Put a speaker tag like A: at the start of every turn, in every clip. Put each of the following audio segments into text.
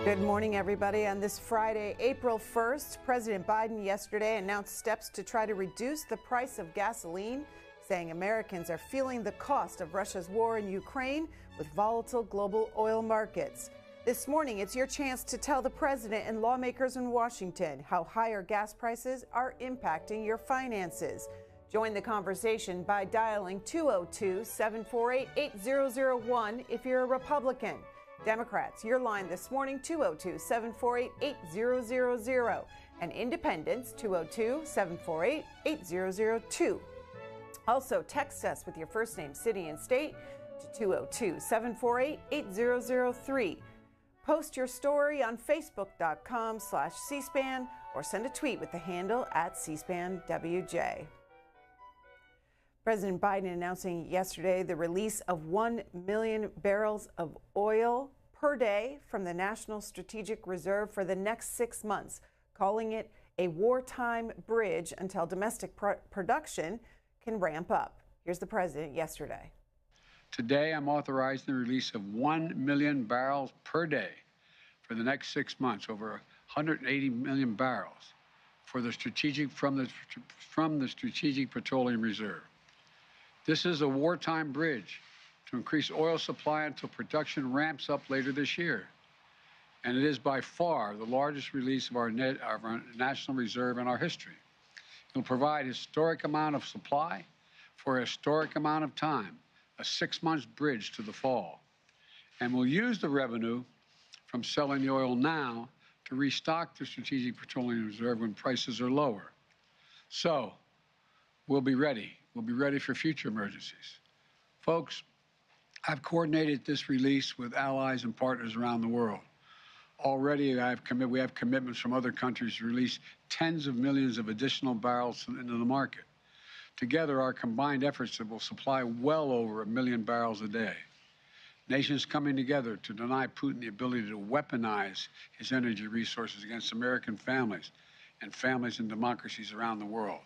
A: Good morning, everybody. On this Friday, April 1st, President Biden yesterday announced steps to try to reduce the price of gasoline, saying Americans are feeling the cost of Russia's war in Ukraine with volatile global oil markets. This morning, it's your chance to tell the president and lawmakers in Washington how higher gas prices are impacting your finances. Join the conversation by dialing 202-748-8001 if you're a Republican. Democrats, your line this morning, 202-748-8000. And Independents, 202-748-8002. Also, text us with your first name, city, and state to 202-748-8003. Post your story on Facebook.com/CSPAN or send a tweet with the handle @CSPANWJ. President Biden announcing yesterday the release of 1 million barrels of oil per day from the National Strategic Reserve for the next 6 months, calling it a wartime bridge until domestic production can ramp up. Here's the president yesterday.
B: Today, I'm authorizing the release of 1 million barrels per day for the next 6 months, over 180 million barrels from the Strategic Petroleum Reserve. This is a wartime bridge to increase oil supply until production ramps up later this year. And it is by far the largest release of our national reserve in our history. It will provide a historic amount of supply for a historic amount of time, a 6-month bridge to the fall. And we'll use the revenue from selling the oil now to restock the Strategic Petroleum Reserve when prices are lower. So we'll be ready. We'll be ready for future emergencies. Folks, I've coordinated this release with allies and partners around the world. Already, we have commitments from other countries to release tens of millions of additional barrels into the market. Together, our combined efforts will supply well over 1 million barrels a day. Nations coming together to deny Putin the ability to weaponize his energy resources against American families and families and democracies around the world.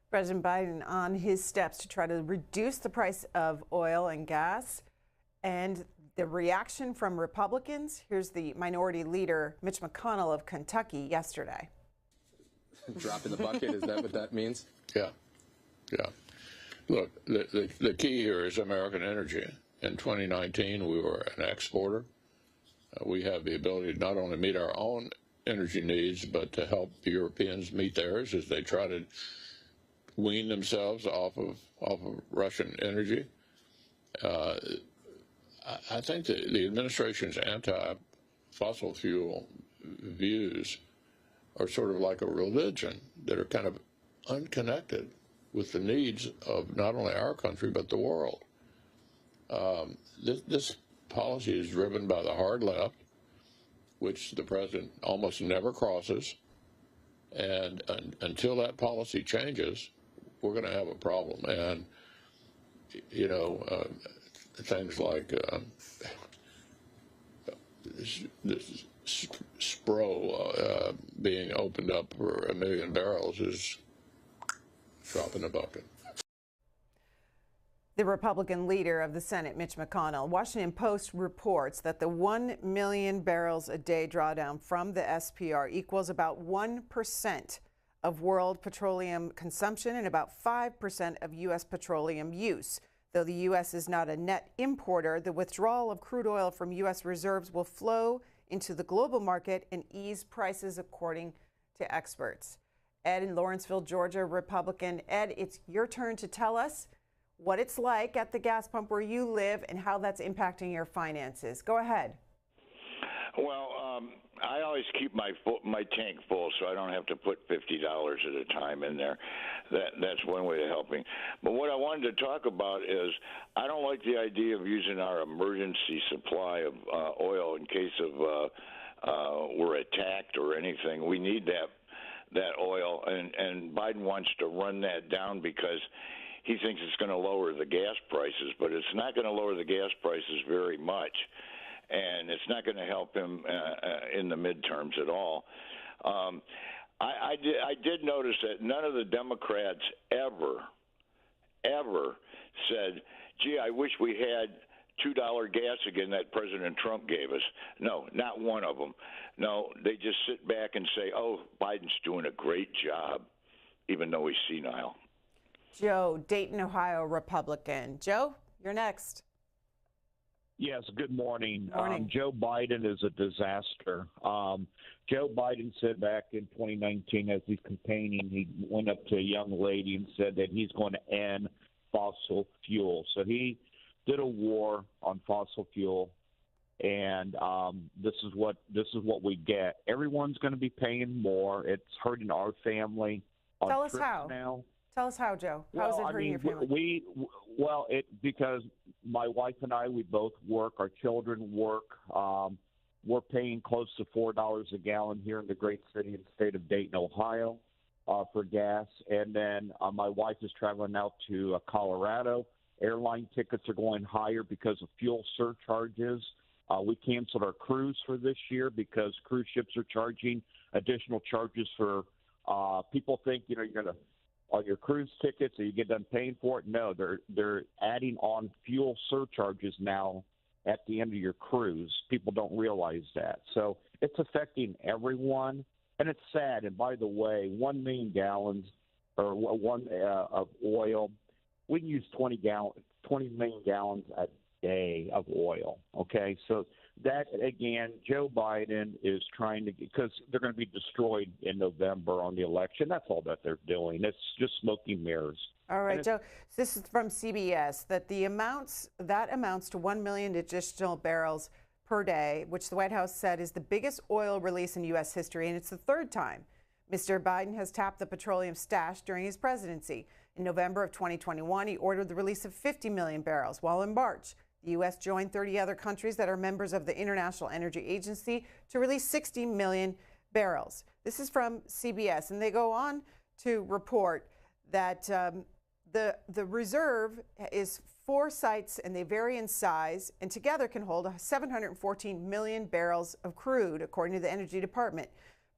A: President Biden on his steps to try to reduce the price of oil and gas and the reaction from Republicans. Here's the minority leader, Mitch McConnell of Kentucky, yesterday.
C: Drop in the bucket, is that what that means?
D: Yeah. Look, the key here is American energy. In 2019, we were an exporter. We have the ability to not only meet our own energy needs, but to help the Europeans meet theirs as they try to wean themselves off of Russian energy. I think that the administration's anti-fossil fuel views are sort of like a religion that are kind of unconnected with the needs of not only our country but the world. This policy is driven by the hard left, which the president almost never crosses, and until that policy changes, we're going to have a problem. And, you know, things like this SPRO being opened up for 1 million barrels is drop in the bucket.
A: The Republican leader of the Senate, Mitch McConnell. Washington Post reports that the 1 million barrels a day drawdown from the SPR equals about 1% of world petroleum consumption and about 5% of U.S. petroleum use. Though the U.S. is not a net importer, the withdrawal of crude oil from U.S. reserves will flow into the global market and ease prices, according to experts. Ed in Lawrenceville, Georgia, Republican. Ed, it's your turn to tell us what it's like at the gas pump where you live and how that's impacting your finances. Go ahead.
E: Well, I always keep my tank full so I don't have to put $50 at a time in there. That's one way of helping. But what I wanted to talk about is I don't like the idea of using our emergency supply of oil in case of we're attacked or anything. We need that oil, and Biden wants to run that down because he thinks it's going to lower the gas prices, but it's not going to lower the gas prices very much. And it's not going to help him in the midterms at all. I did notice that none of the Democrats ever said, gee, I wish we had $2 gas again that President Trump gave us. No, not one of them. No, they just sit back and say, oh, Biden's doing a great job, even though he's senile.
A: Joe, Dayton, Ohio, Republican. Joe, you're next.
F: Yes, good morning.
A: Morning.
F: Joe Biden is a disaster. Joe Biden said back in 2019 as he's campaigning, he went up to a young lady and said that he's going to end fossil fuel. So he did a war on fossil fuel, and this is what we get. Everyone's going to be paying more. It's hurting our family.
A: Tell us how.
F: Now.
A: Tell us how, Joe. How is it hurting your family?
F: Because my wife and I, we both work. Our children work. We're paying close to $4 a gallon here in the great city and state of Dayton, Ohio, for gas. And then my wife is traveling out to Colorado. Airline tickets are going higher because of fuel surcharges. We canceled our cruise for this year because cruise ships are charging additional charges for people think, you're going to on your cruise tickets or you get done paying for it. No, they're adding on fuel surcharges now at the end of your cruise. People don't realize that. So it's affecting everyone, and it's sad. And by the way, 1 million gallons or of oil, we can use 20 million gallons a day of oil. Okay, so that, again, Joe Biden is trying to, because they're going to be destroyed in November on the election. That's all that they're doing. It's just smoke and mirrors.
A: All right, Joe, this is from CBS, that amounts to 1 million additional barrels per day, which the White House said is the biggest oil release in U.S. history, and it's the third time Mr. Biden has tapped the petroleum stash during his presidency. In November of 2021, he ordered the release of 50 million barrels, while in March, the U.S. joined 30 other countries that are members of the International Energy Agency to release 60 million barrels. This is from CBS, and they go on to report that the reserve is 4 sites, and they vary in size, and together can hold 714 million barrels of crude, according to the Energy Department.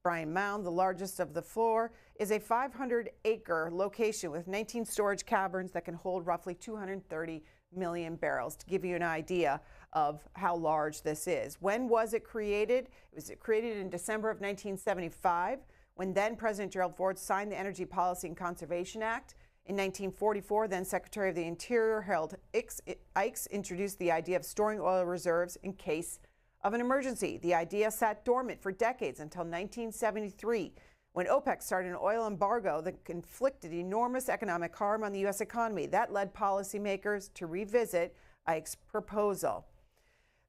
A: Bryan Mound, the largest of the four, is a 500-acre location with 19 storage caverns that can hold roughly 230 million barrels, to give you an idea of how large this is. When was it created? It was created in December of 1975, when then President Gerald Ford signed the Energy Policy and Conservation Act. In 1944, then Secretary of the Interior Harold Ikes introduced the idea of storing oil reserves in case of an emergency. The idea sat dormant for decades until 1973, when OPEC started an oil embargo that inflicted enormous economic harm on the U.S. economy. That led policymakers to revisit Ike's proposal.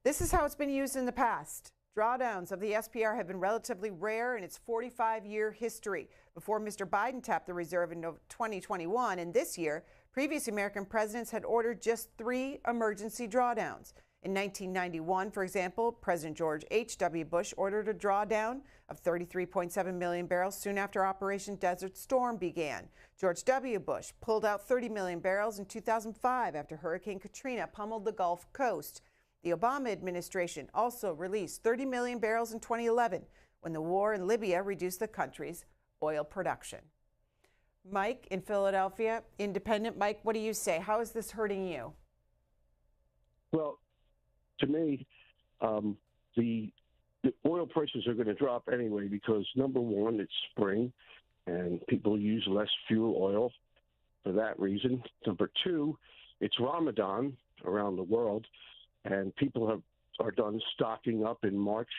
A: This is how it's been used in the past. Drawdowns of the SPR have been relatively rare in its 45-year history. Before Mr. Biden tapped the reserve in 2021, and this year, previous American presidents had ordered just 3 emergency drawdowns. In 1991, for example, President George H.W. Bush ordered a drawdown of 33.7 million barrels soon after Operation Desert Storm began. George W. Bush pulled out 30 million barrels in 2005 after Hurricane Katrina pummeled the Gulf Coast. The Obama administration also released 30 million barrels in 2011 when the war in Libya reduced the country's oil production. Mike in Philadelphia, independent. Mike, what do you say? How is this hurting you?
G: Well, to me, the oil prices are going to drop anyway because, number one, it's spring and people use less fuel oil for that reason. Number two, it's Ramadan around the world, and people are done stocking up in March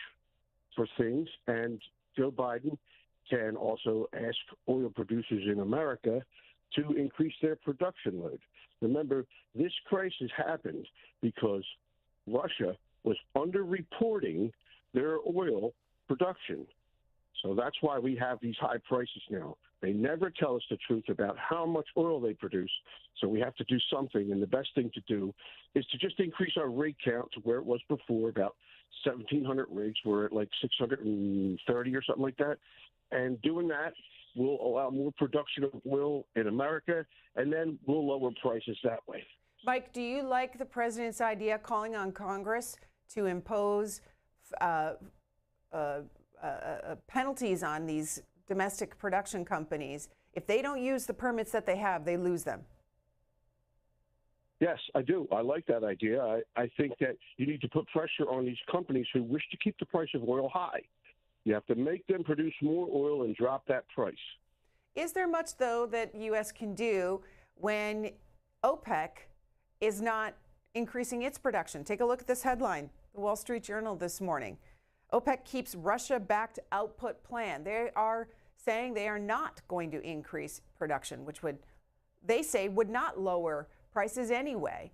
G: for things. And Joe Biden can also ask oil producers in America to increase their production load. Remember, this crisis happened because Russia was underreporting their oil production. So that's why we have these high prices now. They never tell us the truth about how much oil they produce, so we have to do something. And the best thing to do is to just increase our rig count to where it was before, about 1,700 rigs. We're at like 630 or something like that. And doing that will allow more production of oil in America, and then we'll lower prices that way.
A: Mike, do you like the president's idea calling on Congress to impose penalties on these domestic production companies? If they don't use the permits that they have, they lose them.
G: Yes, I do. I like that idea. I think that you need to put pressure on these companies who wish to keep the price of oil high. You have to make them produce more oil and drop that price.
A: Is there much, though, that U.S. can do when OPEC is not increasing its production? Take a look at this headline, the Wall Street Journal this morning. OPEC keeps Russia-backed output plan. They are saying they are not going to increase production, which would, they say, would not lower prices anyway.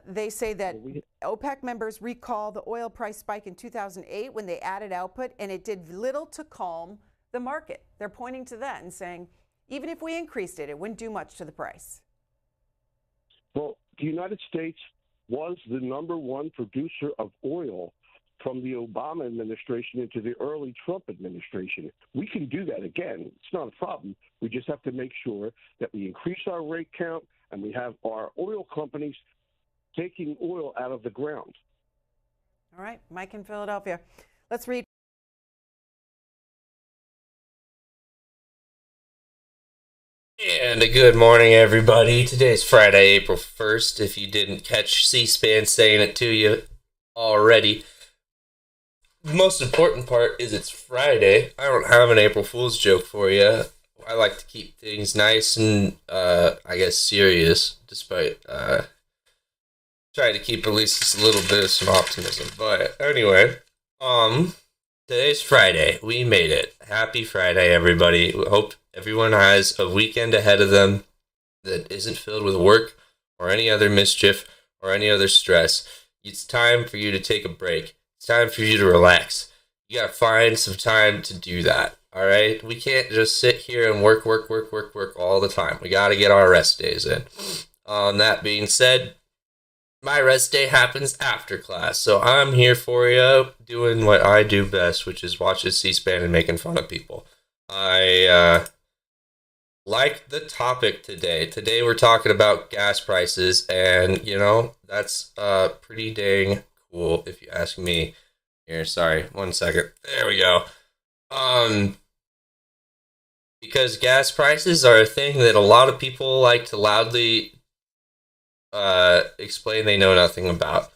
A: They say that OPEC members recall the oil price spike in 2008 when they added output, and it did little to calm the market. They're pointing to that and saying, even if we increased it, it wouldn't do much to the price.
G: Well, the United States was the number one producer of oil from the Obama administration into the early Trump administration. We can do that again. It's not a problem. We just have to make sure that we increase our rate count and we have our oil companies taking oil out of the ground.
A: All right, Mike in Philadelphia. Let's read.
H: And a good morning, everybody. Today's Friday, April 1st, if you didn't catch C-SPAN saying it to you already. The most important part is it's Friday. I don't have an April Fool's joke for you. I like to keep things nice and, I guess, serious, despite trying to keep at least just a little bit of some optimism. But anyway, today's Friday. We made it. Happy Friday, everybody. Hope everyone has a weekend ahead of them that isn't filled with work or any other mischief or any other stress. It's time for you to take a break. It's time for you to relax. You gotta find some time to do that, all right? We can't just sit here and work all the time. We gotta get our rest days in. That being said, my rest day happens after class, so I'm here for you doing what I do best, which is watching C-SPAN and making fun of people. I like the topic today. Today we're talking about gas prices, and, you know, that's pretty dang cool, if you ask me. Here, sorry, 1 second. There we go. Because gas prices are a thing that a lot of people like to loudly explain they know nothing about.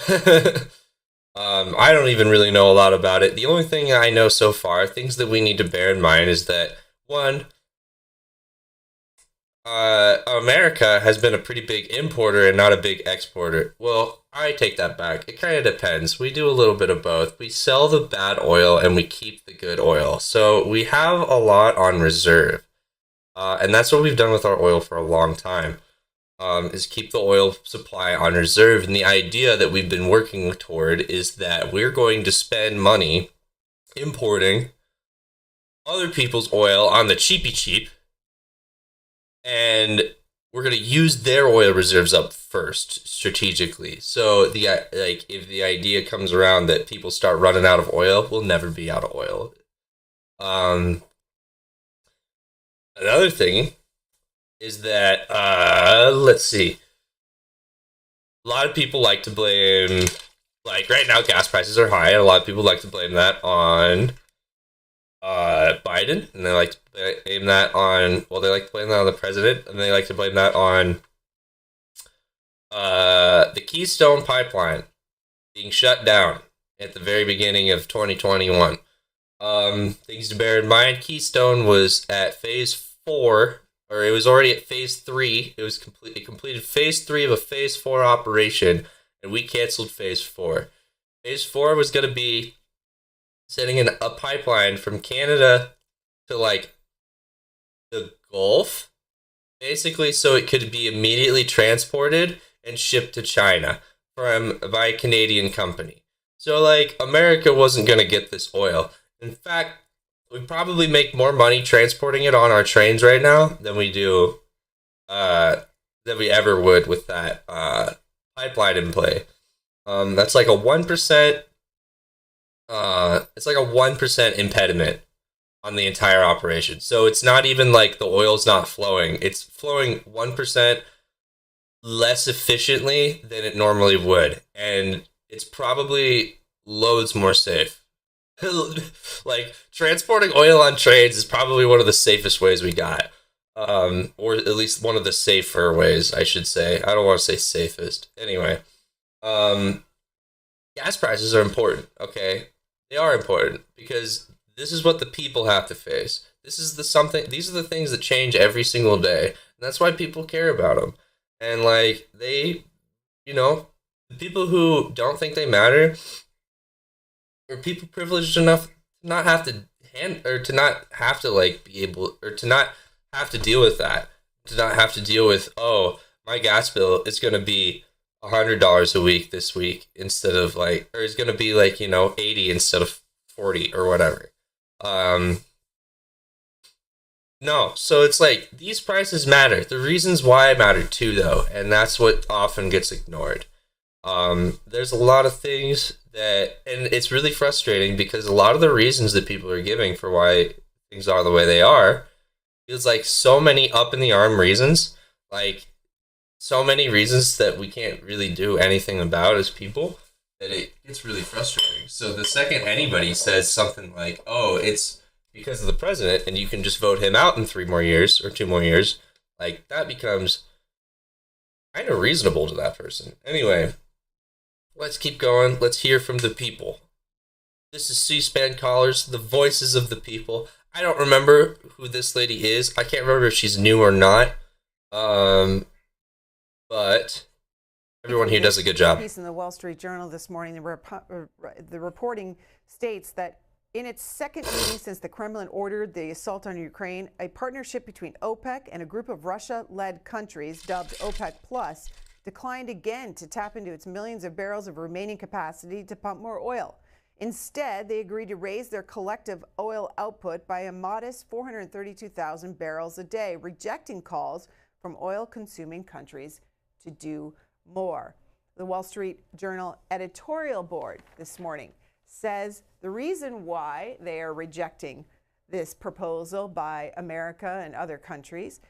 H: I don't even really know a lot about it. The only thing I know so far, things that we need to bear in mind, is that, one, America has been a pretty big importer and not a big exporter. Well, I take that back. It kind of depends. We do a little bit of both. We sell the bad oil and we keep the good oil. So we have a lot on reserve. And that's what we've done with our oil for a long time, is keep the oil supply on reserve. And the idea that we've been working toward is that we're going to spend money importing other people's oil on the cheapy cheap, and we're going to use their oil reserves up first strategically. So if the idea comes around that people start running out of oil, we'll never be out of oil. Another thing is that, let's see. A lot of people like to blame, like right now gas prices are high, and a lot of people like to blame that on Biden, and they like to blame that on, well, they like to blame that on the president, and they like to blame that on the Keystone Pipeline being shut down at the very beginning of 2021. Things to bear in mind, Keystone was at phase 4, or it was already at phase 3. It completed phase 3 of a phase 4 operation, and we canceled phase 4. Phase 4 was going to be sending in a pipeline from Canada to, like, the Gulf, basically, so it could be immediately transported and shipped to China by a Canadian company. So, like, America wasn't going to get this oil. In fact, we probably make more money transporting it on our trains right now than we do, than we ever would with that pipeline in play. That's like a 1%. It's like a 1% impediment on the entire operation. So it's not even like the oil's not flowing. It's flowing 1% less efficiently than it normally would. And it's probably loads more safe. Like, transporting oil on trains is probably one of the safest ways we got. or at least one of the safer ways, I should say. I don't want to say safest. Anyway, gas prices are important, okay? They are important because this is what the people have to face. These are the things that change every single day. And that's why people care about them. And like the people who don't think they matter are people privileged enough to not have to to not have to like be able, or to not have to deal with that. To not have to deal with, oh, my gas bill is going to be $100 a week this week instead of like, or it's going to be like, 80 instead of 40 or whatever. No, so it's like these prices matter. The reasons why matter too, though, and that's what often gets ignored. There's a lot of things and it's really frustrating because a lot of the reasons that people are giving for why things are the way they are feels like so many up in the arm reasons, like so many reasons that we can't really do anything about as people, that it gets really frustrating. So the second anybody says something like, oh, it's because of the president and you can just vote him out in 3 more years or 2 more years, like that becomes kind of reasonable to that person. Anyway, let's keep going. Let's hear from the people. This is C-SPAN callers, the voices of the people. I don't remember who this lady is. I can't remember if she's new or not. But everyone here does a good job.
A: Piece in the Wall Street Journal this morning, the reporting states that in its second meeting since the Kremlin ordered the assault on Ukraine, a partnership between OPEC and a group of Russia-led countries dubbed OPEC Plus declined again to tap into its millions of barrels of remaining capacity to pump more oil. Instead, they agreed to raise their collective oil output by a modest 432,000 barrels a day, rejecting calls from oil-consuming countries to do more. The Wall Street Journal editorial board this morning says the reason why they are rejecting this proposal by America and other countries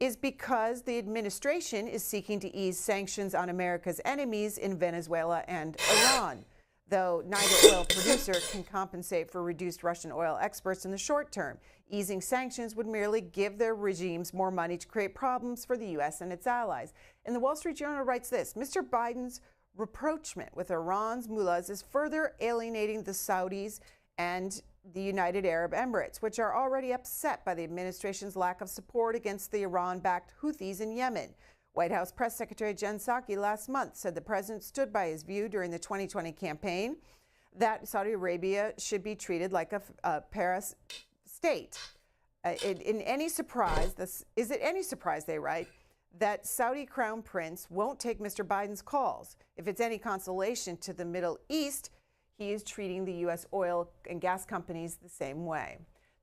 A: is because the administration is seeking to ease sanctions on America's enemies in Venezuela and Iran. Though neither oil producer can compensate for reduced Russian oil exports in the short term, easing sanctions would merely give their regimes more money to create problems for the U.S. and its allies. And the Wall Street Journal writes this: Mr. Biden's rapprochement with Iran's mullahs is further alienating the Saudis and the United Arab Emirates, which are already upset by the administration's lack of support against the Iran-backed Houthis in Yemen. White House Press Secretary Jen Psaki last month said the president stood by his view during the 2020 campaign that Saudi Arabia should be treated like a Paris state. Is it any surprise, they write, that Saudi Crown Prince won't take Mr. Biden's calls? If it's any consolation to the Middle East, he is treating the U.S. oil and gas companies the same way.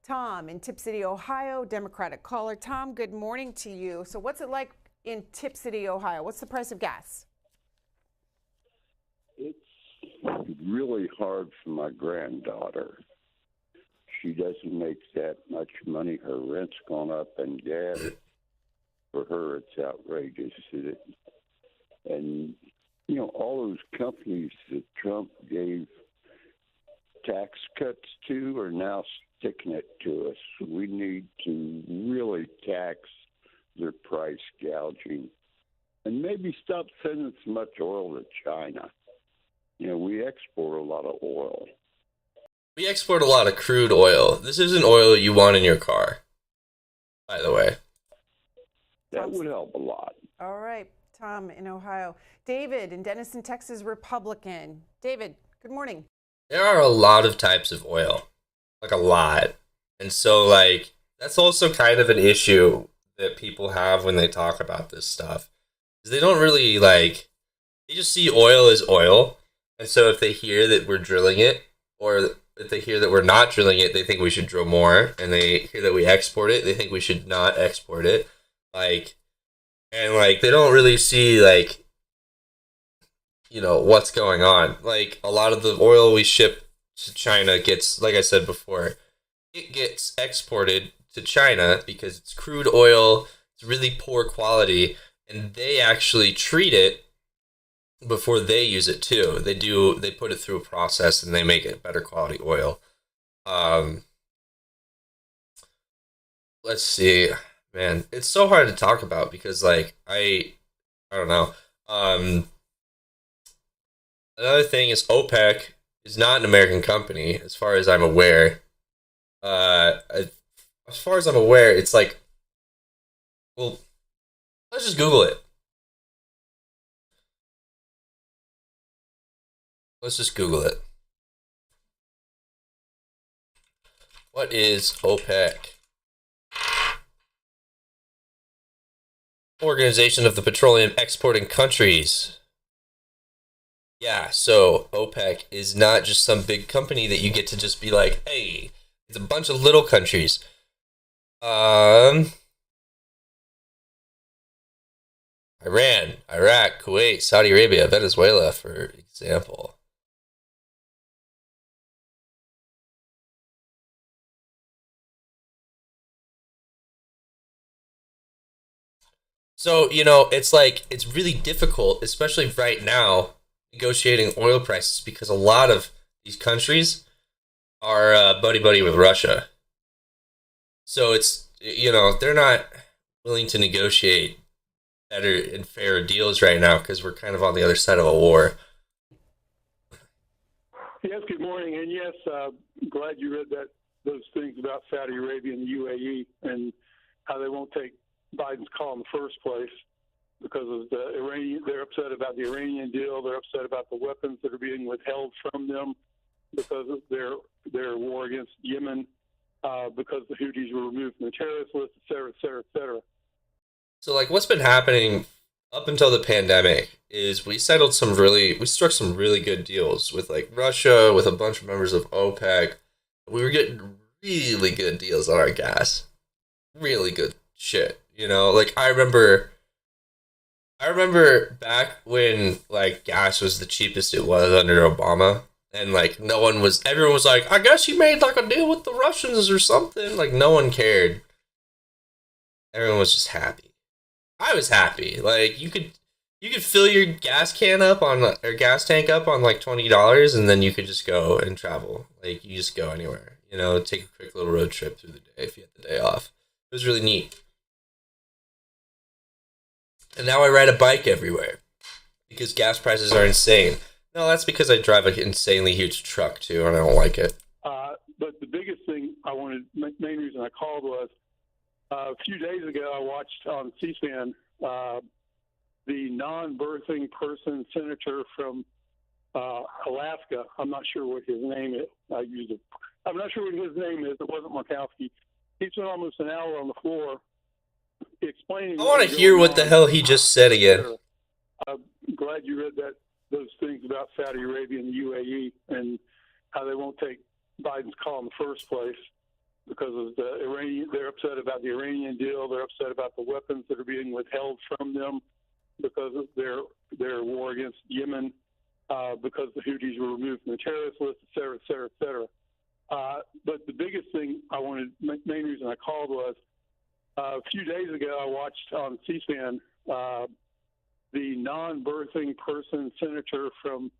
A: Tom in Tip City, Ohio, Democratic caller. Tom, good morning to you. So what's it like in Tip City, Ohio? What's the price of gas?
I: It's really hard for my granddaughter. She doesn't make that much money. Her rent's gone up, and gas, for her, it's outrageous. And, all those companies that Trump gave tax cuts to are now sticking it to us. We need to really tax their price gouging and maybe stop sending so much oil to China. We export a lot of oil.
H: We export a lot of crude oil. This isn't oil you want in your car, by the way.
I: That would help a lot.
A: All right, Tom in Ohio. David in Denison, Texas, Republican. David, good morning.
H: There are a lot of types of oil, like a lot. And so, that's also kind of an issue that people have when they talk about this stuff. They don't really, they just see oil as oil. And so if they hear that we're drilling it, or if they hear that we're not drilling it, they think we should drill more. And they hear that we export it, they think we should not export it. They don't really see, what's going on. A lot of the oil we ship to China gets, like I said before, it gets exported to China because it's crude oil, it's really poor quality, and they actually treat it before they use it too. They put it through a process and they make it better quality oil. Let's see. Man, it's so hard to talk about because, like, I don't know. Another thing is OPEC is not an American company, as far as I'm aware. As far as I'm aware, it's like, well, let's just Google it. Let's just Google it. What is OPEC? Organization of the Petroleum Exporting Countries. Yeah, so OPEC is not just some big company that you get to just be like, hey, it's a bunch of little countries. Iran, Iraq, Kuwait, Saudi Arabia, Venezuela, for example. So, it's like, it's really difficult, especially right now, negotiating oil prices because a lot of these countries are buddy-buddy with Russia. So it's, they're not willing to negotiate better and fairer deals right now because we're kind of on the other side of a war.
J: Yes, good morning. And yes, glad you read those things about Saudi Arabia and the UAE and how they won't take Biden's call in the first place because of the Iranian. They're upset about the Iranian deal. They're upset about the weapons that are being withheld from them because of their war against Yemen, because the Houthis were removed from the terrorist list, et cetera, et cetera, et cetera.
H: So, like, what's been happening up until the pandemic is we struck some really good deals with, like, Russia, with a bunch of members of OPEC. We were getting really good deals on our gas. Really good shit. Like, I remember back when, like, gas was the cheapest it was under Obama. And, like, everyone was like, I guess you made, like, a deal with the Russians or something. Like, no one cared. Everyone was just happy. I was happy. Like, you could fill your gas tank up on like $20, and then you could just go and travel. Like, you just go anywhere. Take a quick little road trip through the day if you had the day off. It was really neat. And now I ride a bike everywhere because gas prices are insane. No, that's because I drive an insanely huge truck too, and I don't like it.
J: But the biggest thing main reason I called was a few days ago I watched on CSPAN the non-birthing person senator from Alaska. I'm not sure what his name is. I'm not sure what his name is. It wasn't Murkowski. He spent almost an hour on the floor explaining.
H: I want to hear what the hell he just said again.
J: I'm glad you read those things about Saudi Arabia and the UAE and how they won't take Biden's call in the first place because of the Iranian. They're upset about the Iranian deal. They're upset about the weapons that are being withheld from them because of their war against Yemen, because the Houthis were removed from the terrorist list, et cetera, et cetera, et cetera. But the biggest thing main reason I called was a few days ago I watched on CSPAN the non-birthing person senator from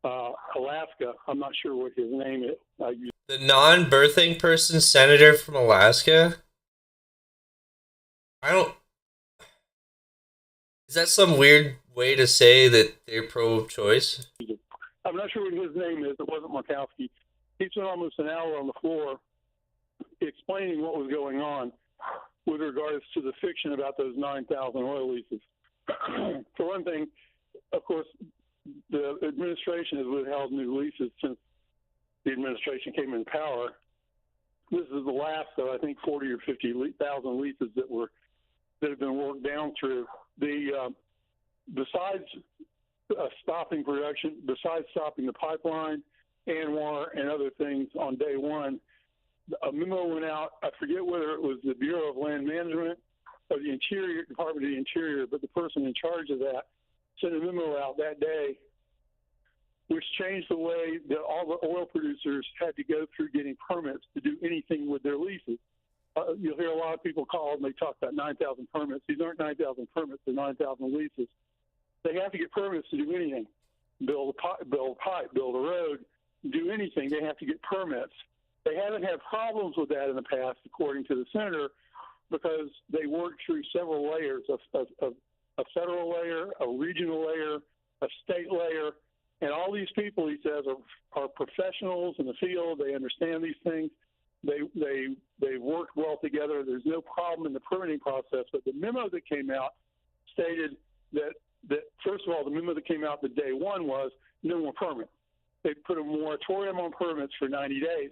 J: Alaska. I'm not sure what his name is.
H: The non-birthing person senator from Alaska? Is that some weird way to say that they're pro-choice?
J: I'm not sure what his name is. It wasn't Murkowski. He spent almost an hour on the floor explaining what was going on with regards to the fiction about those 9,000 oil leases. For one thing, of course, the administration has withheld new leases since the administration came in power. This is the last of, I think, 40 or 50,000 leases that have been worked down through. Besides stopping production, besides stopping the pipeline, ANWR, and other things on day one, a memo went out. I forget whether it was the Bureau of Land Management or the Department of the Interior, but the person in charge of that sent a memo out that day, which changed the way that all the oil producers had to go through getting permits to do anything with their leases. You'll hear a lot of people call and they talk about 9,000 permits. These aren't 9,000 permits, they're 9,000 leases. They have to get permits to do anything. Build a pipe, build a road, do anything. They have to get permits. They haven't had problems with that in the past, according to the senator, because they work through several layers, a federal layer, a regional layer, a state layer, and all these people, he says, are professionals in the field. They understand these things. They work well together. There's no problem in the permitting process. But the memo that came out stated that first of all, the memo that came out the day one was no more permits. They put a moratorium on permits for 90 days.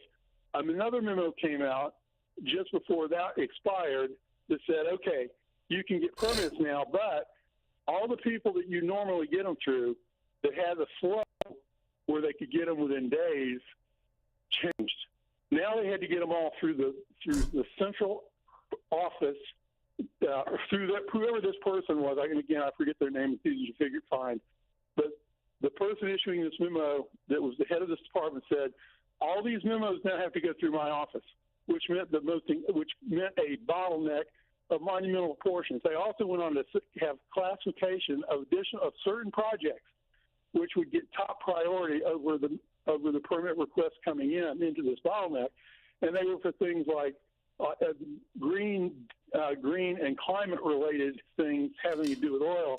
J: Another memo came out just before that expired that said, okay, you can get permits now, but all the people that you normally get them through that had the flow where they could get them within days changed. Now they had to get them all through the central office, through that, whoever this person was. I forget their name. It's easy to find. But the person issuing this memo that was the head of this department said, all these memos now have to go through my office, which meant a bottleneck of monumental proportions. They also went on to have classification of certain projects, which would get top priority over the permit requests coming into this bottleneck, and they were for things like green and climate related things having to do with oil.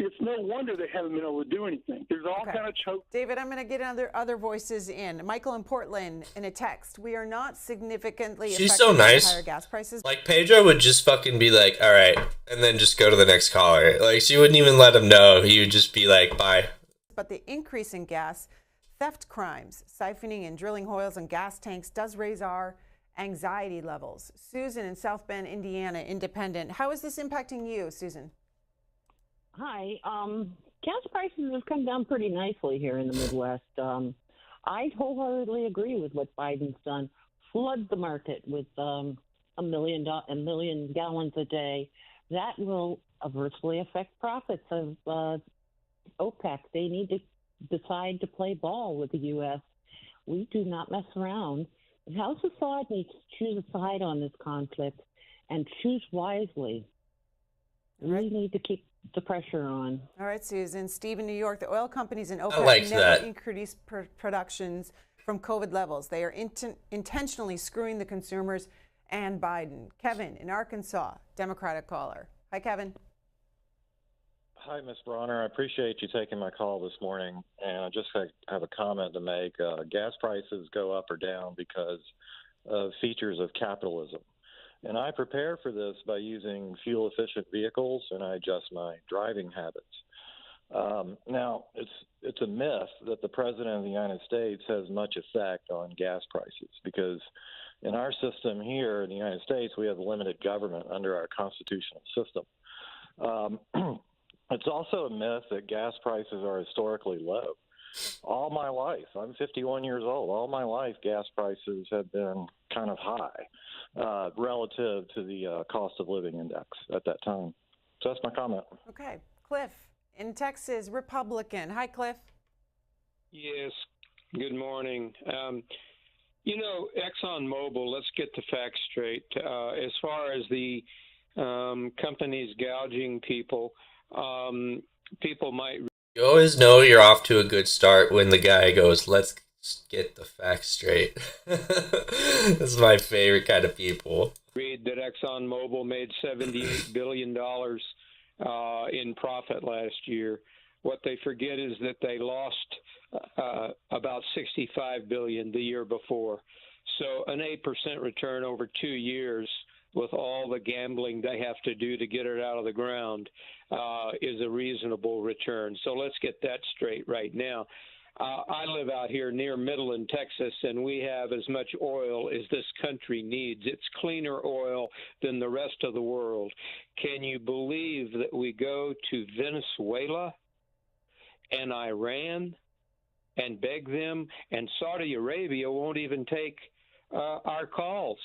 J: It's no wonder they haven't been able to do anything. There's all kind of choke.
A: David, I'm going to get other voices in. Michael in Portland in a text. We are not significantly
H: She's
A: affected
H: so nice.
A: by higher gas prices.
H: Like, Pedro would just fucking be like, all right, and then just go to the next caller. Like, she wouldn't even let him know. He would just be like, bye.
A: But the increase in gas theft crimes, siphoning and drilling holes in gas tanks does raise our anxiety levels. Susan in South Bend, Indiana, independent. How is this impacting you, Susan?
K: Hi. Gas prices have come down pretty nicely here in the Midwest. I wholeheartedly agree with what Biden's done. Flood the market with a million gallons a day. That will adversely affect profits of OPEC. They need to decide to play ball with the U.S. We do not mess around. The House of Side needs to choose a side on this conflict and choose wisely. We need to keep the pressure on.
A: All right, Susan. Steve in New York, the oil companies in
H: I
A: OPEC
H: liked
A: never
H: that.
A: increased productions from COVID levels. They are intentionally screwing the consumers and Biden. Kevin in Arkansas, Democratic caller. Hi, Kevin.
L: Hi, Ms. Bronner. I appreciate you taking my call this morning. And I just have a comment to make. Gas prices go up or down because of features of capitalism. And I prepare for this by using fuel-efficient vehicles, and I adjust my driving habits. Now, it's a myth that the President of the United States has much effect on gas prices because in our system here in the United States, we have limited government under our constitutional system. It's also a myth that gas prices are historically low. All my life, I'm 51 years old, all my life gas prices have been kind of high relative to the cost of living index at that time. So that's my comment.
A: Okay. Cliff in Texas, Republican. Hi, Cliff.
M: Yes, good morning. ExxonMobil, let's get the facts straight. As far as the companies gouging people, people might...
H: You always know you're off to a good start when the guy goes, let's get the facts straight. This is my favorite kind of people.
M: Read that ExxonMobil made $78 billion in profit last year. What they forget is that they lost about $65 billion the year before. So an 8% return over 2 years with all the gambling they have to do to get it out of the ground is a reasonable return. So let's get that straight right now. I live out here near Midland, Texas, and we have as much oil as this country needs. It's cleaner oil than the rest of the world. Can you believe that we go to Venezuela and Iran and beg them, and Saudi Arabia won't even take our calls?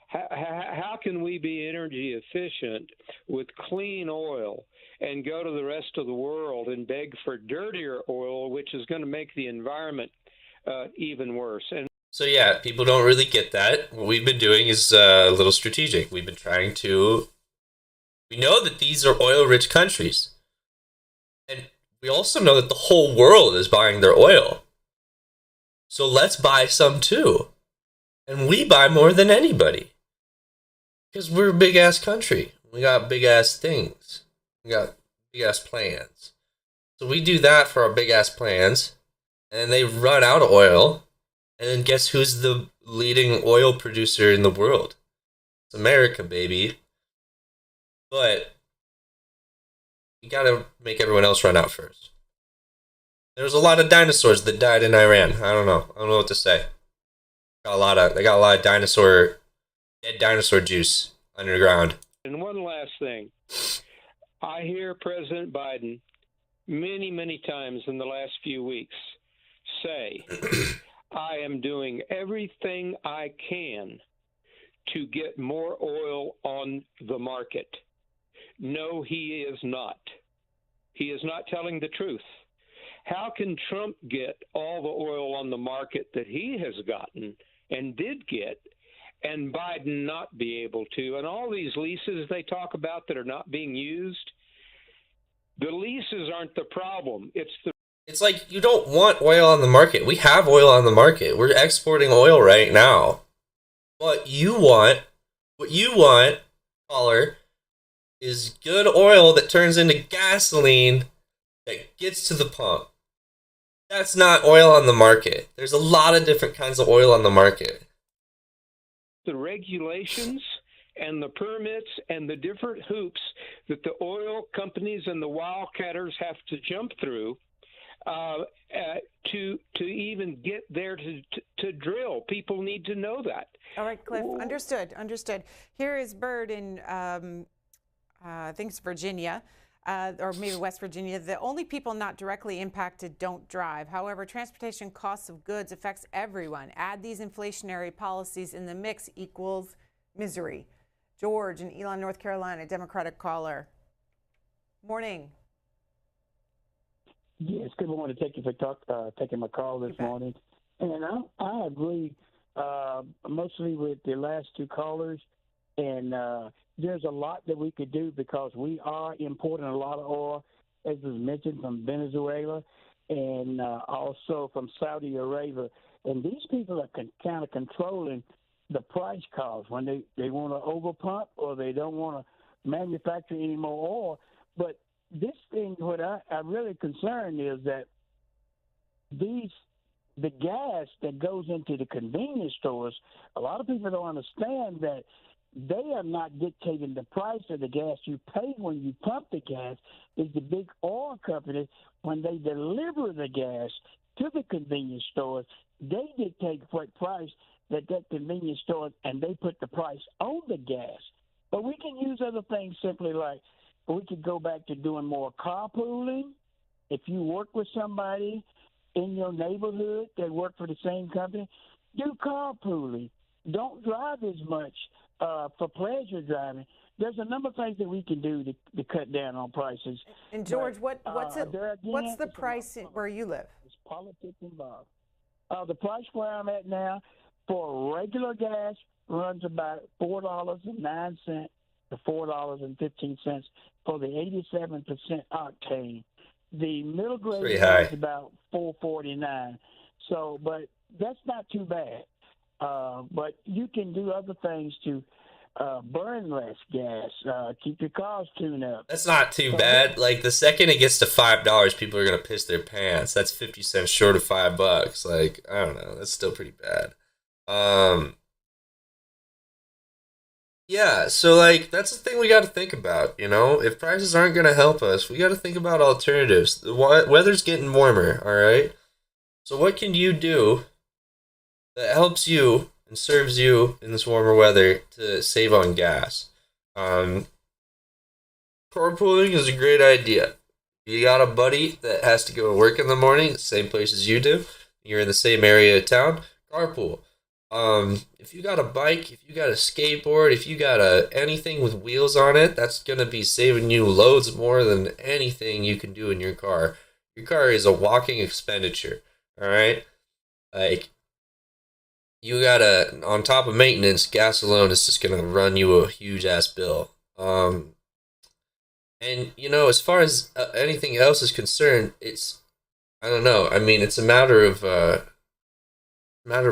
M: How can we be energy efficient with clean oil and go to the rest of the world and beg for dirtier oil, which is going to make the environment even worse? And
H: so yeah, people don't really get that. What we've been doing is a little strategic. We've been trying to... We know that these are oil-rich countries. And we also know that the whole world is buying their oil. So let's buy some too. And we buy more than anybody. Because we're a big ass country. We got big ass things. We got big ass plans. So we do that for our big ass plans, and they run out of oil. And then guess who's the leading oil producer in the world? It's America, baby. But you gotta make everyone else run out first. There's a lot of dinosaurs that died in Iran. I don't know what to say. They got a lot of dead dinosaur juice underground.
M: And one last thing. I hear President Biden many, many times in the last few weeks say, I am doing everything I can to get more oil on the market. No, he is not. He is not telling the truth. How can Trump get all the oil on the market that he has gotten and did get, and Biden not be able to? And all these leases they talk about that are not being used, the leases aren't the problem. It's
H: like you don't want oil on the market. We have oil on the market. We're exporting oil right now. What you want, caller, is good oil that turns into gasoline that gets to the pump. That's not oil on the market. There's a lot of different kinds of oil on the market.
M: The regulations and the permits and the different hoops that the oil companies and the wildcatters have to jump through to even get there to drill. People need to know that.
A: All right, Cliff. Understood. Here is Bird in, I think it's Virginia, or maybe West Virginia. The only people not directly impacted don't drive. However, transportation costs of goods affects everyone. Add these inflationary policies in the mix equals misery. George in Elon, North Carolina, Democratic caller. Morning.
N: Yes, good morning. Thank you for taking my call this morning. And I agree mostly with the last two callers. And there's a lot that we could do because we are importing a lot of oil, as was mentioned, from Venezuela and also from Saudi Arabia. And these people are kind of controlling the price calls when they want to overpump or they don't want to manufacture any more oil. But this thing, what I'm really concerned is that the gas that goes into the convenience stores, a lot of people don't understand that they are not dictating the price of the gas you pay when you pump the gas. Is the big oil companies, when they deliver the gas to the convenience stores, they dictate what price that convenience store, and they put the price on the gas. But we can use other things simply like we could go back to doing more carpooling. If you work with somebody in your neighborhood that work for the same company, do carpooling. Don't drive as much for pleasure driving. There's a number of things that we can do to cut down on prices.
A: And George,
N: but,
A: what's the price where you live?
N: There's politics involved. The price where I'm at now for regular gas runs about $4.09 to $4.15 for the 87% octane. The middle grade is about $4.49. So, but that's not too bad. But you can do other things to burn less gas, keep your cars tuned up.
H: That's not too bad. Like the second it gets to $5, people are gonna piss their pants. That's 50 cents short of $5. Like I don't know, that's still pretty bad. Yeah, so like that's the thing we got to think about. You know, if prices aren't gonna help us, we got to think about alternatives. The weather's getting warmer. All right. So what can you do that helps you and serves you in this warmer weather to save on gas? Carpooling is a great idea. You got a buddy that has to go to work in the morning, the same place as you do. You're in the same area of town. Carpool. If you got a bike, if you got a skateboard, if you got anything with wheels on it, that's gonna be saving you loads more than anything you can do in your car. Your car is a walking expenditure. All right, like you gotta, on top of maintenance, gas alone is just gonna run you a huge ass bill. And you know, as far as anything else is concerned, it's, I don't know. I mean, it's a matter of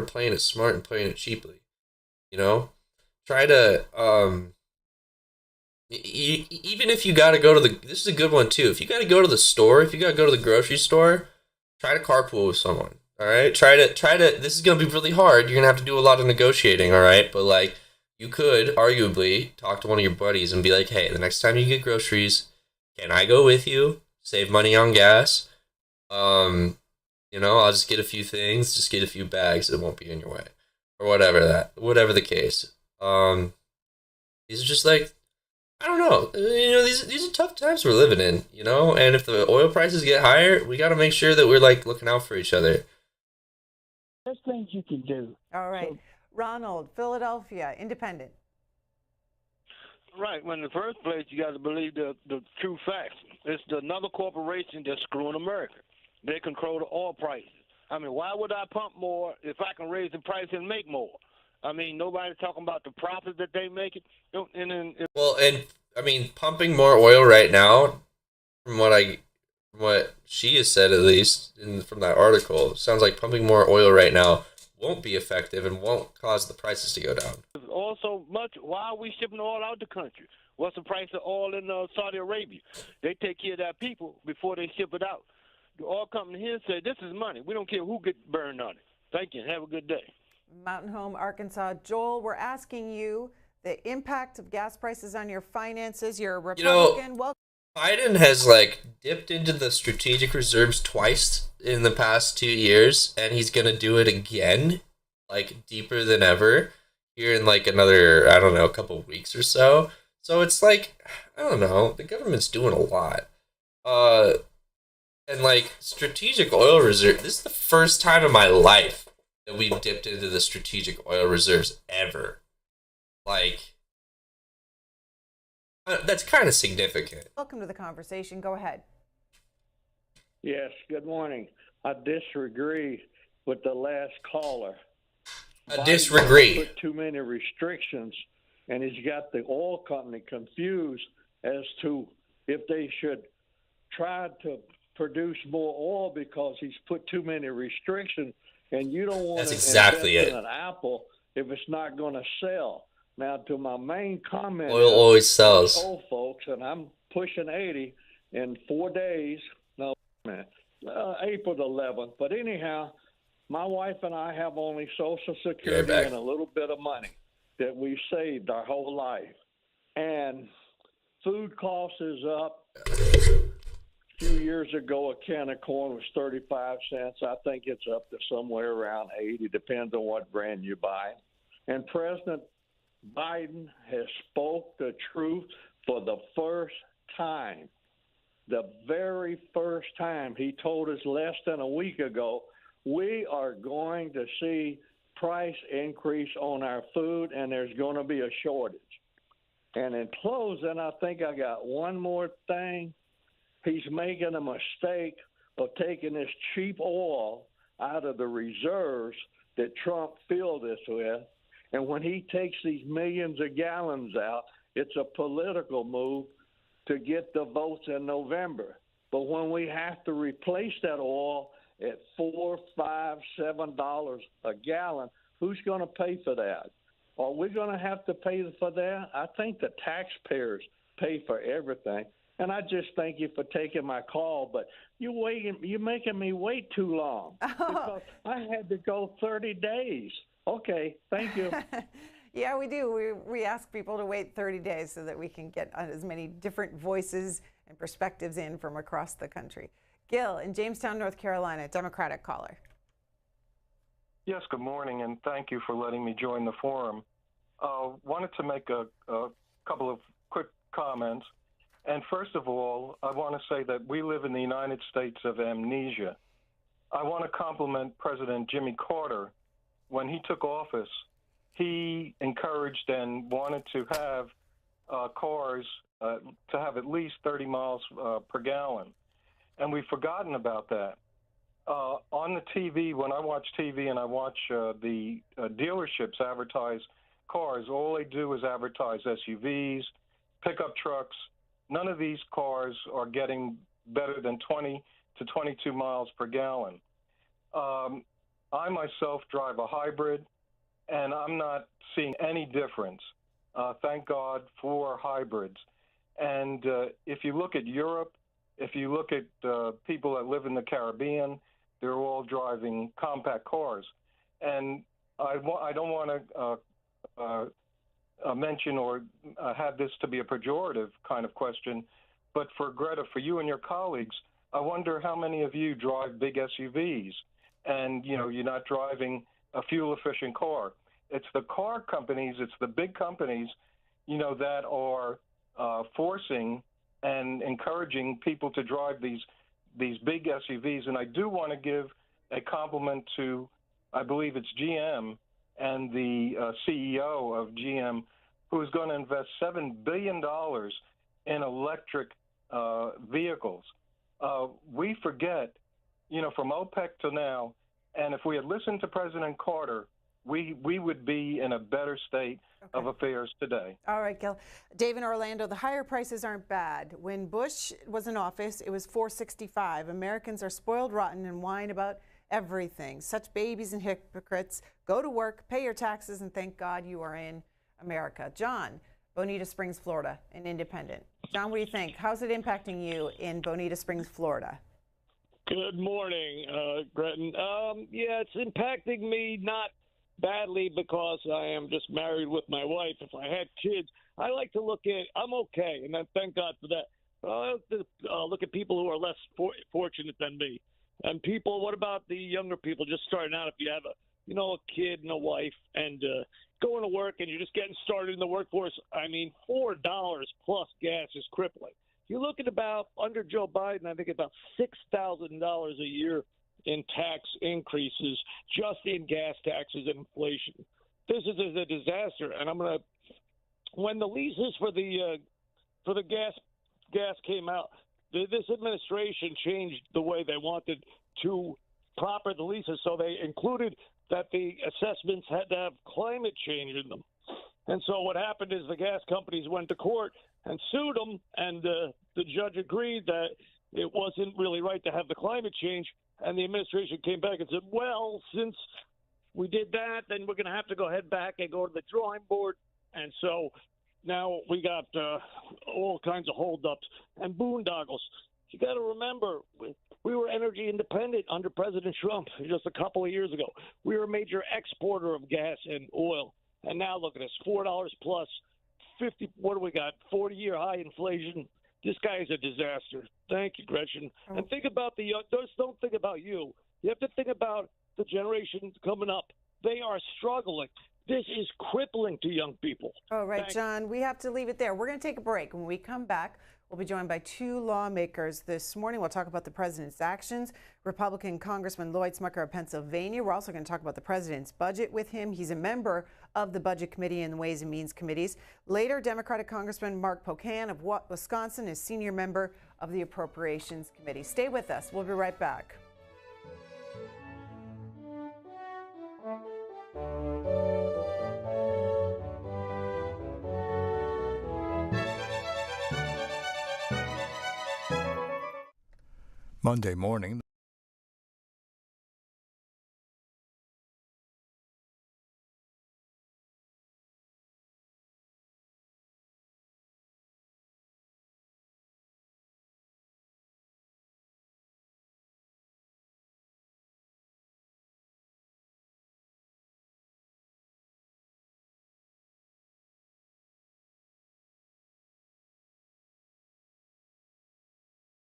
H: playing it smart and playing it cheaply. You know, try to Even if you got to go to this is a good one too. If you got to go to the store, if you got to go to the grocery store, try to carpool with someone. All right, try to. This is gonna be really hard. You're gonna have to do a lot of negotiating. All right, but like you could arguably talk to one of your buddies and be like, hey, the next time you get groceries, can I go with you? Save money on gas. I'll just get a few things, just get a few bags. It won't be in your way, or whatever the case. These are just like, I don't know. These are tough times we're living in, and if the oil prices get higher, we got to make sure that we're like looking out for each other.
N: There's things you can do.
A: All right. So, Ronald, Philadelphia, Independent.
O: Right. Well, in the first place, you got to believe the true facts. It's another corporation that's screwing America. They control the oil prices. I mean, why would I pump more if I can raise the price and make more? I mean, nobody's talking about the profit that they make.
H: Pumping more oil right now, from what she has said, at least from that article, sounds like pumping more oil right now won't be effective and won't cause the prices to go down.
O: Also, why are we shipping oil out the country? What's the price of oil in Saudi Arabia? They take care of their people before they ship it out. The oil company here said, this is money. We don't care who gets burned on it. Thank you. Have a good day.
A: Mountain Home, Arkansas. Joel, we're asking you the impact of gas prices on your finances. You're a Republican.
H: Biden has dipped into the strategic reserves twice in the past 2 years, and he's going to do it again, deeper than ever here in another, I don't know, a couple of weeks or so. So it's I don't know, the government's doing a lot. And strategic oil reserve, this is the first time in my life that we've dipped into the strategic oil reserves ever. That's kind of significant.
A: Welcome to the conversation. Go ahead.
P: Yes, good morning. I disagree with the last caller.
H: Disagree.
P: Put too many restrictions, and he's got the oil company confused as to if they should try to produce more oil because he's put too many restrictions, and you don't want to invest in an Apple if it's not going to sell. Now, to my main comment,
H: oil always sells.
P: Old folks, and I'm pushing 80 in 4 days. No, man, April 11th. But anyhow, my wife and I have only Social Security and a little bit of money that we've saved our whole life. And food cost is up. A few years ago, a can of corn was 35 cents. I think it's up to somewhere around 80, depends on what brand you buy. And President Biden has spoke the truth for the first time. The very first time. He told us less than a week ago, we are going to see price increase on our food, and there's going to be a shortage. And in closing, I think I got one more thing. He's making a mistake of taking this cheap oil out of the reserves that Trump filled us with. And when he takes these millions of gallons out, it's a political move to get the votes in November. But when we have to replace that oil at $4, $5, $7 a gallon, who's going to pay for that? Are we going to have to pay for that? I think the taxpayers pay for everything. And I just thank you for taking my call, but you're making me wait too long because I had to go 30 days. Okay, thank you.
A: Yeah, we do. We ask people to wait 30 days so that we can get as many different voices and perspectives in from across the country. Gil in Jamestown, North Carolina, Democratic caller.
Q: Yes, good morning, and thank you for letting me join the forum. Wanted to make a couple of quick comments. And first of all, I want to say that we live in the United States of amnesia. I want to compliment President Jimmy Carter. When he took office, he encouraged and wanted to have cars to have at least 30 miles per gallon. And we've forgotten about that. On the TV, when I watch TV and I watch the dealerships advertise cars, all they do is advertise SUVs, pickup trucks. None of these cars are getting better than 20 to 22 miles per gallon. I myself drive a hybrid, and I'm not seeing any difference. Thank God for hybrids. And if you look at Europe, if you look at people that live in the Caribbean, they're all driving compact cars. And I don't want to mention or have this to be a pejorative kind of question, but for Greta, for you and your colleagues, I wonder how many of you drive big SUVs and, you know, you're not driving a fuel-efficient car. It's the car companies, it's the big companies, you know, that are forcing and encouraging people to drive these big SUVs. And I do want to give a compliment to, I believe it's GM and the CEO of GM, who is going to invest $7 billion in electric vehicles. We forget, you know, from OPEC to now, and if we had listened to President Carter, we would be in a better state of affairs today.
A: All right, Gil. Dave in Orlando, the higher prices aren't bad. When Bush was in office, it was $4.65. Americans are spoiled rotten and whine about everything. Such babies and hypocrites. Go to work, pay your taxes, and thank God you are in America. John, Bonita Springs, Florida, an independent. John, what do you think? How's it impacting you in Bonita Springs, Florida?
R: Good morning, Gretton. Yeah, it's impacting me not badly because I am just married with my wife. If I had kids, I like to look at, I'm okay, and I thank God for that. But I like to look at people who are less fortunate than me. And people, what about the younger people just starting out? If you have a kid and a wife and going to work and you're just getting started in the workforce, I mean, $4 plus gas is crippling. You look at about, under Joe Biden, I think about $6,000 a year in tax increases just in gas taxes and inflation. This is a disaster. And when the leases for the gas came out, this administration changed the way they wanted to proper the leases. So they included that the assessments had to have climate change in them. And so what happened is the gas companies went to court and sued them, and the judge agreed that it wasn't really right to have the climate change. And the administration came back and said, well, since we did that, then we're going to have to go ahead back and go to the drawing board. And so now we got all kinds of holdups and boondoggles. You got to remember, we were energy independent under President Trump just a couple of years ago. We were a major exporter of gas and oil. And now look at this, $4 plus 50. What do we got? 40-year high inflation. This guy is a disaster. Thank you, Gretchen. And think about just don't think about you. You have to think about the generation coming up. They are struggling. This is crippling to young people.
A: All right, John, we have to leave it there. We're going to take a break. When we come back, we'll be joined by two lawmakers this morning. We'll talk about the president's actions. Republican Congressman Lloyd Smucker of Pennsylvania. We're also going to talk about the president's budget with him. He's a member of the Budget Committee and the Ways and Means Committees. Later, Democratic Congressman Mark Pocan of Wisconsin is senior member of the Appropriations Committee. Stay with us. We'll be right back.
S: Monday morning.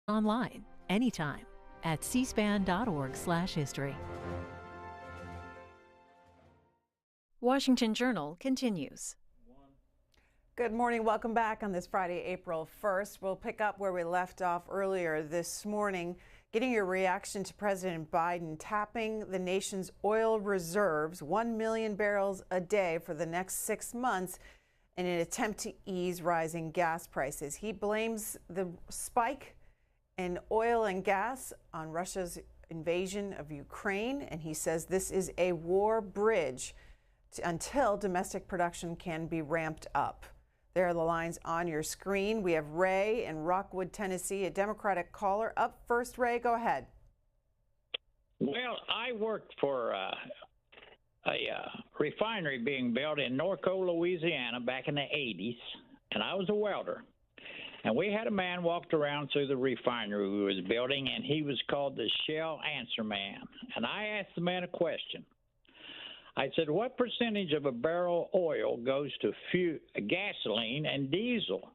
T: Online, anytime, at cspan.org/history. Washington Journal continues.
A: Good morning. Welcome back on this Friday, April 1st. We'll pick up where we left off earlier this morning, getting your reaction to President Biden tapping the nation's oil reserves, 1 million barrels a day for the next 6 months in an attempt to ease rising gas prices. He blames the spike in oil and gas on Russia's invasion of Ukraine, and he says this is a war bridge until domestic production can be ramped up. There are the lines on your screen. We have Ray in Rockwood, Tennessee, a Democratic caller. Up first, Ray, go ahead.
U: Well, I worked for a refinery being built in Norco, Louisiana back in the 80s, and I was a welder. And we had a man walked around through the refinery we was building, and he was called the Shell Answer Man. And I asked the man a question. I said, what percentage of a barrel of oil goes to gasoline and diesel?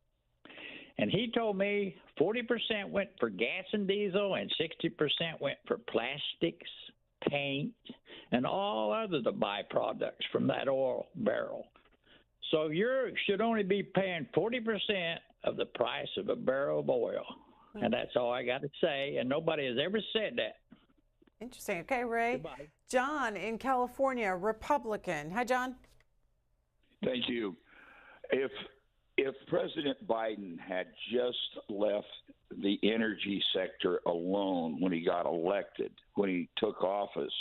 U: And he told me 40% went for gas and diesel and 60% went for plastics, paint, and all other the byproducts from that oil barrel. So you should only be paying 40% of the price of a barrel of oil. And that's all I got to say, and nobody has ever said that.
A: Interesting. Okay, Ray.
U: Goodbye.
A: John in California, Republican. Hi, John.
S: Thank you. If President Biden had just left the energy sector alone when he got elected, when he took office,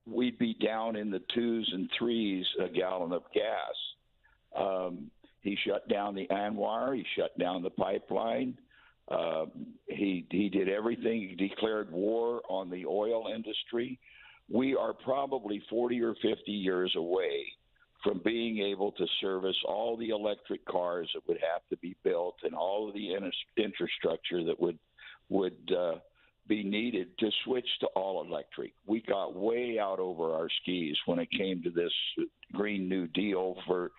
S: we'd be down in the 2s and 3s a gallon of gas. He shut down the ANWR. He shut down the pipeline. He did everything. He declared war on the oil industry. We are probably 40 or 50 years away from being able to service all the electric cars that would have to be built and all of the infrastructure that would be needed to switch to all electric. We got way out over our skis when it came to this Green New Deal for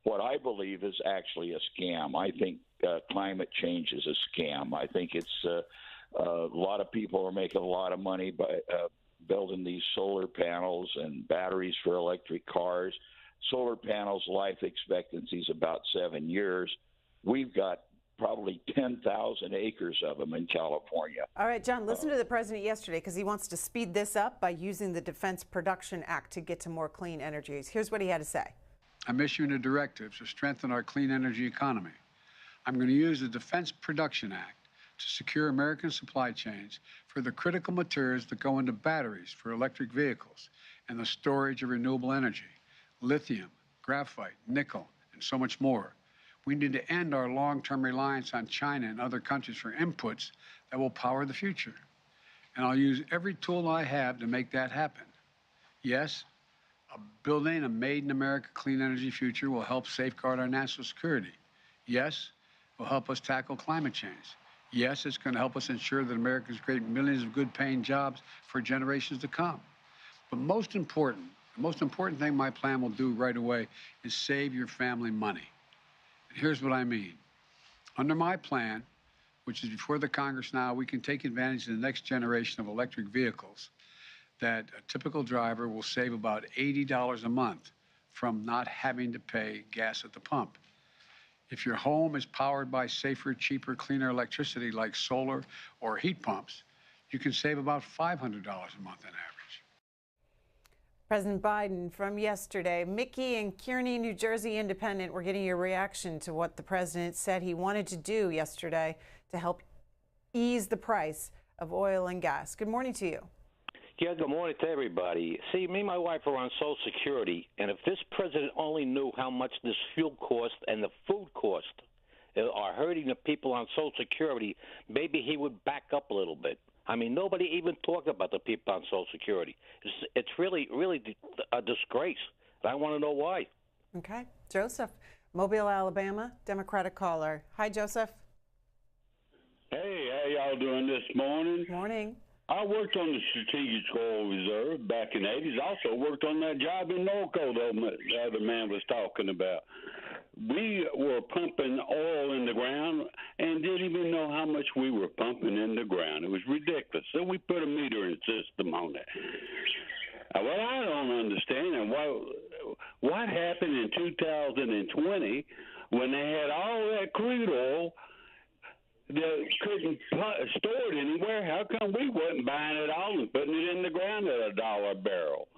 S: what I believe is actually a scam. I think climate change is a scam. I think it's a lot of people are making a lot of money by building these solar panels and batteries for electric cars. Solar panels' life expectancy is about 7 years. We've got probably 10,000 acres of them in California.
A: All right, John, listen to the president yesterday because he wants to speed this up by using the Defense Production Act to get to more clean energies. Here's what he had to say.
B: I'm issuing a directive to strengthen our clean energy economy. I'm going to use the Defense Production Act to secure American supply chains for the critical materials that go into batteries for electric vehicles and the storage of renewable energy, lithium, graphite, nickel, and so much more. We need to end our long-term reliance on China and other countries for inputs that will power the future. And I'll use every tool I have to make that happen. Yes, building a made-in-America clean energy future will help safeguard our national security. Yes, it will help us tackle climate change. Yes, it's going to help us ensure that Americans create millions of good-paying jobs for generations to come. But the most important thing my plan will do right away is save your family money. And here's what I mean. Under my plan, which is before the Congress now, we can take advantage of the next generation of electric vehicles that a typical driver will save about $80 a month from not having to pay gas at the pump. If your home is powered by safer, cheaper, cleaner electricity like solar or heat pumps, you can save about $500 a month on average.
A: President Biden from yesterday. Mickey and Kearney, New Jersey Independent, we're getting your reaction to what the president said he wanted to do yesterday to help ease the price of oil and gas. Good morning to you.
V: Yeah, good morning to everybody. See, me and my wife are on Social Security, and if this president only knew how much this fuel cost and the food cost are hurting the people on Social Security, maybe he would back up a little bit. I mean, nobody even talked about the people on Social Security. It's really, really a disgrace. I want to know why.
A: Okay. Joseph, Mobile, Alabama, Democratic caller. Hi, Joseph.
W: Hey, how y'all doing this morning?
A: Morning.
W: I worked on the Strategic Oil Reserve back in the 80s. Also worked on that job in Norco the other man was talking about. We were pumping oil in the ground and didn't even know how much we were pumping in the ground. It was ridiculous. So we put a metering system on it. What I don't understand and what happened in 2020 when they had all that crude oil that couldn't store it anywhere. How come we wasn't buying it all and putting it in the ground at $1 a barrel?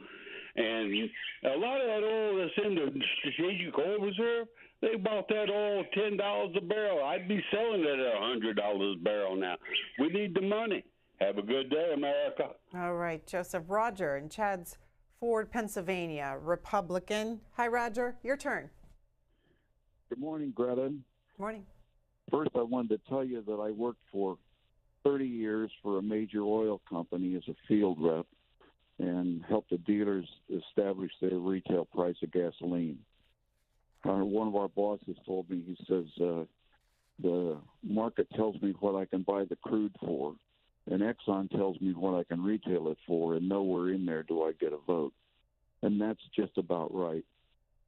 W: And a lot of that oil that's in the Strategic Oil Reserve, they bought that oil $10 a barrel. I'd be selling it at $100 a barrel now. We need the money. Have a good day, America.
A: All right, Joseph. Roger in Chad's Ford, Pennsylvania, Republican. Hi, Roger. Your turn.
X: Good morning, Greta.
A: Morning.
X: First, I wanted to tell you that I worked for 30 years for a major oil company as a field rep and helped the dealers establish their retail price of gasoline. One of our bosses told me, he says, the market tells me what I can buy the crude for, and Exxon tells me what I can retail it for, and nowhere in there do I get a vote. And that's just about right.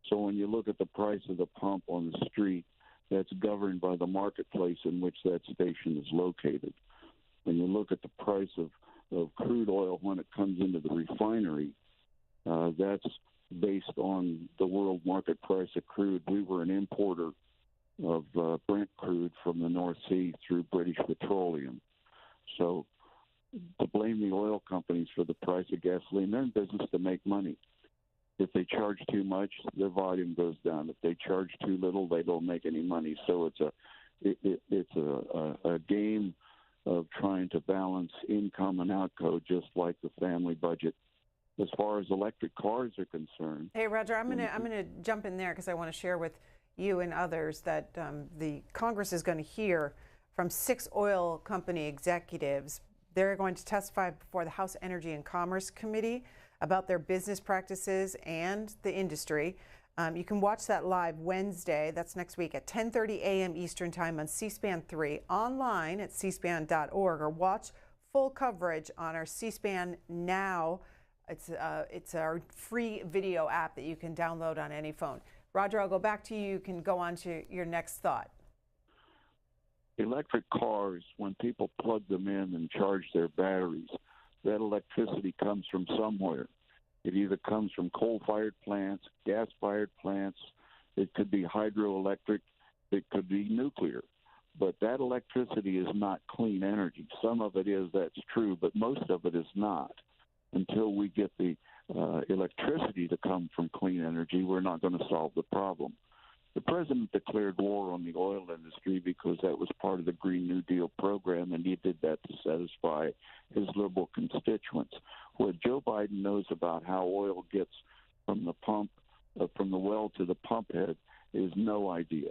X: So when you look at the price of the pump on the street, that's governed by the marketplace in which that station is located. When you look at the price of crude oil when it comes into the refinery, that's based on the world market price of crude. We were an importer of Brent crude from the North Sea through British Petroleum. So to blame the oil companies for the price of gasoline, they're in business to make money. If they charge too much, their volume goes down. If they charge too little, they don't make any money. So it's a game of trying to balance income and outgo, just like the family budget. As far as electric cars are concerned,
A: hey Roger, I'm gonna jump in there because I want to share with you and others that the Congress is going to hear from 6 oil company executives. They're going to testify before the House Energy and Commerce Committee about their business practices and the industry. You can watch that live Wednesday, that's next week, at 10:30 a.m. Eastern Time on C-SPAN 3, online at cspan.org, or watch full coverage on our C-SPAN Now. It's our free video app that you can download on any phone. Roger, I'll go back to you. You can go on to your next thought.
X: Electric cars, when people plug them in and charge their batteries, that electricity comes from somewhere. It either comes from coal-fired plants, gas-fired plants, it could be hydroelectric, it could be nuclear. But that electricity is not clean energy. Some of it is, that's true, but most of it is not. Until we get the electricity to come from clean energy, we're not going to solve the problem. The president declared war on the oil industry because that was part of the Green New Deal program, and he did that to satisfy his liberal constituents. What Joe Biden knows about how oil gets from the pump, from the well to the pump head, is no idea.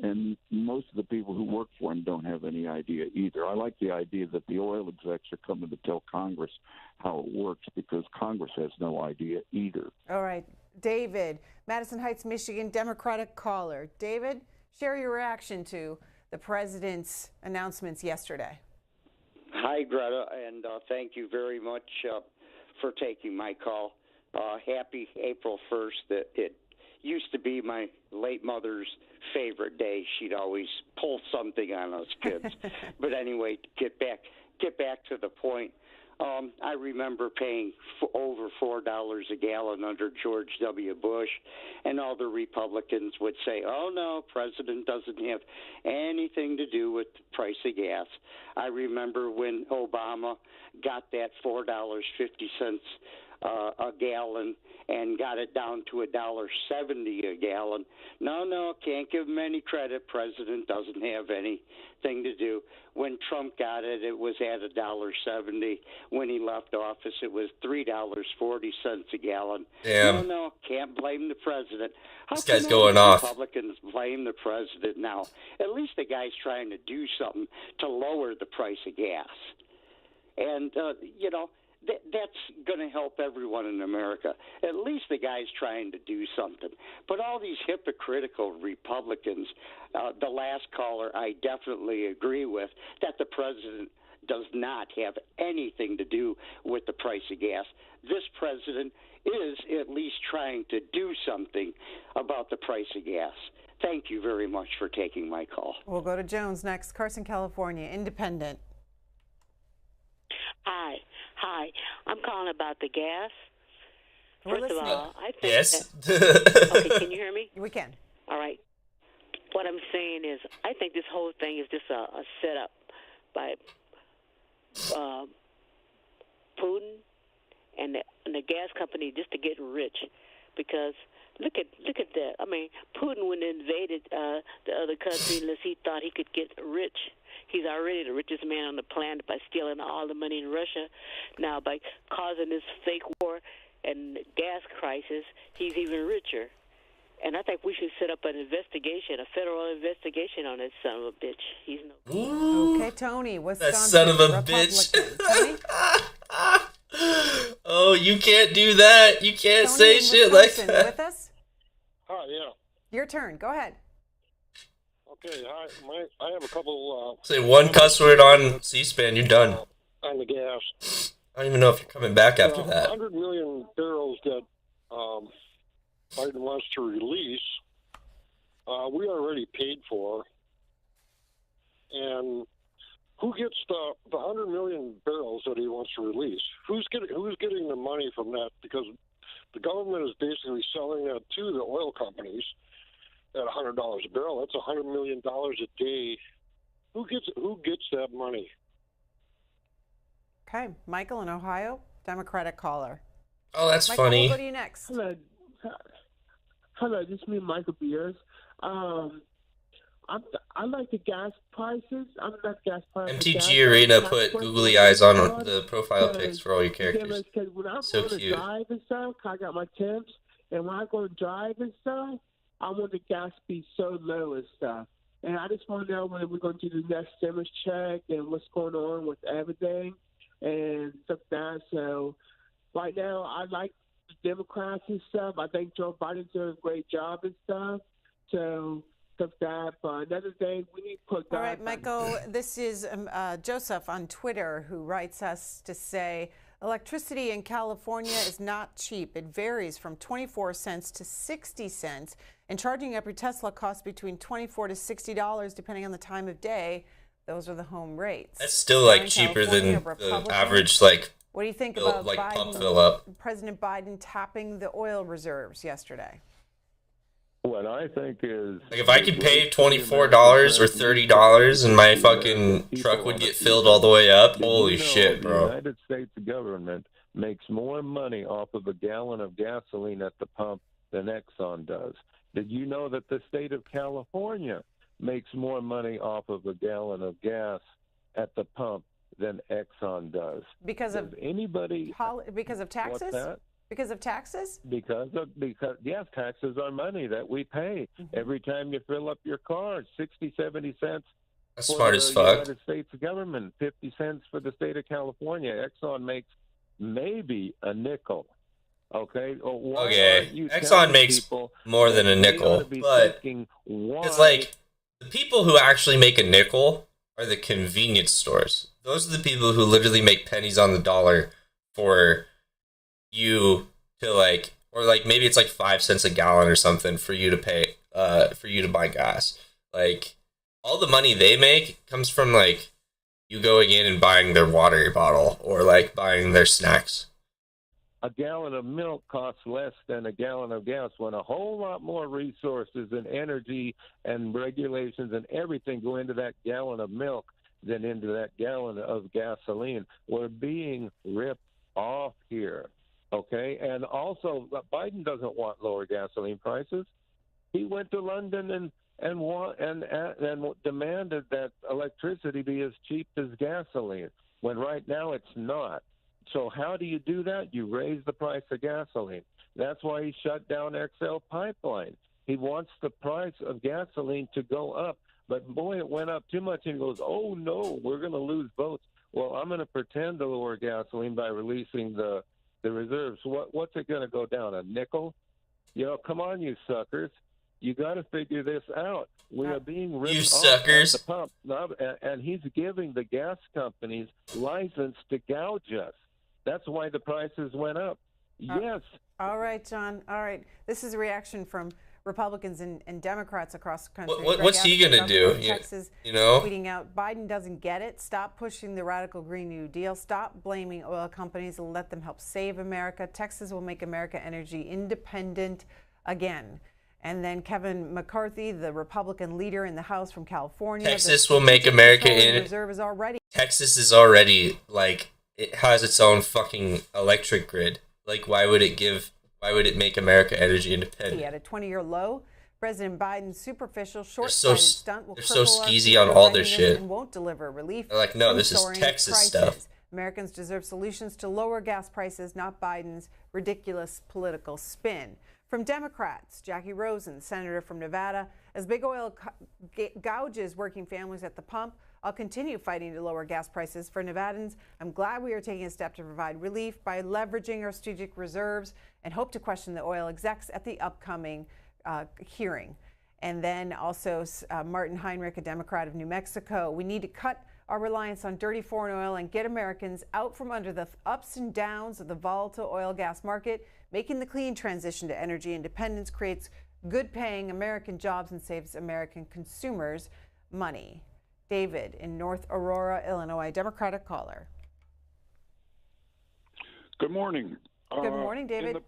X: And most of the people who work for him don't have any idea either. I like the idea that the oil execs are coming to tell Congress how it works, because Congress has no idea either.
A: All right. David, Madison Heights, Michigan, Democratic caller. David, share your reaction to the president's announcements yesterday.
C: Hi, Greta, and thank you very much for taking my call. Happy April 1st. It used to be my late mother's favorite day. She'd always pull something on us kids. But anyway, get back to the point. I remember paying over $4 a gallon under George W. Bush, and all the Republicans would say, oh, no, president doesn't have anything to do with the price of gas. I remember when Obama got that $4.50 a gallon and got it down to $1.70 a gallon. No, can't give him any credit. President doesn't have anything to do. When Trump got it, it was at $1.70. When he left office, it was $3.40 a gallon.
H: Damn.
C: No, can't blame the president. How
H: This guy's
C: come
H: going
C: all the
H: off.
C: Republicans blame the president now? At least the guy's trying to do something to lower the price of gas. And, that's going to help everyone in America. At least the guy's trying to do something. But all these hypocritical Republicans, the last caller I definitely agree with, that the president does not have anything to do with the price of gas. This president is at least trying to do something about the price of gas. Thank you very much for taking my call.
A: We'll go to Jones next. Carson, California, independent.
D: Hi. I'm calling about the gas. First of all, I think
H: yes.
D: Okay, can you hear me?
A: We can.
D: All right. What I'm saying is, I think this whole thing is just a setup by Putin and the gas company just to get rich, because look at that. I mean, Putin wouldn't have invaded the other country unless he thought he could get rich. He's already the richest man on the planet by stealing all the money in Russia. Now, by causing this fake war and gas crisis, he's even richer. And I think we should set up an investigation, a federal investigation on that son of a bitch. He's no.
H: Ooh,
A: okay, Tony, Wisconsin,
H: that son of a bitch. Oh, you can't do that. You can't
A: Tony
H: say shit like that.
A: With us?
O: Oh, yeah.
A: Your turn. Go ahead.
E: Okay, I have a couple.
H: Say one cuss word on C-SPAN, you're done.
E: On the gas.
H: I don't even know if you're coming back after that.
E: 100 million barrels that Biden wants to release, we already paid for. And who gets the 100 million barrels that he wants to release? Who's getting the money from that? Because the government is basically selling that to the oil companies at $100 a barrel. That's $100 million a day. Who gets that money?
A: Okay, Michael in Ohio, Democratic caller.
H: Oh, that's
A: Michael,
H: funny.
A: We'll go to you next.
F: Hello, this is me, Michael Beers. I like the gas prices. I'm not gas prices.
H: MTG Arena put googly eyes on the profile pics for all your characters.
F: When I'm
H: So
F: going
H: cute.
F: to drive and stuff, I got my temps, and when I go to drive and stuff, I want the gas to be so low and stuff. And I just want to know when we're going to do the next stimulus check and what's going on with everything and stuff like that. So right now, I like the Democrats and stuff. I think Joe Biden's doing a great job and stuff. So stuff like that. But another thing, we need to put.
A: All right, Michael, this is Joseph on Twitter who writes us to say, electricity in California is not cheap. It varies from 24 cents to 60 cents, and charging up your Tesla costs between $24 to $60 depending on the time of day. Those are the home rates.
H: That's still like cheaper than the average like.
A: What do you think
H: fill,
A: about
H: like
A: Biden,
H: pump fill up?
A: President Biden tapping the oil reserves yesterday?
X: What I think is,
H: like, if I could pay $24 or $30 and my fucking truck would get filled all the way up, holy shit, bro.
X: The United States government makes more money off of a gallon of gasoline at the pump than Exxon does. Did you know that the state of California makes more money off of a gallon of gas at the pump than Exxon does?
A: Because of taxes?
X: What's that?
A: Because of taxes?
X: Because yes, taxes are money that we pay every time you fill up your car. 60, 70 cents.
H: That's
X: for
H: smart
X: the
H: as fuck.
X: United States government, 50 cents for the state of California. Exxon makes maybe a nickel. Okay.
H: Exxon makes more than a nickel, but it's like the people who actually make a nickel are the convenience stores. Those are the people who literally make pennies on the dollar for you to or maybe it's like 5 cents a gallon or something for you to pay, for you to buy gas. Like, all the money they make comes from like you going in and buying their water bottle or like buying their snacks.
X: A gallon of milk costs less than a gallon of gas when a whole lot more resources and energy and regulations and everything go into that gallon of milk than into that gallon of gasoline. We're being ripped off here. Okay, and also Biden doesn't want lower gasoline prices. He went to London and demanded that electricity be as cheap as gasoline, when right now it's not. So how do you do that? You raise the price of gasoline. That's why he shut down XL Pipeline. He wants the price of gasoline to go up, but boy, it went up too much, and he goes, "Oh no, we're going to lose votes." Well, I'm going to pretend to lower gasoline by releasing the reserves. What's it going to go down, a nickel? You know, come on, you suckers. You got to figure this out. We are being ripped off at the pump, and he's giving the gas companies license to gouge us. That's why the prices went up. Yes.
A: All right, John. All right. This is a reaction from Republicans and Democrats across the country.
H: What's he going to do?
A: Texas, tweeting out, Biden doesn't get it. Stop pushing the radical Green New Deal. Stop blaming oil companies and let them help save America. Texas will make America energy independent again. And then Kevin McCarthy, the Republican leader in the House from California.
H: Texas will make America
A: reserve is already.
H: Texas is already, like, it has its own fucking electric grid. Like, why would it make America energy independent?
A: At a 20-year low, President Biden's superficial, short-sighted stunt will
H: they're so skeezy on all their shit.
A: And won't deliver relief.
H: They're like, no, this is Texas stuff.
A: Americans deserve solutions to lower gas prices, not Biden's ridiculous political spin. From Democrats, Jackie Rosen, senator from Nevada, as big oil gouges working families at the pump, I'll continue fighting to lower gas prices for Nevadans. I'm glad we are taking a step to provide relief by leveraging our strategic reserves and hope to question the oil execs at the upcoming hearing. And then also Martin Heinrich, a Democrat of New Mexico. We need to cut our reliance on dirty foreign oil and get Americans out from under the ups and downs of the volatile oil gas market. Making the clean transition to energy independence creates good-paying American jobs and saves American consumers money. David in North Aurora, Illinois, Democratic caller.
G: Good morning.
A: Good morning, David.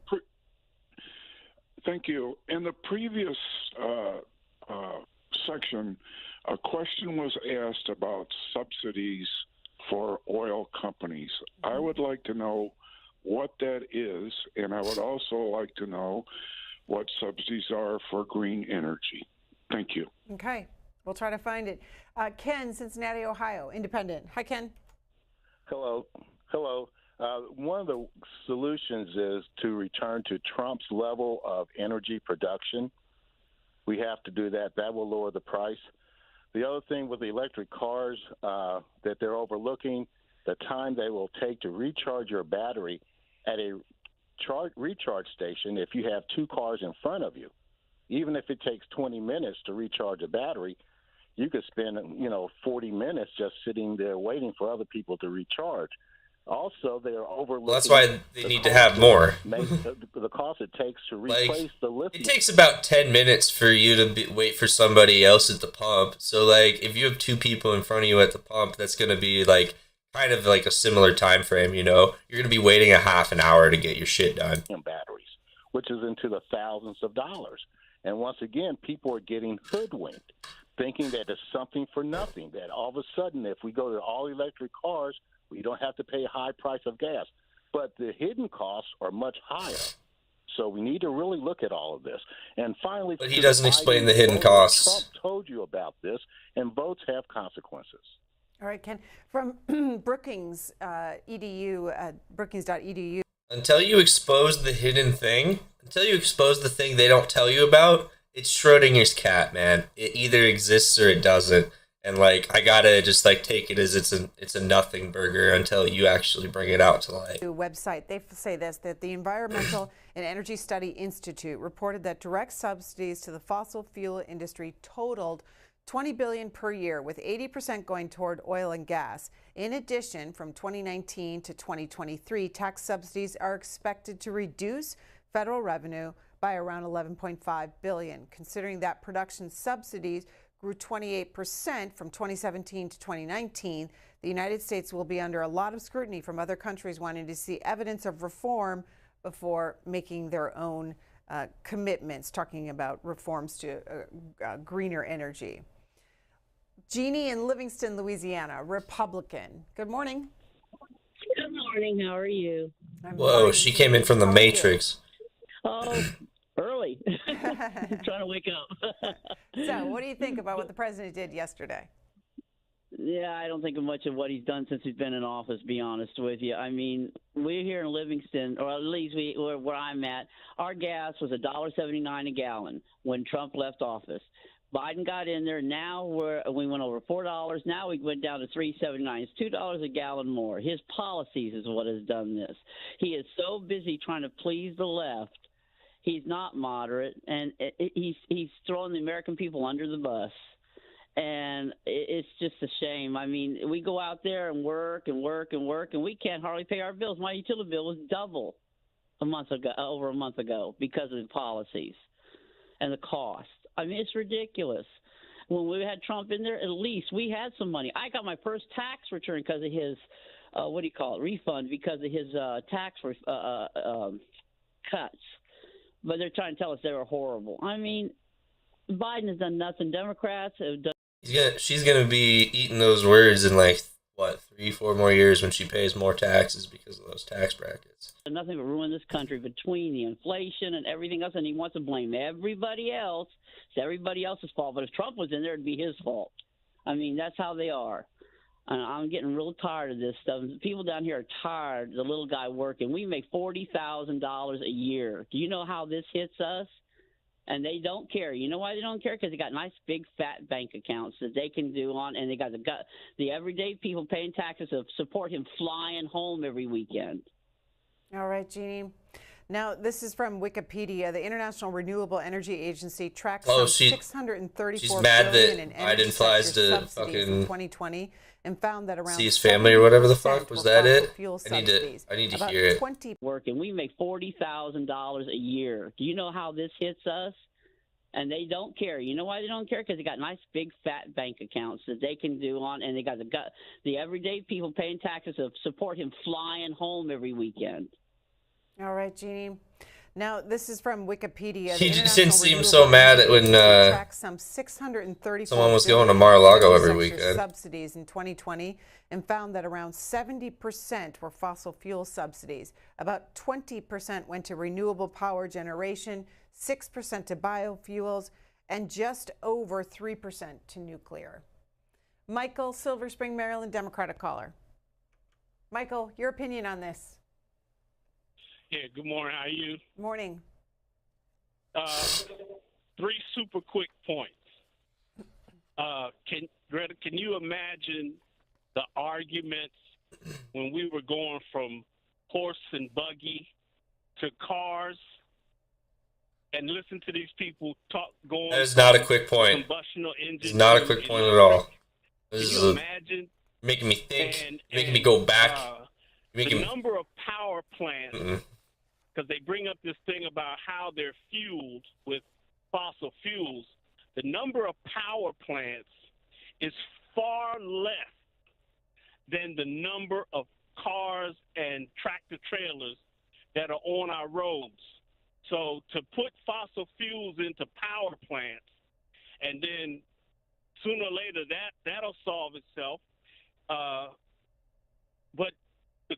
G: Thank you. In the previous section, a question was asked about subsidies for oil companies. I would like to know what that is, and I would also like to know what subsidies are for green energy. Thank you.
A: Okay, we'll try to find it. Ken, Cincinnati, Ohio, independent. Hi, Ken.
I: Hello. One of the solutions is to return to Trump's level of energy production. We have to do that. That will lower the price. The other thing with the electric cars that they're overlooking, the time they will take to recharge your battery at a recharge station if you have two cars in front of you. Even if it takes 20 minutes to recharge a battery, you could spend 40 minutes just sitting there waiting for other people to recharge. Also, they are overlooking.
H: Well, that's why they need to have more.
I: The cost it takes to replace the lithium.
H: It takes about 10 minutes for you to wait for somebody else at the pump. So, like, if you have two people in front of you at the pump, that's going to be, like, kind of like a similar time frame, you know? You're going to be waiting a half an hour to get your shit done.
I: Batteries, which is into the thousands of dollars. And once again, people are getting hoodwinked, thinking that it's something for nothing, that all of a sudden, if we go to all electric cars, we don't have to pay a high price of gas. But the hidden costs are much higher. So we need to really look at all of this. And finally,
H: but he doesn't explain the hidden costs.
I: Trump told you about this, and votes have consequences.
A: All right, Ken, from Brookings, Brookings.edu.
H: Until you expose the hidden thing, until you expose the thing they don't tell you about, it's Schrodinger's cat, man. It either exists or it doesn't. And, like, I gotta just, like, take it as it's a nothing burger until you actually bring it out to light.
A: Website, they say this, that the Environmental and Energy Study Institute reported that direct subsidies to the fossil fuel industry totaled $20 billion per year, with 80% going toward oil and gas. In addition, from 2019 to 2023, tax subsidies are expected to reduce federal revenue by around $11.5 billion. Considering that production subsidies grew 28% from 2017 to 2019, the United States will be under a lot of scrutiny from other countries wanting to see evidence of reform before making their own commitments, talking about reforms to greener energy. Jeannie in Livingston, Louisiana, Republican. Good morning.
J: Good morning. How are you?
H: Whoa, she came in from the Matrix.
J: Oh, early. Trying to wake up.
A: So, what do you think about what the president did yesterday?
J: Yeah, I don't think of much of what he's done since he's been in office, to be honest with you. I mean, we're here in Livingston, or at least where I'm at, our gas was $1.79 a gallon when Trump left office. Biden got in there. Now we went over $4. Now we went down to $3.79. It's $2 a gallon more. His policies is what has done this. He is so busy trying to please the left. He's not moderate, and he's throwing the American people under the bus. And it's just a shame. I mean, we go out there and work, and we can't hardly pay our bills. My utility bill was double over a month ago because of the policies and the cost. I mean, it's ridiculous. When we had Trump in there, at least we had some money. I got my first tax return because of his, refund because of his tax cuts. But they're trying to tell us they were horrible. I mean, Biden has done nothing. Democrats have done.
H: She's going to be eating those words in, 3-4 more years when she pays more taxes because of those tax brackets.
J: Nothing but ruin this country between the inflation and everything else, and he wants to blame everybody else. It's everybody else's fault. But if Trump was in there, it'd be his fault. I mean, that's how they are. And I'm getting real tired of this stuff. People down here are tired, the little guy working. We make $40,000 a year. Do you know how this hits us? And they don't care. You know why they don't care? Because they got nice, big, fat bank accounts that they can do on, and they got the everyday people paying taxes to support him flying home every weekend.
A: All right, Jeannie. Now, this is from Wikipedia. The International Renewable Energy Agency tracked
H: Oh,
A: some
H: she's
A: $634
H: mad
A: billion
H: that
A: in energy
H: Biden flies
A: sector
H: to
A: subsidies in
H: fucking
A: 2020 and found that around
H: see his family or whatever the
A: 70%
H: fuck. Was
A: were
H: that
A: fossil
H: it?
A: fuel
H: I need
A: subsidies.
H: to
A: About
H: hear it.
A: 20
J: working. We make $40,000 a year. Do you know how this hits us? And they don't care. You know why they don't care? Because they got nice big fat bank accounts that they can do on, and they got the everyday people paying taxes to support him flying home every weekend.
A: All right, Jeannie. Now, this is from Wikipedia.
H: He
A: The
H: just didn't
A: International
H: seem
A: Renewable
H: so mad
A: Energy
H: at when
A: Agency tracked some $634
H: someone was going to
A: billion
H: Mar-a-Lago
A: in energy
H: every
A: sector
H: weekend.
A: subsidies in 2020 and found that around 70% were fossil fuel subsidies. About 20% went to renewable power generation, 6% to biofuels, and just over 3% to nuclear. Michael, Silver Spring, Maryland, Democratic caller. Michael, your opinion on this?
K: Yeah, good morning. How are you?
A: Morning.
K: 3 super quick points. Greta, can you imagine the arguments when we were going from horse and buggy to cars? And listen to these people talk going.
H: That is not a quick point.
K: Combustional engine.
H: It's not a quick point at all. This
K: Can you imagine?
H: Making me think, making me go back.
K: The number of power plants, because they bring up this thing about how they're fueled with fossil fuels. The number of power plants is far less than the number of cars and tractor trailers that are on our roads. So to put fossil fuels into power plants, and then sooner or later that'll solve itself. But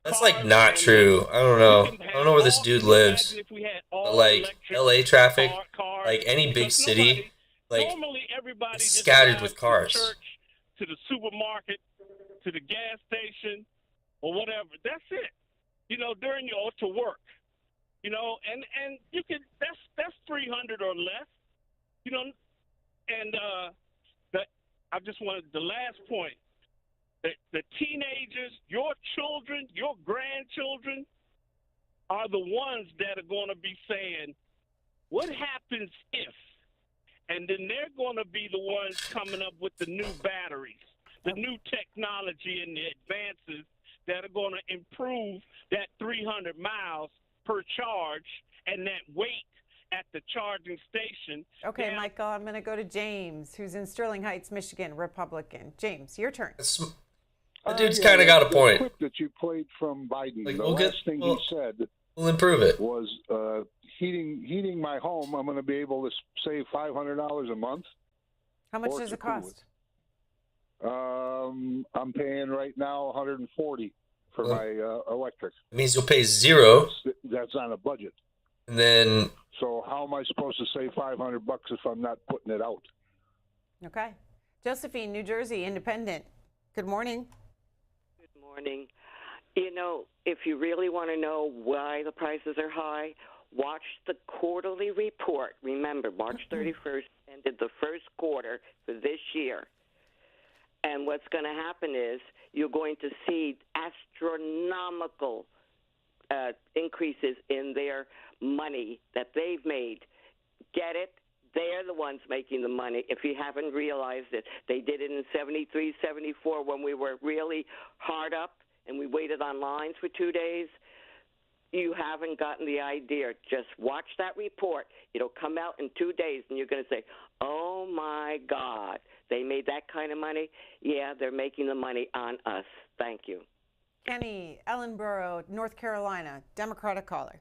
H: that's like not true. I don't know. I don't know where this dude lives. But like LA traffic, like any big city, like it's scattered with cars.
K: To the supermarket, to the gas station, or whatever. That's it. During your to work. And you can that's 300 or less. And I just wanted the last point. The teenagers, your children, your grandchildren are the ones that are going to be saying, what happens if? And then they're going to be the ones coming up with the new batteries, the new technology and the advances that are going to improve that 300 miles per charge and that weight at the charging station.
A: Okay, Michael, I'm going to go to James, who's in Sterling Heights, Michigan, Republican. James, your turn.
H: The dude's kind of got a point.
X: The clip that you played from Biden,
H: Like,
X: the last thing he said
H: we'll improve it.
X: Was heating my home, I'm going to be able to save $500 a month.
A: How much does it cost?
X: I'm paying right now $140 for my electric.
H: It means you'll pay zero.
X: That's on a budget.
H: And then.
X: So how am I supposed to save $500 if I'm not putting it out?
A: Okay, Josephine, New Jersey, Independent. Good morning.
L: Good morning. If you really want to know why the prices are high, watch the quarterly report. Remember, March 31st ended the first quarter for this year. And what's going to happen is you're going to see astronomical increases in their money that they've made. Get it? They're the ones making the money. If you haven't realized it, they did it in 73, 74 when we were really hard up and we waited on lines for 2 days. You haven't gotten the idea. Just watch that report. It'll come out in 2 days, and you're going to say, oh, my God, they made that kind of money? Yeah, they're making the money on us. Thank you.
A: Kenny, Ellenboro, North Carolina, Democratic caller.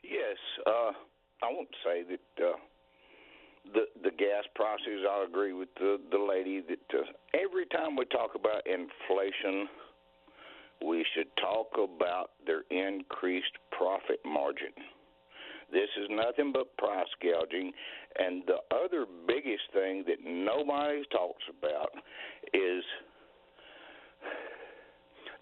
M: Yes, I want to say that the gas prices, I agree with the lady that every time we talk about inflation, we should talk about their increased profit margin. This is nothing but price gouging. And the other biggest thing that nobody talks about is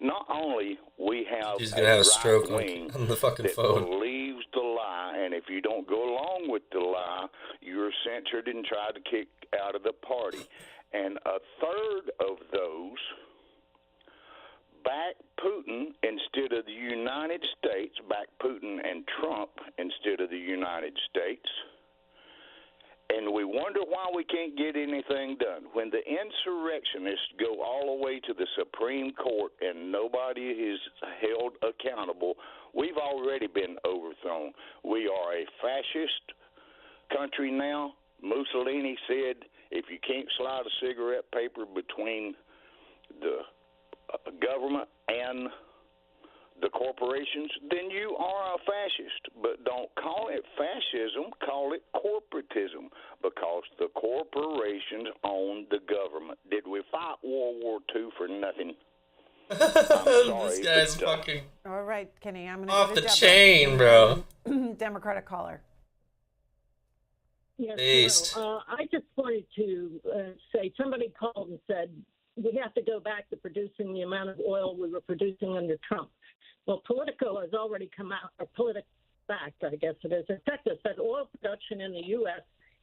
M: not only we have
H: She's gonna have a stroke
M: wing
H: on the fucking
M: that
H: phone.
M: believes the lie, and if you don't go along with the lie, you're censored and tried to kick out of the party. And a third of those back back Putin instead of the United States, back Putin and Trump instead of the United States. And we wonder why we can't get anything done. When the insurrectionists go all the way to the Supreme Court and nobody is held accountable, we've already been overthrown. We are a fascist country now. Mussolini said, if you can't slide a cigarette paper between the government and the corporations, then you are a fascist. But don't call it fascism, call it corporatism, because the corporations own the government. Did we fight World War II for nothing? I'm sorry.
H: This guy's fucking
A: All right, Kenny, I'm going to
H: off
A: go to
H: the
A: Deborah.
H: chain, bro.
A: Democratic caller.
N: Yes, hello. I just wanted to say somebody called and said we have to go back to producing the amount of oil we were producing under Trump. Well, Politico has already come out, or PolitiFact, I guess it is, in Texas, that oil production in the U.S.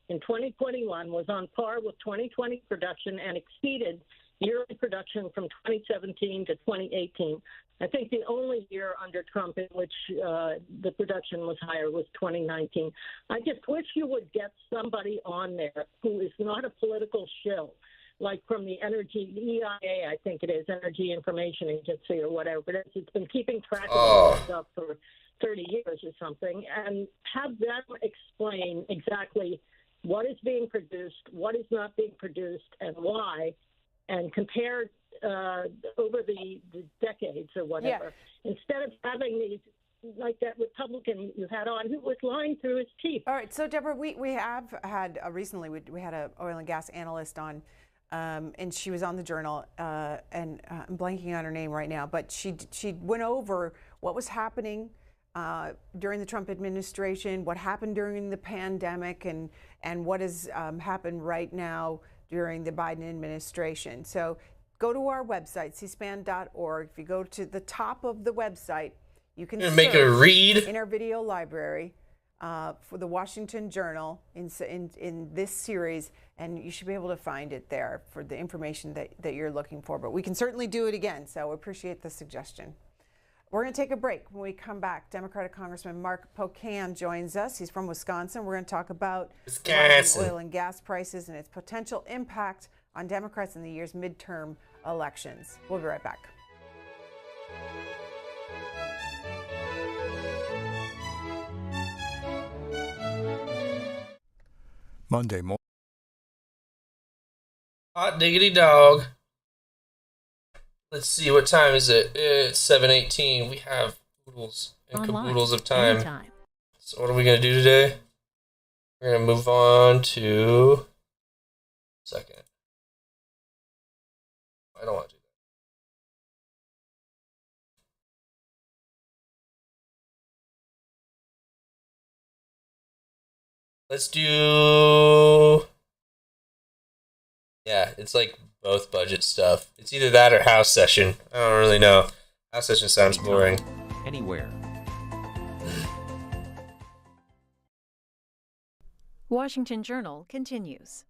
N: in 2021 was on par with 2020 production and exceeded yearly production from 2017 to 2018. I think the only year under Trump in which the production was higher was 2019. I just wish you would get somebody on there who is not a political shill, like from the EIA, I think it is, Energy Information Agency or whatever. But it's been keeping track of all this stuff for 30 years or something, and have them explain exactly what is being produced, what is not being produced, and why, and compare over the decades or whatever, instead of having these, like that Republican you had on who was lying through his teeth.
A: All right, so Deborah, we have had recently, we had an oil and gas analyst on, and she was on the Journal, and I'm blanking on her name right now, but she went over what was happening during the Trump administration, what happened during the pandemic, and what has happened right now during the Biden administration. So go to our website, cspan.org. If you go to the top of the website, you can
H: make a read
A: in our video library for the Washington Journal in this series, and you should be able to find it there for the information that you're looking for. But we can certainly do it again, so we appreciate the suggestion. We're going to take a break. When we come back, Democratic Congressman Mark Pocan joins us. He's from Wisconsin. We're going to talk about rising oil and gas prices and its potential impact on Democrats in the year's midterm elections. We'll be right back.
P: Monday morning.
H: Hot diggity dog. Let's see, what time is it? It's 7:18. We have oodles and caboodles of time.
T: Anytime.
H: So what are we going to do today? We're going to move on to... Second. I don't want to do that. Let's do... Yeah, it's like both budget stuff. It's either that or house session. I don't really know. House session sounds boring.
Q: Anywhere.
T: Washington Journal continues.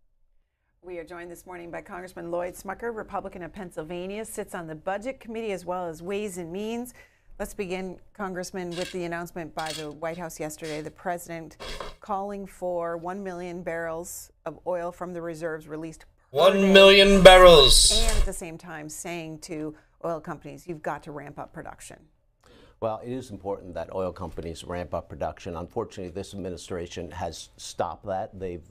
A: We are joined this morning by Congressman Lloyd Smucker, Republican of Pennsylvania, sits on the Budget Committee as well as Ways and Means. Let's begin, Congressman, with the announcement by the White House yesterday, the president calling for 1 million barrels of oil from the reserves released.
H: 1 million barrels.
A: And at the same time saying to oil companies, you've got to ramp up production.
R: Well, it is important that oil companies ramp up production. Unfortunately, this administration has stopped that. They've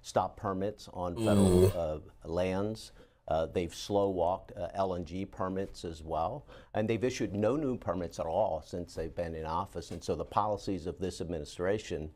R: stopped permits on federal lands. They've slow-walked LNG permits as well. And they've issued no new permits at all since they've been in office. And so the policies of this administration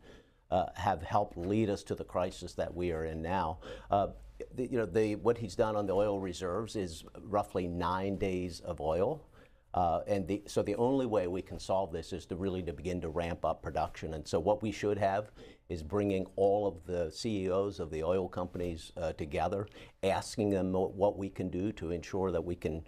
R: have helped lead us to the crisis that we are in now. What he's done on the oil reserves is roughly 9 days of oil. So the only way we can solve this is to begin to ramp up production. And so what we should have is bringing all of the CEOs of the oil companies together, asking them what we can do to ensure that we can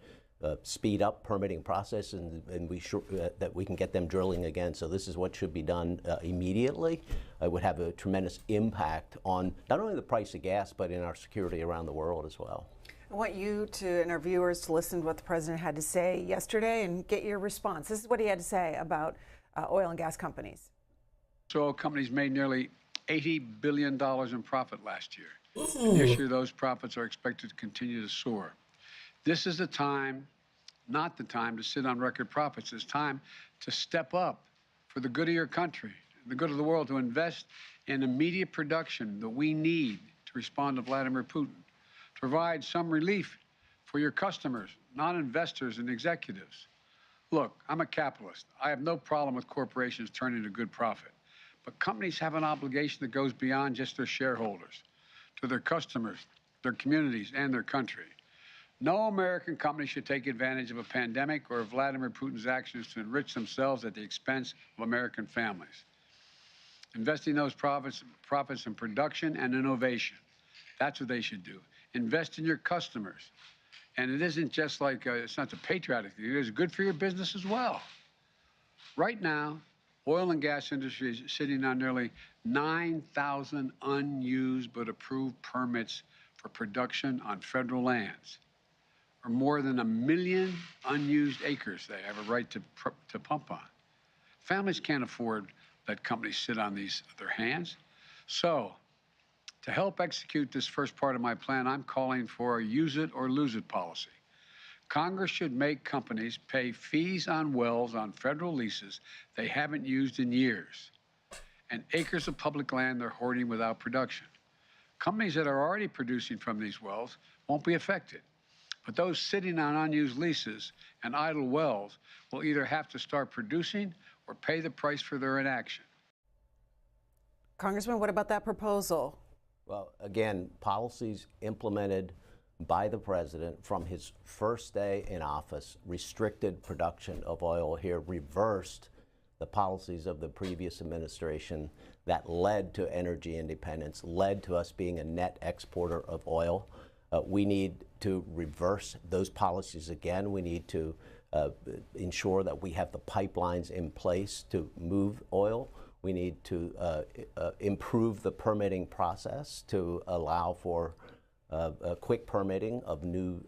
R: speed up permitting process and that we can get them drilling again. So this is what should be done immediately. It would have a tremendous impact on not only the price of gas, but in our security around the world as well.
A: I want you and our viewers to listen to what the president had to say yesterday and get your response. This is what he had to say about oil and gas companies.
B: Oil companies made nearly $80 billion in profit last year. And this year, those profits are expected to continue to soar. This is the time, not the time to sit on record profits. It's time to step up for the good of your country, the good of the world, to invest in immediate production that we need to respond to Vladimir Putin, to provide some relief for your customers, not investors and executives. Look, I'm a capitalist. I have no problem with corporations turning a good profit. But companies have an obligation that goes beyond just their shareholders, to their customers, their communities, and their country. No American company should take advantage of a pandemic or of Vladimir Putin's actions to enrich themselves at the expense of American families. Investing those profits in production and innovation. That's what they should do. Invest in your customers. And it isn't just like, it's not the patriotic thing. It is good for your business as well. Right now, oil and gas industry is sitting on nearly 9,000 unused but approved permits for production on federal lands, or more than 1 million unused acres they have a right to pump on. Families can't afford that companies sit on their hands. So, to help execute this first part of my plan, I'm calling for a use it or lose it policy. Congress should make companies pay fees on wells on federal leases they haven't used in years, and acres of public land they're hoarding without production. Companies that are already producing from these wells won't be affected, but those sitting on unused leases and idle wells will either have to start producing or pay the price for their inaction.
A: Congressman, what about that proposal?
R: Well, again, policies implemented by the president from his first day in office restricted production of oil here, reversed the policies of the previous administration that led to energy independence, led to us being a net exporter of oil. We need to reverse those policies again. We need to ensure that we have the pipelines in place to move oil. We need to improve the permitting process to allow for quick permitting of new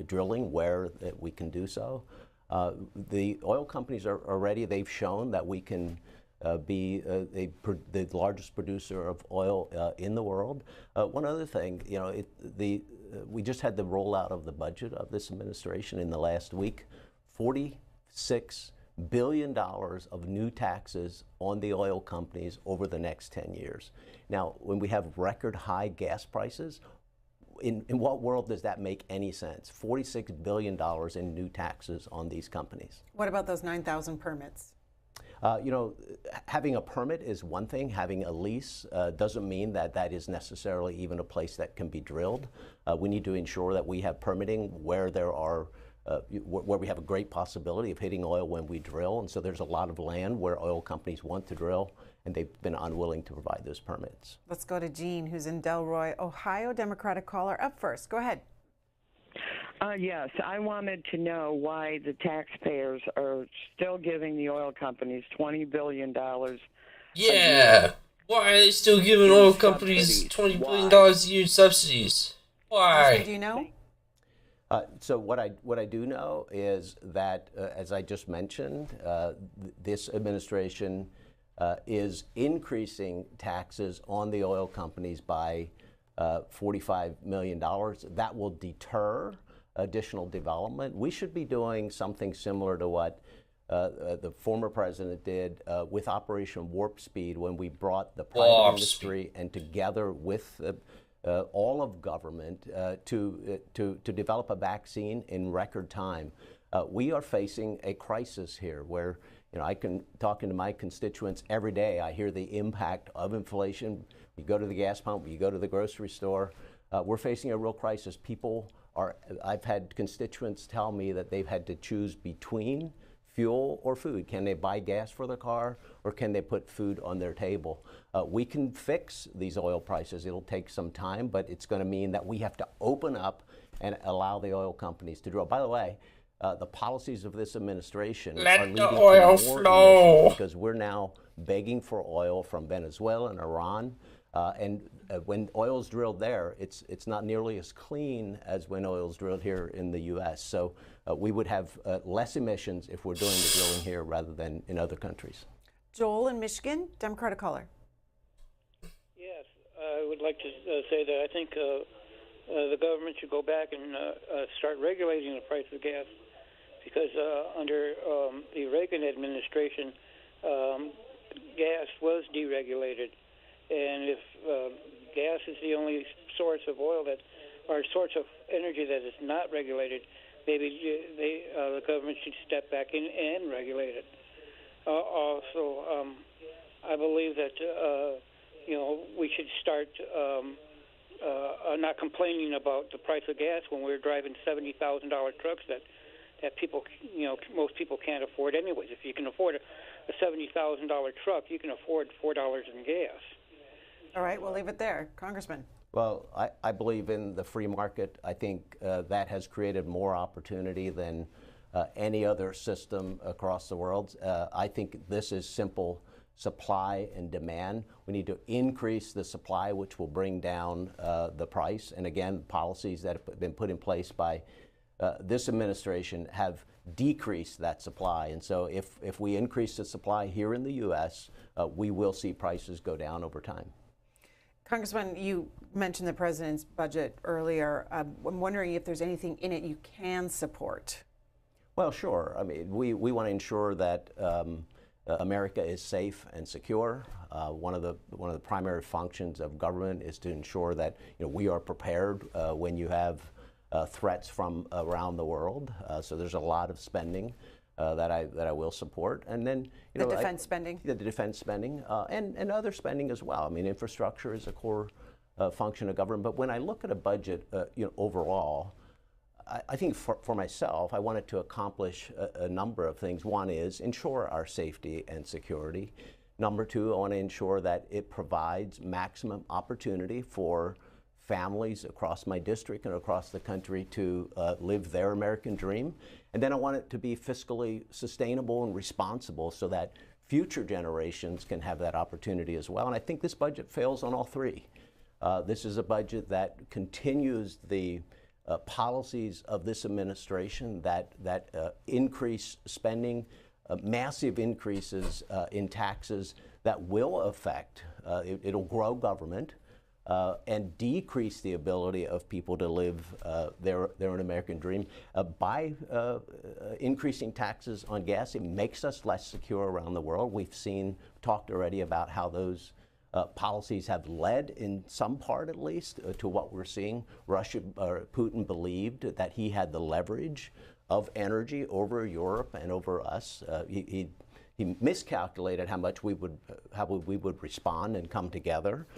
R: drilling where we can do so. The oil companies are ready. They've shown that we can be the largest producer of oil in the world. One other thing, you know, we just had the rollout of the budget of this administration in the last week. $46 billion of new taxes on the oil companies over the next 10 years. Now, when we have record high gas prices, in what world does that make any sense? $46 billion in new taxes on these companies.
A: What about those 9,000 permits?
R: You know, having a permit is one thing. Having a lease doesn't mean that that is necessarily even a place that can be drilled. We need to ensure that we have permitting where there are where we have a great possibility of hitting oil when we drill. And so there's a lot of land where oil companies want to drill, and they've been unwilling to provide those permits.
A: Let's go to Jean, who's in Delroy, Ohio. Democratic caller up first. Go ahead.
P: Yes, I wanted to know why the taxpayers are still giving the oil companies $20 billion.
H: Yeah. Why are they still giving oil companies $20 billion a year in subsidies? Why?
A: Do you know?
R: So what I do know is that, as I just mentioned, this administration is increasing taxes on the oil companies by $45 million. That will deter additional development. We should be doing something similar to what the former president did with Operation Warp Speed, when we brought the private industry and together with all of government to develop a vaccine in record time. We are facing a crisis here where, you know, I can talk into my constituents every day. I hear the impact of inflation. You go to the gas pump, you go to the grocery store. We're facing a real crisis. I've had constituents tell me that they've had to choose between fuel or food. Can they buy gas for their car, or can they put food on their table? We can fix these oil prices. It'll take some time, but it's going to mean that we have to open up and allow the oil companies to drill. By the way, the policies of this administration are leading to more emissions because we're now begging for oil from Venezuela and Iran. When oil's drilled there, it's not nearly as clean as when oil's drilled here in the U.S. So we would have less emissions if we're doing the drilling here rather than in other countries.
A: Joel in Michigan, Democratic caller.
Q: Yes, I would like to say that I think the government should go back and start regulating the price of gas, because under the Reagan administration, gas was deregulated. And if gas is the only source of oil or source of energy that is not regulated, maybe the government should step back in and regulate it. Also, I believe that we should start not complaining about the price of gas when we're driving $70,000 trucks that people, most people can't afford anyways. If you can afford a $70,000 truck, you can afford $4 in gas.
A: All right, we'll leave it there. Congressman.
R: Well, I believe in the free market. I think that has created more opportunity than any other system across the world. I think this is simple supply and demand. We need to increase the supply, which will bring down the price. And again, policies that have been put in place by this administration have decreased that supply. And so if we increase the supply here in the U.S., we will see prices go down over time.
A: Congressman, you mentioned the president's budget earlier. I'm wondering if there's anything in it you can support.
R: Well, sure. I mean, we want to ensure that America is safe and secure. One of the primary functions of government is to ensure that we are prepared when you have threats from around the world. So there's a lot of spending that I will support, and then
A: the defense spending,
R: the defense spending, and other spending as well. I mean, infrastructure is a core function of government. But when I look at a budget, overall, I think for myself, I wanted to accomplish a number of things. One is ensure our safety and security. Number two, I want to ensure that it provides maximum opportunity for families across my district and across the country to live their American dream. And then I want it to be fiscally sustainable and responsible so that future generations can have that opportunity as well. And I think this budget fails on all three. This is a budget that continues the policies of this administration that increase spending, massive increases in taxes that will affect, it'll grow government, and decrease the ability of people to live their own American dream. By increasing taxes on gas, it makes us less secure around the world. We've talked already about how those policies have led, in some part at least, to what we're seeing. Putin believed that he had the leverage of energy over Europe and over us. He miscalculated how we would respond and come together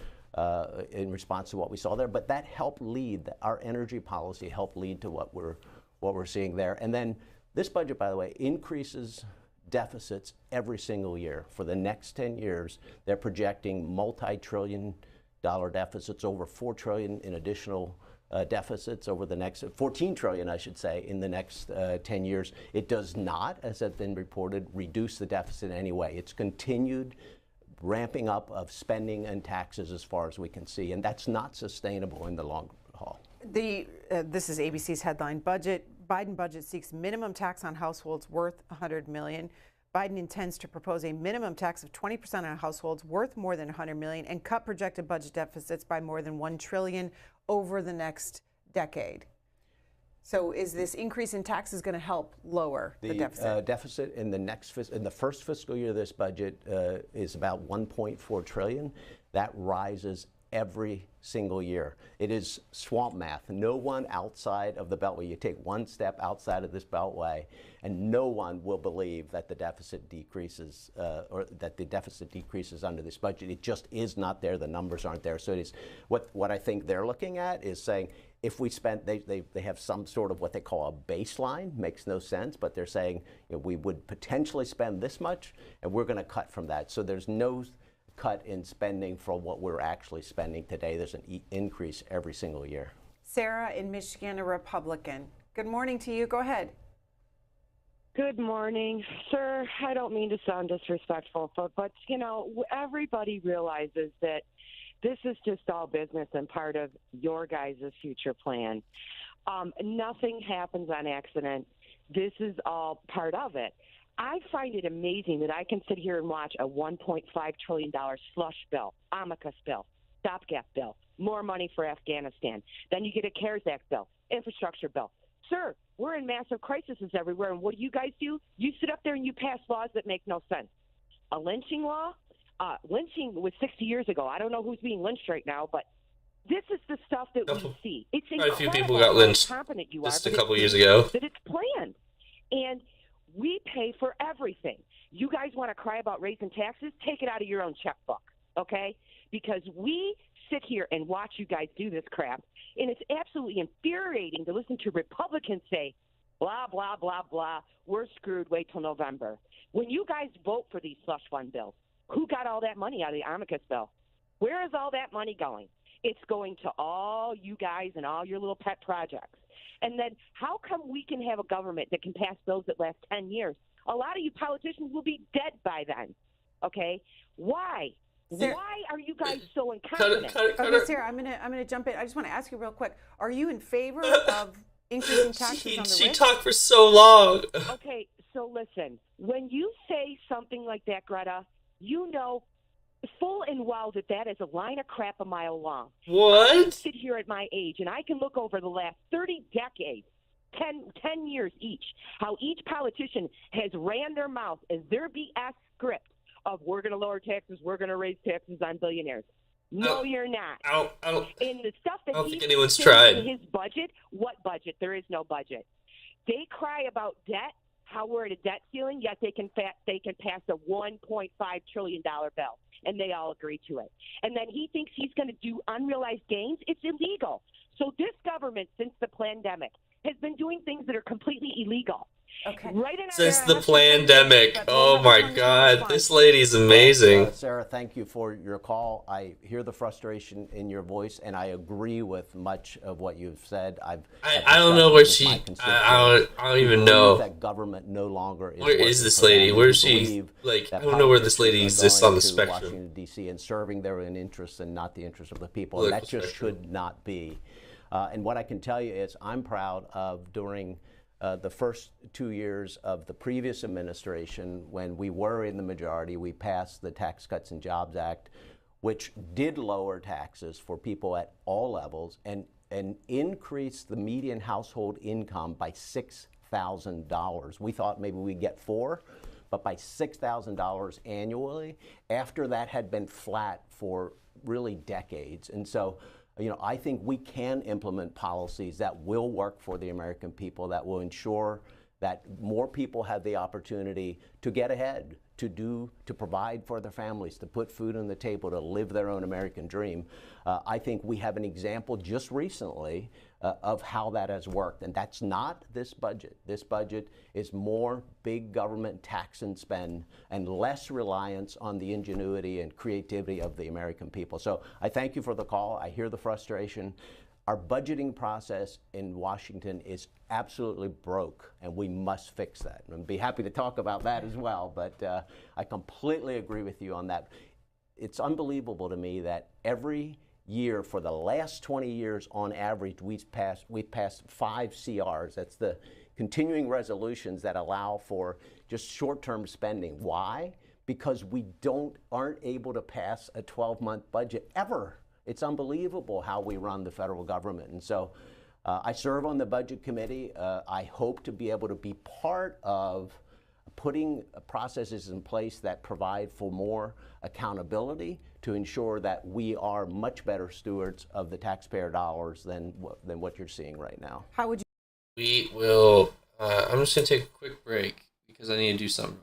R: in response to what we saw there, but that helped lead, our energy policy helped lead to what we're seeing there. And then this budget, by the way, increases deficits every single year. For the next 10 years, they're projecting multi-trillion-dollar deficits, over $4 trillion in additional deficits over the next, 14 trillion, I should say, in the next 10 years. It does not, as has been reported, reduce the deficit in any way. It's continued ramping up of spending and taxes as far as we can see, and that's not sustainable in the long haul.
A: This is ABC's headline budget. Biden budget seeks minimum tax on households worth $100 million. Biden intends to propose a minimum tax of 20% on households worth more than $100 million and cut projected budget deficits by more than $1 trillion over the next decade. So is this increase in taxes going to help lower the deficit?
R: Deficit in the first fiscal year of this budget is about $1.4 trillion. That rises every single year. It is swamp math. No one outside of the Beltway, you take one step outside of this Beltway, and no one will believe that the deficit decreases or that the deficit decreases under this budget. It just is not there. The numbers aren't there. So it is what I think they're looking at is saying, if we spent, they have some sort of what they call a baseline, makes no sense, but they're saying we would potentially spend this much and we're going to cut from that. So there's no cut in spending for what we're actually spending today. There's an increase every single year.
A: Sarah in Michigan, a Republican. Good morning to you. Go ahead.
S: Good morning. Sir, I don't mean to sound disrespectful, but everybody realizes that this is just all business and part of your guys' future plan. Nothing happens on accident. This is all part of it. I find it amazing that I can sit here and watch a $1.5 trillion slush bill, amicus bill, stopgap bill, more money for Afghanistan. Then you get a CARES Act bill, infrastructure bill. Sir, we're in massive crises everywhere, and what do? You sit up there and you pass laws that make no sense. A lynching law? Lynching was 60 years ago. I don't know who's being lynched right now, but this is the stuff that we see. It's
H: Quite a few
S: incredible
H: people got lynched
S: how competent you
H: just
S: are,
H: a
S: but
H: couple
S: it
H: years
S: seems
H: ago.
S: that it's planned. And we pay for everything. You guys want to cry about raising taxes? Take it out of your own checkbook, okay? Because we sit here and watch you guys do this crap, and it's absolutely infuriating to listen to Republicans say, blah, blah, blah, blah, we're screwed, wait till November. When you guys vote for these slush fund bills, who got all that money out of the amicus bill? Where is all that money going? It's going to all you guys and all your little pet projects. And then how come we can have a government that can pass bills that last 10 years? A lot of you politicians will be dead by then, okay? Why?
A: Sarah,
S: why are you guys so incompetent?
A: Okay, Sarah, I'm gonna jump in. I just want to ask you real quick: are you in favor of increasing taxes on the
H: She
A: rich?
H: talked for so long.
S: Okay, so listen. When you say something like that, Greta, you know full and well that that is a line of crap a mile long.
H: What?
S: I can sit here at my age and I can look over the last 30 decades, 10 years each, how each politician has ran their mouth as their BS script of we're going to lower taxes, we're going to raise taxes on billionaires. No, you're not.
H: I don't
S: In the stuff that
H: think
S: he's
H: anyone's
S: saying
H: tried.
S: in his budget, what budget? There is no budget. They cry about debt, how we're at a debt ceiling, yet they can pass a $1.5 trillion bill, and they all agree to it. And then he thinks he's going to do unrealized gains. It's illegal. So this government, since the pandemic, has been doing things that are completely illegal.
A: Okay.
S: Right in
H: Since
S: our
H: the pandemic. Oh my God, this lady's amazing.
R: Sarah, thank you for your call. I hear the frustration in your voice, and I agree with much of what you've said.
H: I don't know where she. I don't even know.
R: That government no longer is.
H: Where is this lady? Where is she? Like, I don't know where this lady exists on the spectrum.
R: Washington D.C. and serving their own interests and not the interests of the people.
H: Political
R: And that just should not be. And what I can tell you is, I'm proud of during the first 2 years of the previous administration, when we were in the majority, we passed the Tax Cuts and Jobs Act, which did lower taxes for people at all levels and increased the median household income by $6,000. We thought maybe we'd get $4,000, but by $6,000 annually, after that had been flat for really decades. And so, I think we can implement policies that will work for the American people, that will ensure that more people have the opportunity to get ahead, to provide for their families, to put food on the table, to live their own American dream. I think we have an example just recently of how that has worked, and that's not this budget. This budget is more big government tax and spend and less reliance on the ingenuity and creativity of the American people. So I thank you for the call. I hear the frustration. Our budgeting process in Washington is absolutely broke, and we must fix that. And I'd be happy to talk about that as well, but I completely agree with you on that. It's unbelievable to me that every year for the last 20 years, on average, we've passed 5 CRs. That's the continuing resolutions that allow for just short-term spending. Why? Because we aren't able to pass a 12-month budget ever. It's unbelievable how we run the federal government. And so I serve on the Budget Committee. I hope to be able to be part of putting processes in place that provide for more accountability to ensure that we are much better stewards of the taxpayer dollars than what you're seeing right now.
A: How would you?
H: We will. I'm just going to take a quick break because I need to do something.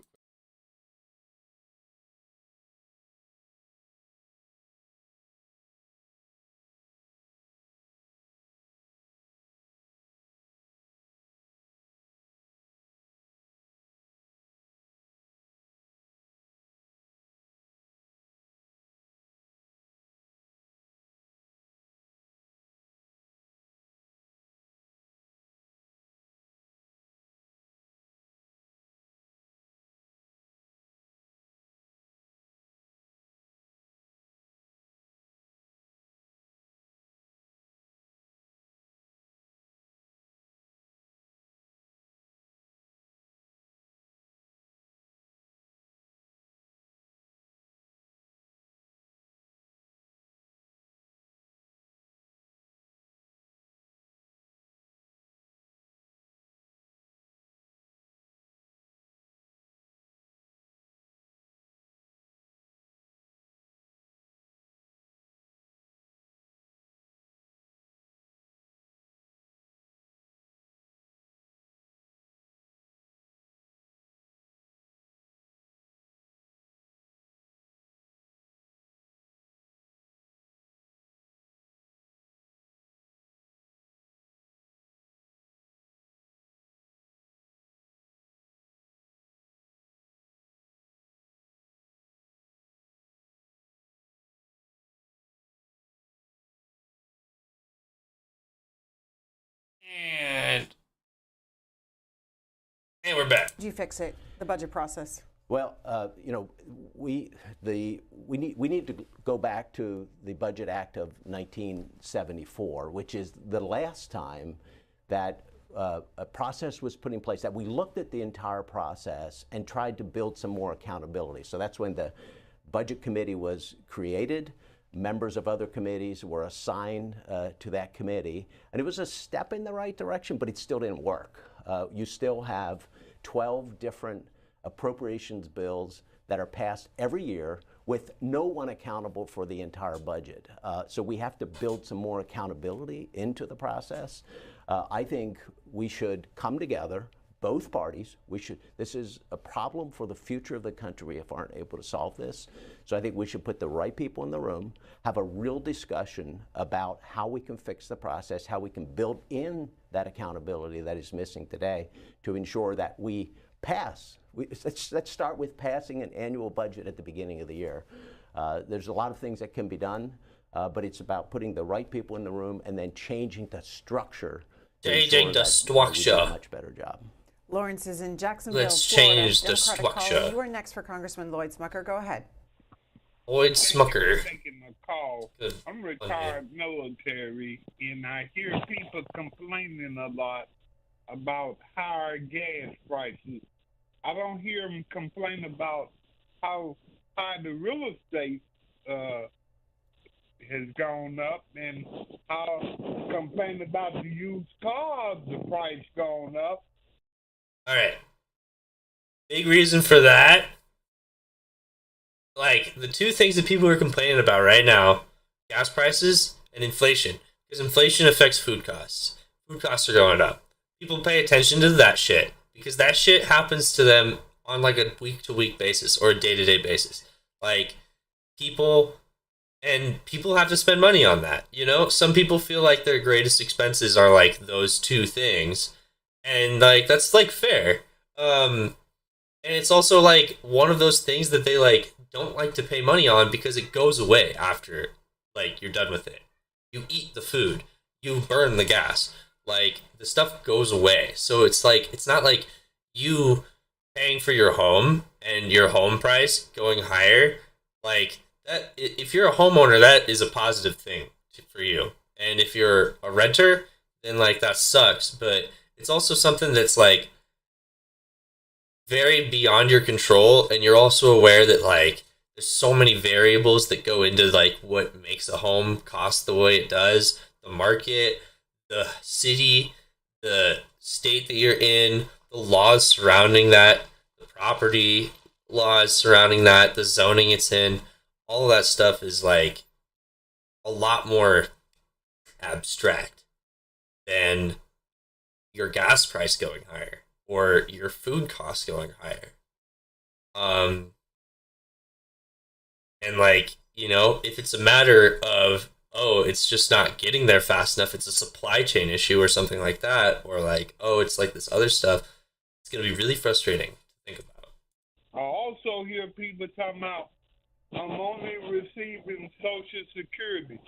H: And we're back.
A: Did you fix it? The budget process.
R: Well, we need to go back to the Budget Act of 1974, which is the last time that a process was put in place, that we looked at the entire process and tried to build some more accountability. So that's when the Budget Committee was created. Members of other committees were assigned to that committee, and it was a step in the right direction, but it still didn't work. You still have 12 different appropriations bills that are passed every year with no one accountable for the entire budget. So we have to build some more accountability into the process. I think we should come together, both parties. This is a problem for the future of the country if we aren't able to solve this. So I think we should put the right people in the room, have a real discussion about how we can fix the process, how we can build in that accountability that is missing today to ensure that we pass. Let's start with passing an annual budget at the beginning of the year. There's a lot of things that can be done, but it's about putting the right people in the room and then changing the structure.
H: Changing the structure.
R: We do a much better job.
A: Lawrence is in Jacksonville,
H: Let's
A: Florida.
H: change the
A: Democratic
H: structure.
A: Colony. You are next for Congressman Lloyd Smucker. Go ahead.
H: Lloyd Smucker.
C: Taking my call.
H: Good.
C: I'm retired military, and I hear people complaining a lot about higher gas prices. I don't hear them complain about how high the real estate has gone up, and how complain about the used cars, the price going up.
H: All right. Big reason for that. Like, the two things that people are complaining about right now, gas prices and inflation. Because inflation affects food costs. Food costs are going up. People pay attention to that shit. Because that shit happens to them on like a week-to-week basis or a day-to-day basis. Like, people have to spend money on that. You know, some people feel like their greatest expenses are like those two things. And like, that's like fair. And it's also like one of those things that they like don't like to pay money on because it goes away after like you're done with it. You eat the food, you burn the gas, like the stuff goes away. So it's like, it's not like you paying for your home and your home price going higher. Like that, if you're a homeowner, that is a positive thing for you. And if you're a renter, then like that sucks. But it's also something that's like very beyond your control, and you're also aware that like there's so many variables that go into like what makes a home cost the way it does, the market, the city, the state that you're in, the laws surrounding that, the property laws surrounding that, the zoning it's in. All of that stuff is like a lot more abstract than your gas price going higher or your food costs going higher. And like, you know, if it's a matter of, oh, it's just not getting there fast enough, it's a supply chain issue or something like that, or like, oh, it's like this other stuff, it's going to be really frustrating to think about.
C: I also hear people talking about, I'm only receiving Social Security.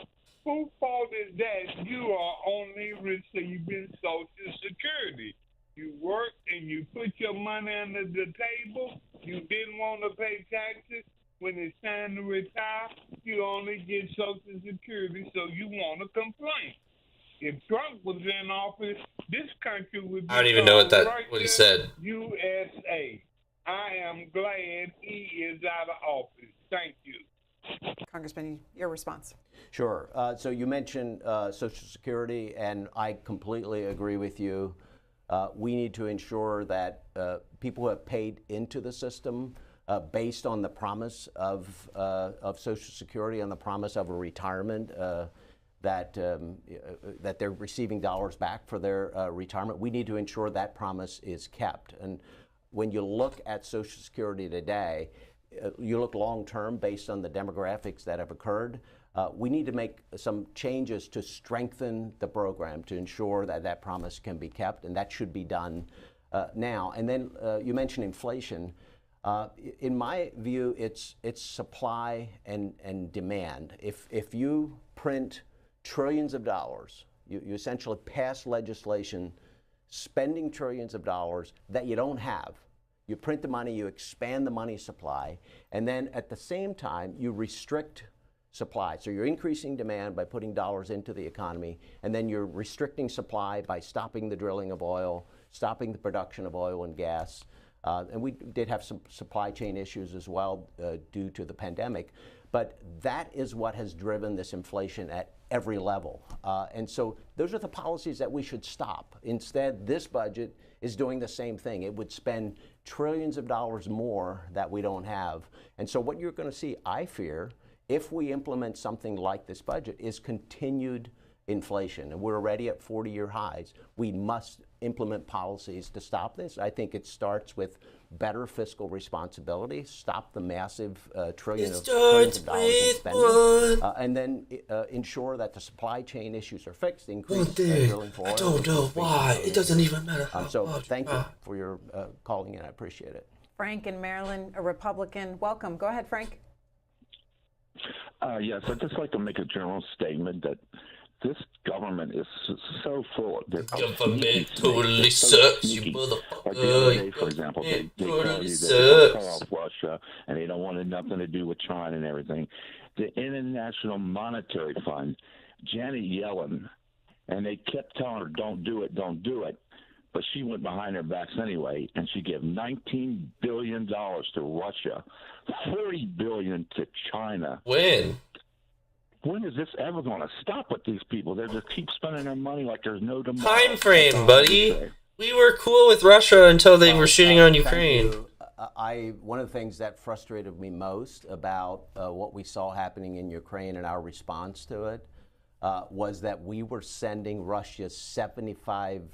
C: Whose fault is that you are only receiving Social Security? You work and you put your money under the table. You didn't want to pay taxes. When it's time to retire, you only get Social Security, so you want to complain. If Trump was in office, this country would be
H: I don't even know what he said.
C: USA. I am glad he is out of office. Thank you.
A: Congressman, your response.
R: Sure. So you mentioned Social Security, and I completely agree with you. We need to ensure that people who have paid into the system based on the promise of Social Security and the promise of a retirement, that they're receiving dollars back for their retirement. We need to ensure that promise is kept. And when you look at Social Security today, you look long-term based on the demographics that have occurred. We need to make some changes to strengthen the program to ensure that that promise can be kept, and that should be done now. And then you mentioned inflation. In my view, it's supply and demand. If you print trillions of dollars You essentially pass legislation spending trillions of dollars that you don't have. You print the money, you expand the money supply, and then at the same time, you restrict supply. So you're increasing demand by putting dollars into the economy, and then you're restricting supply by stopping the drilling of oil, stopping the production of oil and gas. And we did have some supply chain issues as well due to the pandemic. But that is what has driven this inflation at every level. And so those are the policies that we should stop. Instead, this budget is doing the same thing. It would spend trillions of dollars more that we don't have. And so what you're going to see, I fear, if we implement something like this budget, is continued inflation. And we're already at 40-year highs. We must implement policies to stop this. I think it starts with better fiscal responsibility, stop the massive trillions of dollars in spending, and then ensure that the supply chain issues are fixed, increase drilling for oil.
H: I don't know why. It doesn't even matter how
R: So
H: much.
R: thank you for your calling in. I appreciate it.
A: Frank in Maryland, a Republican. Welcome. Go ahead, Frank.
X: Yes, I'd just like to make a general statement that this government is so full of this.
H: Government totally sucks, you motherfucker.
X: Like the other day, for example, they tell you that they don't cut off Russia and they don't want nothing to do with China and everything. The International Monetary Fund, Janet Yellen, and they kept telling her, don't do it, don't do it. But she went behind their backs anyway, and she gave $19 billion to Russia, $40 billion to China. When is this ever going to stop with these people? They just keep spending their money like there's no tomorrow.
H: Time frame, buddy. We were cool with Russia until they were shooting on Ukraine.
R: One of the things that frustrated me most about what we saw happening in Ukraine and our response to it was that we were sending Russia $75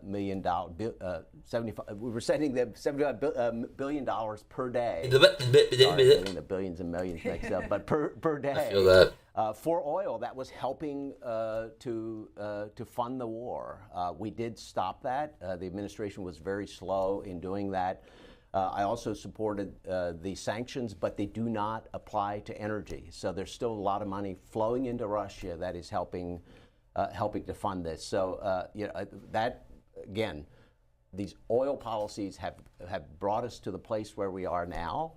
R: million. We were sending them $75 billion per day. Sorry, getting the billions and millions mixed up, but per day.
H: I feel that.
R: For oil that was helping to fund the war. We did stop that. The administration was very slow in doing that. I also supported the sanctions, but they do not apply to energy. So there's still a lot of money flowing into Russia that is helping to fund this. So that again, these oil policies have brought us to the place where we are now,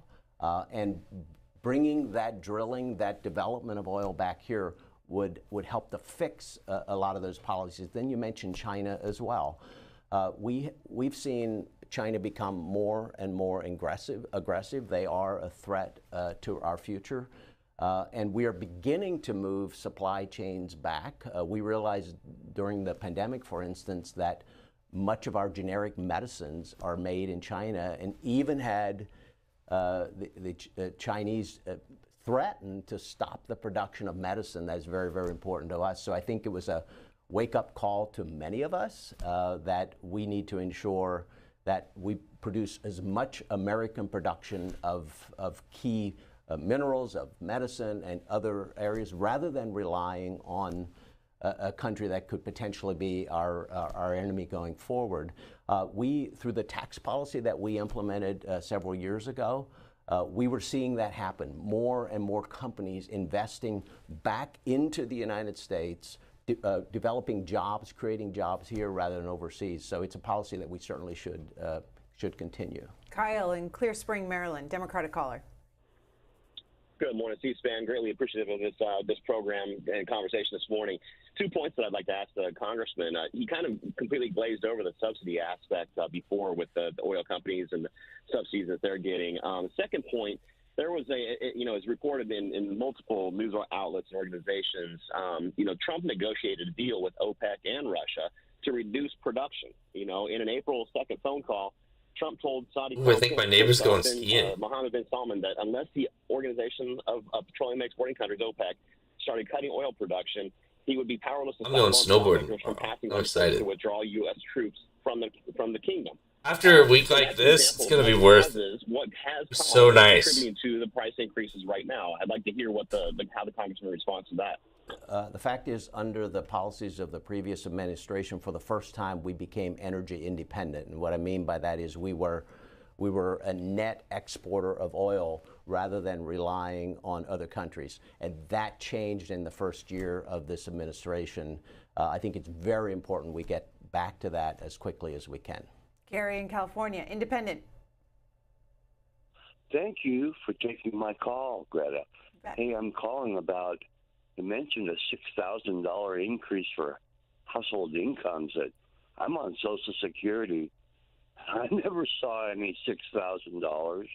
R: and bringing that drilling, that development of oil back here would help to fix a lot of those policies. Then you mentioned China as well. We've seen China become more and more aggressive. They are a threat to our future. And we are beginning to move supply chains back. We realized during the pandemic, for instance, that much of our generic medicines are made in China, and even had the Chinese threaten to stop the production of medicine. That is very, very important to us. So I think it was a wake-up call to many of us that we need to ensure that we produce as much American production of key minerals, of medicine, and other areas, rather than relying on a country that could potentially be our enemy going forward. Through the tax policy that we implemented several years ago, we were seeing that happen. More and more companies investing back into the United States, developing jobs, creating jobs here rather than overseas. So it's a policy that we certainly should continue.
A: Kyle in Clear Spring, Maryland, Democratic caller.
D: Good morning, C-SPAN. Greatly appreciative of this program and conversation this morning. 2 points that I'd like to ask the congressman. He kind of completely glazed over the subsidy aspect before with the oil companies and the subsidies that they're getting. The second point, there was as reported in multiple news outlets and organizations, Trump negotiated a deal with OPEC and Russia to reduce production. In an April 2nd phone call, Trump told Saudi
H: I think my neighbor's going skiing.
D: Mohammed bin Salman that unless the Organization of Petroleum Exporting Countries, OPEC, started cutting oil production, he would be powerless to
H: I'm going snowboarding.
D: from passing
H: I'm excited.
D: to withdraw U.S. troops from the kingdom.
H: After a week like this, it's going to be worth
D: what has
H: so nice.
D: Contributing to the price increases right now. I'd like to hear how the congressman responds to that.
R: The fact is, under the policies of the previous administration, for the first time, we became energy independent. And what I mean by that is we were a net exporter of oil rather than relying on other countries. And that changed in the first year of this administration. I think it's very important we get back to that as quickly as we can.
A: Gary in California, Independent.
O: Thank you for taking my call, Greta. Hey, I'm calling about, you mentioned a $6,000 increase for household incomes. That I'm on Social Security. I never saw any $6,000.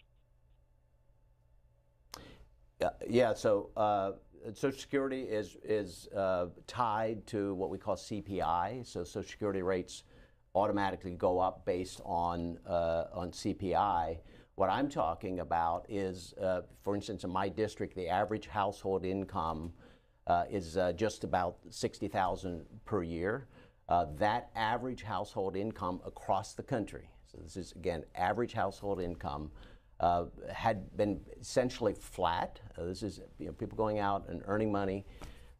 R: Yeah, so Social Security is tied to what we call CPI. So Social Security rates automatically go up based on CPI. What I'm talking about is, for instance, in my district, the average household income is just about $60,000 per year. That average household income across the country, so this is again average household income, had been essentially flat. This is people going out and earning money.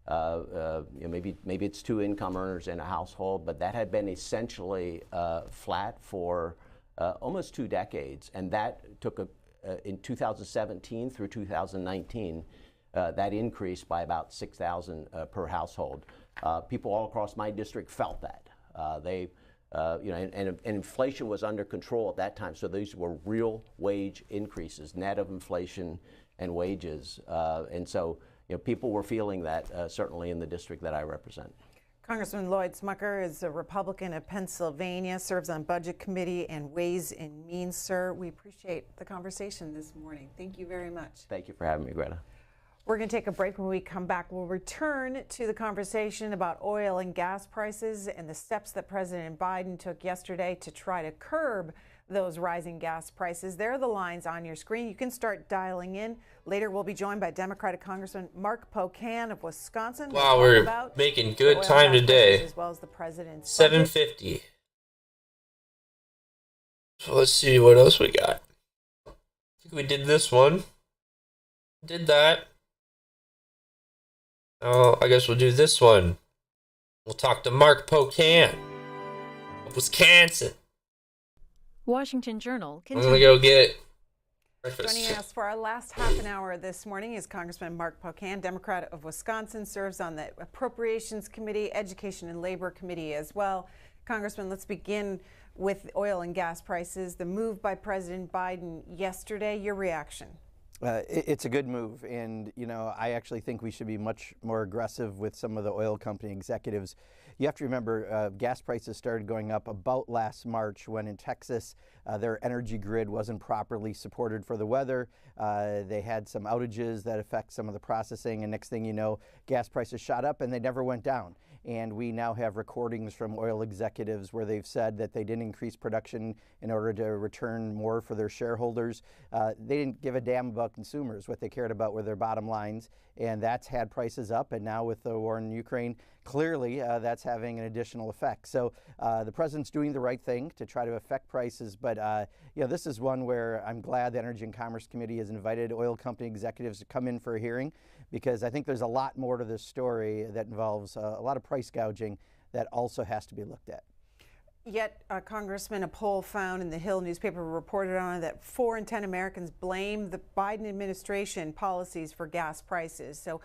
R: Maybe it's 2 income earners in a household, but that had been essentially flat for almost 2 decades, and that took in 2017 through 2019, that increased by about $6,000 per household. People all across my district felt that. And inflation was under control at that time, so these were real wage increases, net of inflation and wages, and so people were feeling that certainly in the district that I represent.
A: Congressman Lloyd Smucker is a Republican of Pennsylvania, serves on Budget Committee and Ways and Means. Sir, we appreciate the conversation this morning. Thank you very much.
R: Thank you for having me, Greta.
A: We're going to take a break. When we come back, we'll return to the conversation about oil and gas prices and the steps that President Biden took yesterday to try to curb those rising gas prices. There are the lines on your screen. You can start dialing in. Later, we'll be joined by Democratic Congressman Mark Pocan of Wisconsin.
H: Wow, we're making good time today.
A: As well as the president's
H: 7:50. So let's see what else we got. I think we did this one. Did that. Oh, I guess we'll do this one. We'll talk to Mark Pocan of Wisconsin.
T: Washington Journal
H: I'm going to go get breakfast.
A: Joining us for our last half an hour this morning is Congressman Mark Pocan, Democrat of Wisconsin, serves on the Appropriations Committee, Education and Labor Committee as well. Congressman, let's begin with oil and gas prices. The move by President Biden yesterday, your reaction?
U: It's a good move, and I actually think we should be much more aggressive with some of the oil company executives. You have to remember, gas prices started going up about last March when in Texas their energy grid wasn't properly supported for the weather. They had some outages that affect some of the processing, and next thing you know, gas prices shot up and they never went down. And we now have recordings from oil executives where they've said that they didn't increase production in order to return more for their shareholders. They didn't give a damn about consumers. What they cared about were their bottom lines, and that's had prices up. And now with the war in Ukraine, clearly that's having an additional effect. So the president's doing the right thing to try to affect prices, but this is one where I'm glad the Energy and Commerce Committee has invited oil company executives to come in for a hearing, because I think there's a lot more to this story that involves a lot of price gouging that also has to be looked at.
A: Yet, Congressman, a poll found in the Hill newspaper reported on it that 4 in 10 Americans blame the Biden administration policies for gas prices. So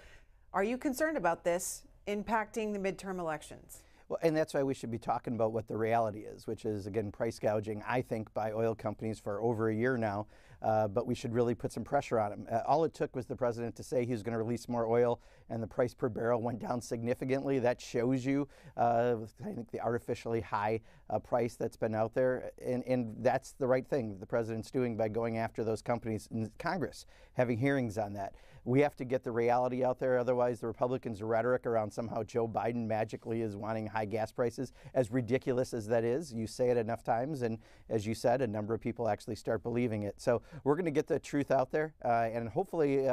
A: are you concerned about this impacting the midterm elections?
U: Well, and that's why we should be talking about what the reality is, which is, again, price gouging, I think, by oil companies for over a year now. But we should really put some pressure on him. All it took was the president to say he was going to release more oil, and the price per barrel went down significantly. That shows you, I think, the artificially high price that's been out there. And that's the right thing the president's doing by going after those companies in Congress, having hearings on that. We have to get the reality out there. Otherwise, the Republicans' rhetoric around somehow Joe Biden magically is wanting high gas prices, as ridiculous as that is, you say it enough times, and as you said, a number of people actually start believing it. So we're going to get the truth out there, and hopefully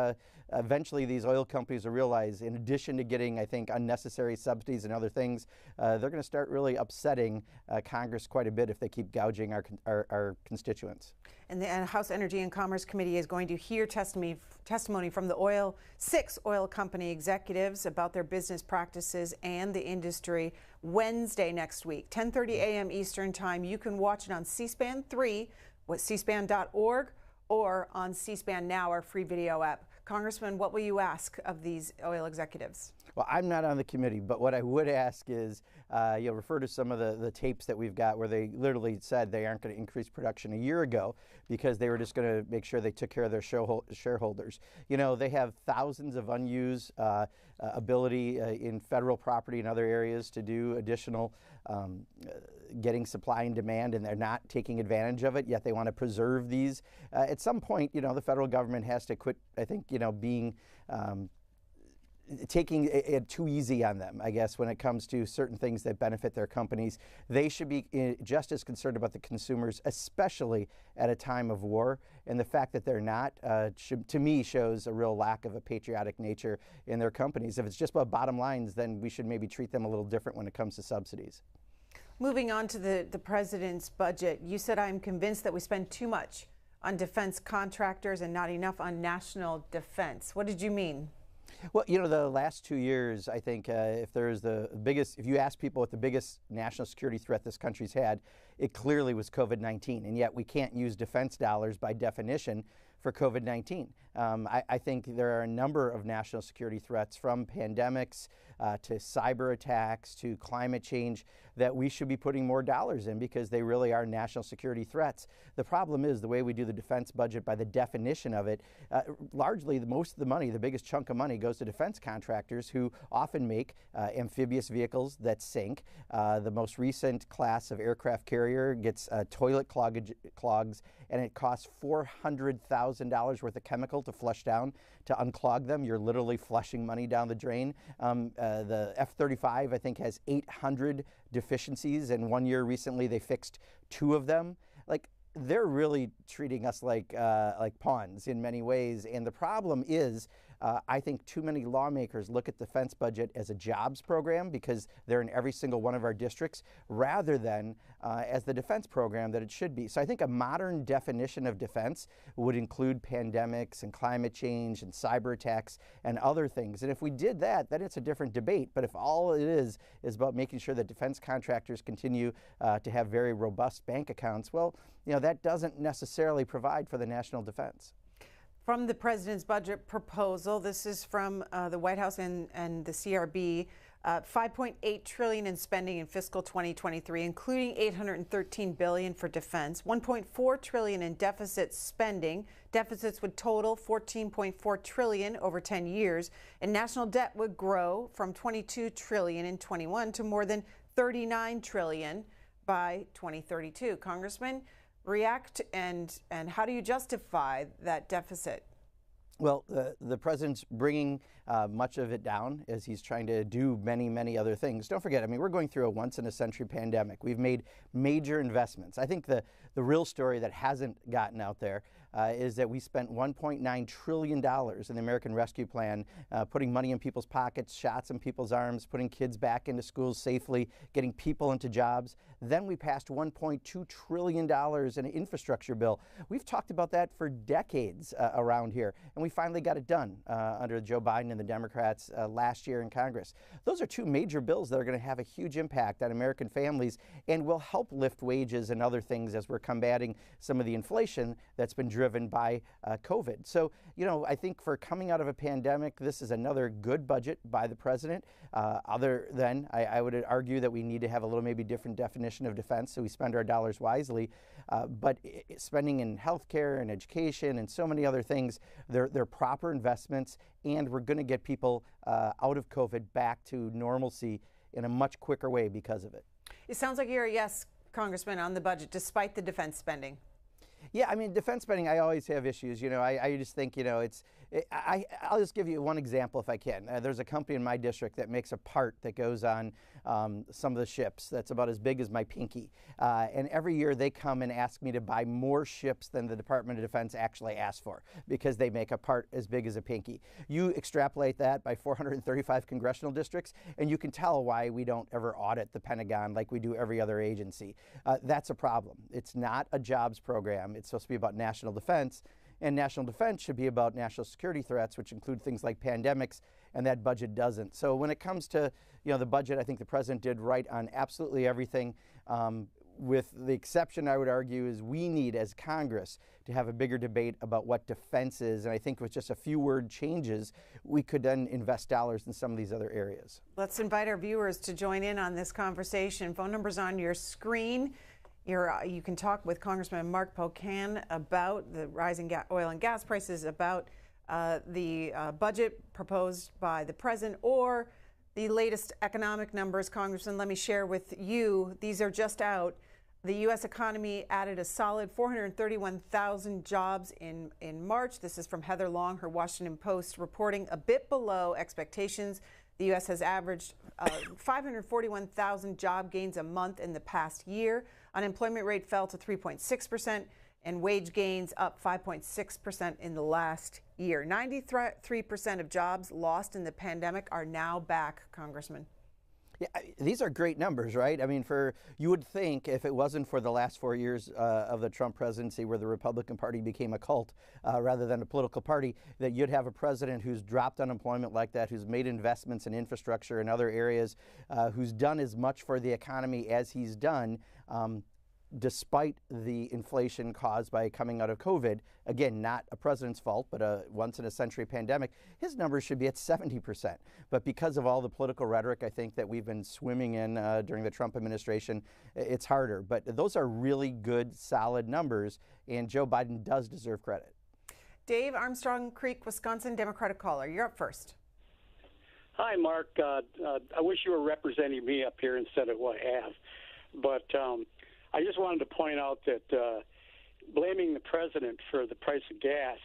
U: eventually these oil companies will realize, in addition to getting, I think, unnecessary subsidies and other things, they're going to start really upsetting Congress quite a bit if they keep gouging our constituents.
A: And the House Energy and Commerce Committee is going to hear testimony from the 6 oil company executives about their business practices and the industry Wednesday next week, 10:30 a.m. Eastern Time. You can watch it on C-SPAN 3 with cspan.org or on C-SPAN Now, our free video app. Congressman, what will you ask of these oil executives?
U: Well, I'm not on the committee, but what I would ask is, you'll refer to some of the tapes that we've got where they literally said they aren't going to increase production a year ago because they were just going to make sure they took care of their shareholders. You know, they have thousands of unused ability in federal property and other areas to do additional getting supply and demand, and they're not taking advantage of it, yet they want to preserve these. At some point, you know, the federal government has to quit, I think, you know, being taking it too easy on them, I guess, when it comes to certain things that benefit their companies. They should be just as concerned about the consumers, especially at a time of war. And the fact that they're not, to me, shows a real lack of a patriotic nature in their companies. If it's just about bottom lines, then we should maybe treat them a little different when it comes to subsidies.
A: Moving on to the president's budget, you said, I'm convinced that we spend too much on defense contractors and not enough on national defense. What did you mean?
U: Well, you know, the last 2 years, I think if you ask people what the biggest national security threat this country's had, it clearly was COVID-19. And yet we can't use defense dollars by definition for COVID-19. I think there are a number of national security threats, from pandemics to cyber attacks to climate change, that we should be putting more dollars in because they really are national security threats. The problem is the way we do the defense budget, by the definition of it, largely most of the money, the biggest chunk of money, goes to defense contractors who often make amphibious vehicles that sink. The most recent class of aircraft carrier gets toilet clogs, and it costs $400,000 worth of chemical to flush down to unclog them. You're literally flushing money down the drain. The F-35, I think, has 800 deficiencies, and 1 year recently they fixed 2 of them. Like, they're really treating us like pawns in many ways. And the problem is, I think too many lawmakers look at the defense budget as a jobs program because they're in every single one of our districts, rather than as the defense program that it should be. So I think a modern definition of defense would include pandemics and climate change and cyber attacks and other things. And if we did that, then it's a different debate. But if all it is about making sure that defense contractors continue to have very robust bank accounts, well, you know, that doesn't necessarily provide for the national defense.
A: From the president's budget proposal, this is from the White House and the CRB, $5.8 trillion in spending in fiscal 2023, including $813 billion for defense, $1.4 trillion in deficit spending. Deficits would total $14.4 trillion over 10 years, and national debt would grow from $22 trillion in 21 to more than $39 trillion by 2032. Congressman, react, and how do you justify that deficit?
U: Well, the president's bringing much of it down as he's trying to do many, many other things. Don't forget, I mean, we're going through a once-in-a-century pandemic. We've made major investments. I think the real story that hasn't gotten out there is that we spent $1.9 trillion in the American Rescue Plan, putting money in people's pockets, shots in people's arms, putting kids back into schools safely, getting people into jobs. Then we passed $1.2 trillion in an infrastructure bill. We've talked about that for decades around here, and we finally got it done under Joe Biden and the Democrats last year in Congress. Those are 2 major bills that are going to have a huge impact on American families and will help lift wages and other things as we're combating some of the inflation that's been driven by COVID. So, you know, I think for coming out of a pandemic, this is another good budget by the president. Other than, I would argue that we need to have a little maybe different definition of defense, so we spend our dollars wisely. But spending in healthcare and education and so many other things, they're proper investments, and we're going to get people out of COVID back to normalcy in a much quicker way because of it.
A: It sounds like you're a yes, Congressman, on the budget, despite the defense spending.
U: Yeah, I mean, defense spending, I always have issues. You know, I just think, you know, I'll just give you one example if I can. There's a company in my district that makes a part that goes on some of the ships that's about as big as my pinky. And every year they come and ask me to buy more ships than the Department of Defense actually asked for because they make a part as big as a pinky. You extrapolate that by 435 congressional districts, and you can tell why we don't ever audit the Pentagon like we do every other agency. That's a problem. It's not a jobs program. It's supposed to be about national defense. And national defense should be about national security threats, which include things like pandemics, and that budget doesn't. So when it comes to, you know, the budget, I think the president did right on absolutely everything. with the exception, I would argue, is we need as Congress to have a bigger debate about what defense is. And I think with just a few word changes, we could then invest dollars in some of these other areas.
A: Let's invite our viewers to join in on this conversation. Phone numbers on your screen. You can talk with Congressman Mark Pocan about the rising oil and gas prices, about the budget proposed by the president, or the latest economic numbers. Congressman, let me share with you. These are just out. The U.S. economy added a solid 431,000 jobs in March. This is from Heather Long, her Washington Post, reporting a bit below expectations. The U.S. has averaged 541,000 job gains a month in the past year. Unemployment rate fell to 3.6%, and wage gains up 5.6% in the last year. 93% of jobs lost in the pandemic are now back, Congressman.
U: Yeah, these are great numbers, right? I mean, you would think if it wasn't for the last 4 years of the Trump presidency where the Republican Party became a cult rather than a political party, that you'd have a president who's dropped unemployment like that, who's made investments in infrastructure and other areas, who's done as much for the economy as he's done, despite the inflation caused by coming out of COVID. Again, not a president's fault, but a once-in-a-century pandemic. His numbers should be at 70%. But because of all the political rhetoric, I think that we've been swimming in during the Trump administration, it's harder. But those are really good, solid numbers, and Joe Biden does deserve credit.
A: Dave, Armstrong Creek, Wisconsin, Democratic caller. You're up first.
E: Hi, Mark. I wish you were representing me up here instead of what I have. But I just wanted to point out that blaming the president for the price of gas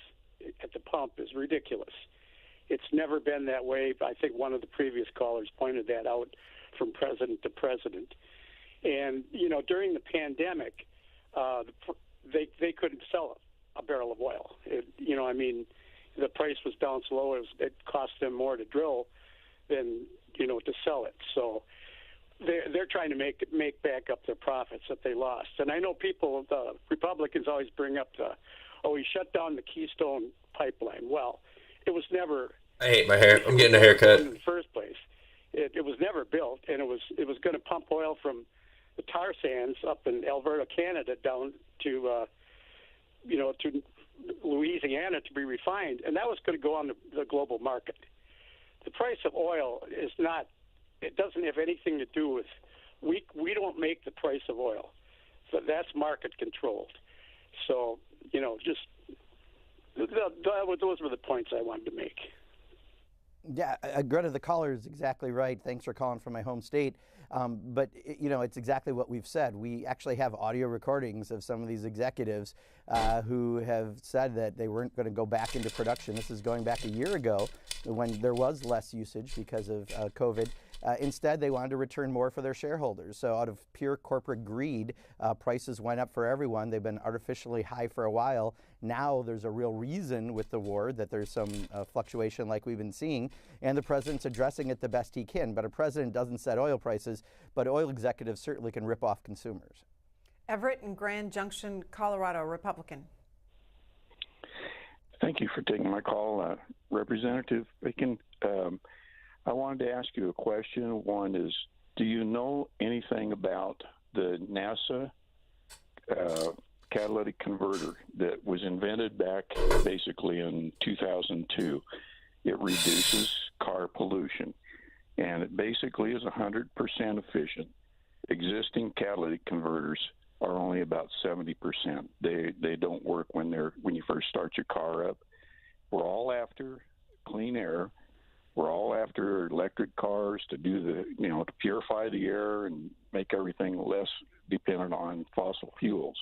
E: at the pump is ridiculous. It's never been that way. I think one of the previous callers pointed that out from president to president. And, you know, during the pandemic, they couldn't sell a barrel of oil. The price was down so low, it cost them more to drill than, to sell it. So they're trying to make back up their profits that they lost. And I know the Republicans always bring up he shut down the Keystone pipeline. Well, it was never.
H: I hate my hair. I'm getting a haircut.
E: In the first place, it was never built, and it was going to pump oil from the tar sands up in Alberta, Canada, down to to Louisiana to be refined, and that was going to go on the global market. The price of oil is not. It doesn't have anything to do with. We don't make the price of oil, so that's market controlled. So just those were the points I wanted to make.
U: Yeah, Greta, the caller is exactly right. Thanks for calling from my home state. But it's exactly what we've said. We actually have audio recordings of some of these executives who have said that they weren't going to go back into production. This is going back a year ago when there was less usage because of COVID. Instead, they wanted to return more for their shareholders. So out of pure corporate greed, prices went up for everyone. They've been artificially high for a while. Now there's a real reason with the war that there's some fluctuation like we've been seeing, and the president's addressing it the best he can. But a president doesn't set oil prices, but oil executives certainly can rip off consumers.
A: Everett in Grand Junction, Colorado, Republican.
X: Thank you for taking my call, Representative Bacon. I wanted to ask you a question. One is, do you know anything about the NASA catalytic converter that was invented back basically in 2002? It reduces car pollution, and it basically is 100% efficient. Existing catalytic converters are only about 70%. They don't work when you first start your car up. We're all after clean air. We're all after electric cars to do to purify the air and make everything less dependent on fossil fuels.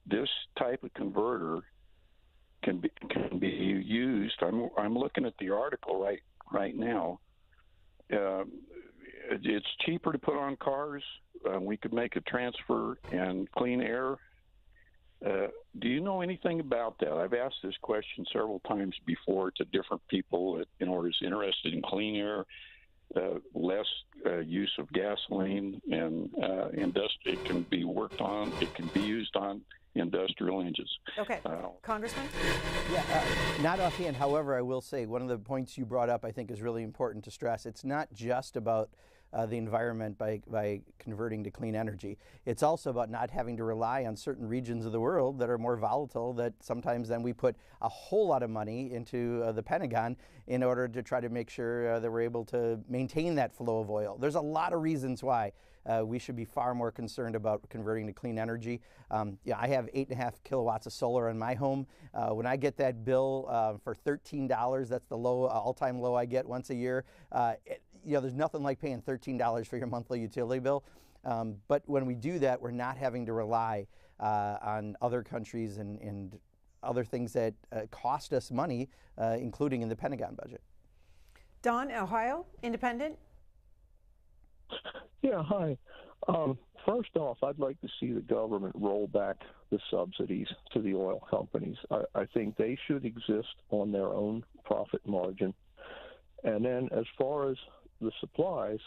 X: This type of converter can be used. I'm looking at the article right now. It's cheaper to put on cars. We could make a transfer and clean air. Do you know anything about that? I've asked this question several times before to different people that is interested in clean air, less use of gasoline, and it can be worked on. It can be used on industrial engines.
A: Okay, Congressman?
U: Yeah, not offhand. However, I will say one of the points you brought up I think is really important to stress. It's not just about the environment by converting to clean energy. It's also about not having to rely on certain regions of the world that are more volatile, that sometimes then we put a whole lot of money into the Pentagon in order to try to make sure that we're able to maintain that flow of oil. There's a lot of reasons why we should be far more concerned about converting to clean energy. Yeah, I have 8.5 kilowatts of solar in my home. When I get that bill for $13, that's the all-time low I get once a year. There's nothing like paying $13 for your monthly utility bill. But when we do that, we're not having to rely on other countries and other things that cost us money, including in the Pentagon budget.
A: Don, Ohio, Independent.
F: Yeah, hi. First off, I'd like to see the government roll back the subsidies to the oil companies. I think they should exist on their own profit margin. And then as far as the supplies,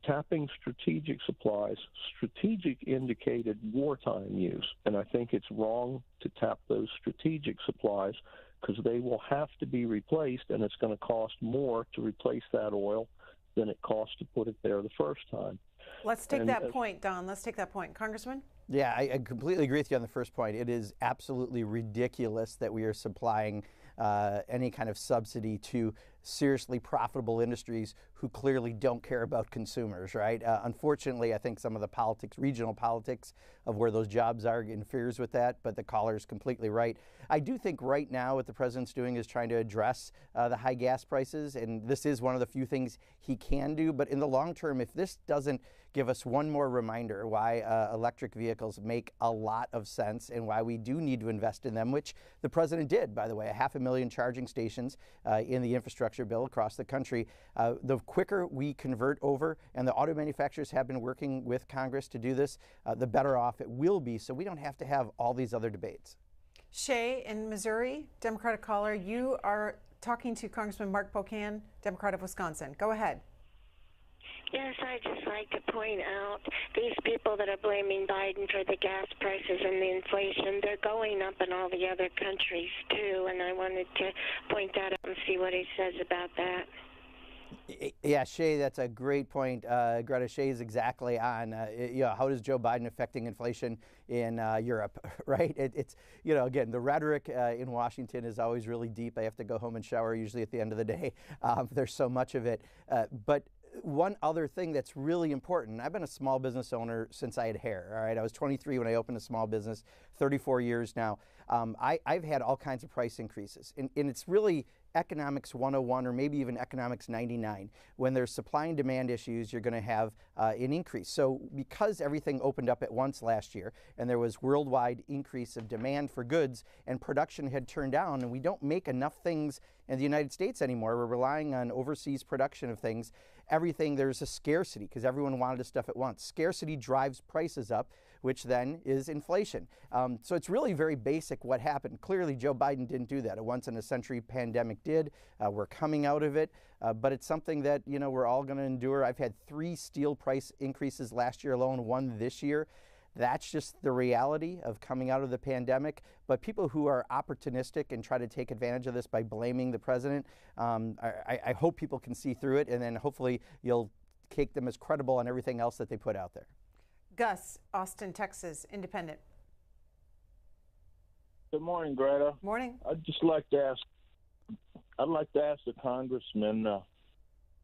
F: tapping strategic supplies, strategic indicated wartime use. And I think it's wrong to tap those strategic supplies because they will have to be replaced, and it's going to cost more to replace that oil than it costs to put it there the first time.
A: Let's take that point, Don. Let's take that point. Congressman?
U: Yeah, I completely agree with you on the first point. It is absolutely ridiculous that we are supplying any kind of subsidy to seriously profitable industries who clearly don't care about consumers, right? Unfortunately, I think some of the politics, regional politics of where those jobs are interferes with that, but the caller is completely right. I do think right now what the president's doing is trying to address the high gas prices, and this is one of the few things he can do, but in the long term, if this doesn't give us one more reminder why electric vehicles make a lot of sense and why we do need to invest in them, which the president did, by the way, 500,000 charging stations in the infrastructure bill across the country. The quicker we convert over, and the auto manufacturers have been working with Congress to do this, the better off it will be, so we don't have to have all these other debates.
A: Shay in Missouri, Democratic caller, you are talking to Congressman Mark Pocan, Democrat of Wisconsin. Go ahead.
G: Yes, I'd just like to point out these people that are blaming Biden for the gas prices and the inflation, they're going up in all the other countries too, and I wanted to point that out and see what he says about that.
U: Yeah, Shay, that's a great point. Greta, Shay is exactly on. How does Joe Biden affecting inflation in Europe, right? It's again, the rhetoric in Washington is always really deep. I have to go home and shower usually at the end of the day. There's so much of it. But one other thing that's really important, I've been a small business owner since I had hair, all right? I was 23 when I opened a small business, 34 years now. I've had all kinds of price increases, and it's really economics 101 or maybe even economics 99. When there's supply and demand issues, you're going to have an increase. So because everything opened up at once last year and there was worldwide increase of demand for goods and production had turned down, and we don't make enough things in the United States anymore, we're relying on overseas production of things. There's a scarcity because everyone wanted the stuff at once. Scarcity drives prices up, which then is inflation. So it's really very basic what happened. Clearly, Joe Biden didn't do that. A once-in-a-century pandemic did. We're coming out of it, but it's something that we're all going to endure. I've had 3 steel price increases last year alone, 1 this year. That's just the reality of coming out of the pandemic. But people who are opportunistic and try to take advantage of this by blaming the president, I hope people can see through it, and then hopefully you'll take them as credible on everything else that they put out there.
A: Gus, Austin, Texas, Independent.
X: Good morning, Greta.
A: Morning.
X: I'd like to ask the congressman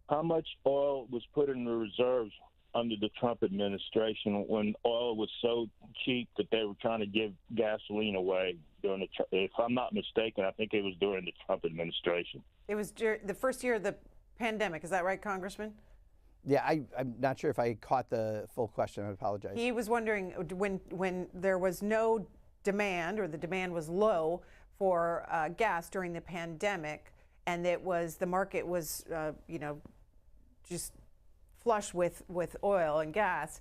X: how much oil was put in the reserves under the Trump administration when oil was so cheap that they were trying to give gasoline away during if I'm not mistaken, I think it was during the Trump administration.
A: It was the first year of the pandemic. Is that right, Congressman?
U: Yeah, I'm not sure if I caught the full question. I apologize.
A: He was wondering when there was no demand or the demand was low for gas during the pandemic, and the market was just flush with oil and gas.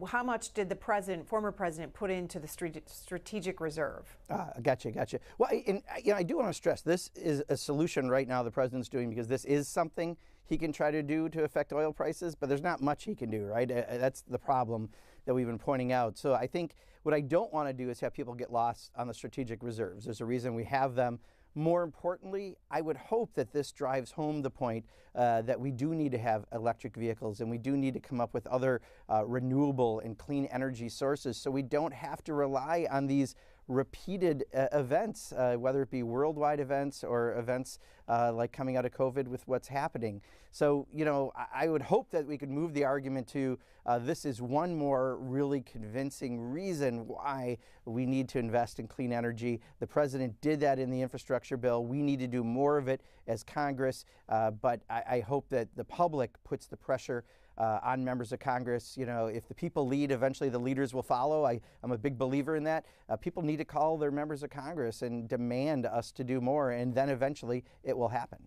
A: How much did the former president, put into the strategic reserve?
U: Gotcha. Well, I do want to stress this is a solution right now the president's doing because this is something he can try to do to affect oil prices, but there's not much he can do, right? That's the problem that we've been pointing out. So I think what I don't want to do is have people get lost on the strategic reserves. There's a reason we have them. More importantly, I would hope that this drives home the point that we do need to have electric vehicles and we do need to come up with other renewable and clean energy sources so we don't have to rely on these repeated events, whether it be worldwide events or events like coming out of COVID with what's happening. So, you know, I would hope that we could move the argument to this is one more really convincing reason why we need to invest in clean energy. The president did that in the infrastructure bill. We need to do more of it as Congress, but I hope that the public puts the pressure on members of Congress. You know, if the people lead, eventually the leaders will follow. I'm a big believer in that. People need to call their members of Congress and demand us to do more, and then eventually it will happen.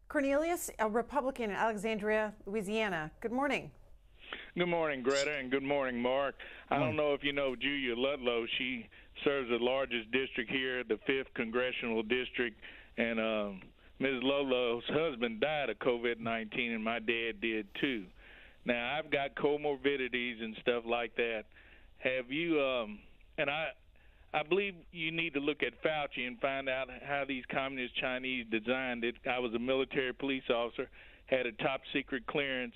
A: Cornelius, a Republican in Alexandria, Louisiana. Good morning.
I: Good morning, Greta, and good morning, Mark. I don't know if you know Julia Ludlow. She serves the largest district here, the 5th Congressional District, and Ms. Ludlow's husband died of COVID-19, and my dad did too. Now, I've got comorbidities and stuff like that. Have you, and I believe you need to look at Fauci and find out how these communist Chinese designed it. I was a military police officer, had a top secret clearance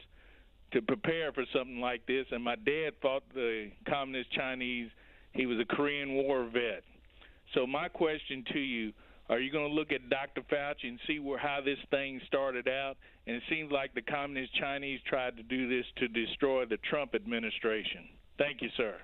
I: to prepare for something like this, and my dad fought the communist Chinese. He was a Korean War vet. So my question to you, are you going to look at Dr. Fauci and see how this thing started out? And it seems like the communist Chinese tried to do this to destroy the Trump administration. Thank you, sir.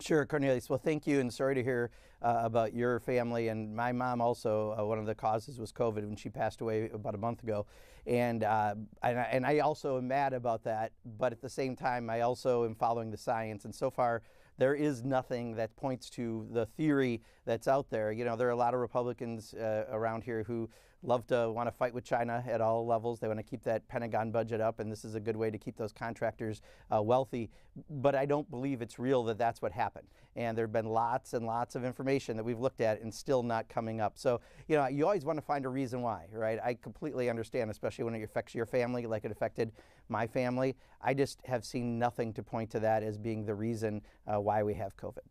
U: Sure, Cornelius. Well, thank you, and sorry to hear about your family. And my mom also, one of the causes was COVID when she passed away about a month ago. And I also am mad about that, but at the same time, I also am following the science. And so far, there is nothing that points to the theory that's out there. You know, there are a lot of Republicans around here who love to want to fight with China at all levels. They want to keep that Pentagon budget up, and this is a good way to keep those contractors wealthy. But I don't believe it's real that that's what happened. And there have been lots and lots of information that we've looked at and still not coming up. So, you know, you always want to find a reason why, right? I completely understand, especially when it affects your family like it affected my family. I just have seen nothing to point to that as being the reason why we have COVID.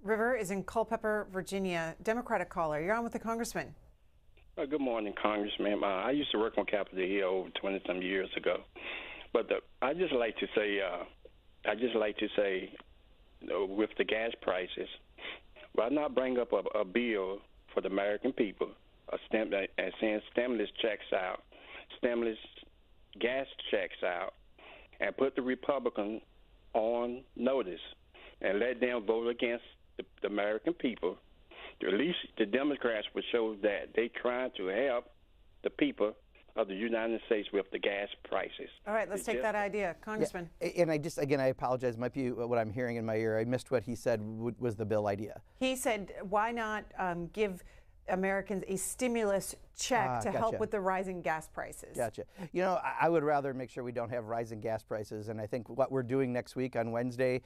A: River is in Culpeper, Virginia. Democratic caller. You're on with the congressman.
J: Good morning, Congressman. I used to work on Capitol Hill over 20-some years ago, but I just like to say, with the gas prices, why not bring up a bill for the American people, and send stimulus checks out, gas checks out, and put the Republicans on notice and let them vote against the American people. At least the Democrats would show that they trying to help the people of the United States with the gas prices.
A: All right, let's take that idea. Congressman.
U: Yeah, and I apologize, might be what I'm hearing in my ear. I missed what he said was the bill idea.
A: He said, why not give Americans a stimulus check to help with the rising gas prices?
U: Gotcha. You know, I would rather make sure we don't have rising gas prices. And I think what we're doing next week on Wednesday,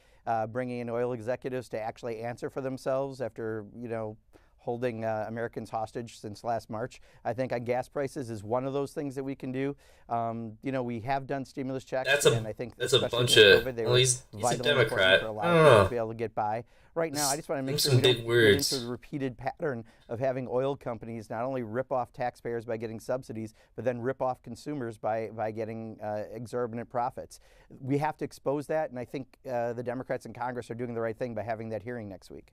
U: bringing in oil executives to actually answer for themselves after, you know, holding Americans hostage since last March. I think on gas prices is one of those things that we can do. You know, we have done stimulus checks, and I think
H: that's a bunch of.
U: COVID,
H: well, he's a Democrat.
U: For a lot of people to be able to get by. Right now, I just want to make sure we don't get into the repeated pattern of having oil companies not only rip off taxpayers by getting subsidies, but then rip off consumers by getting exorbitant profits. We have to expose that, and I think the Democrats in Congress are doing the right thing by having that hearing next week.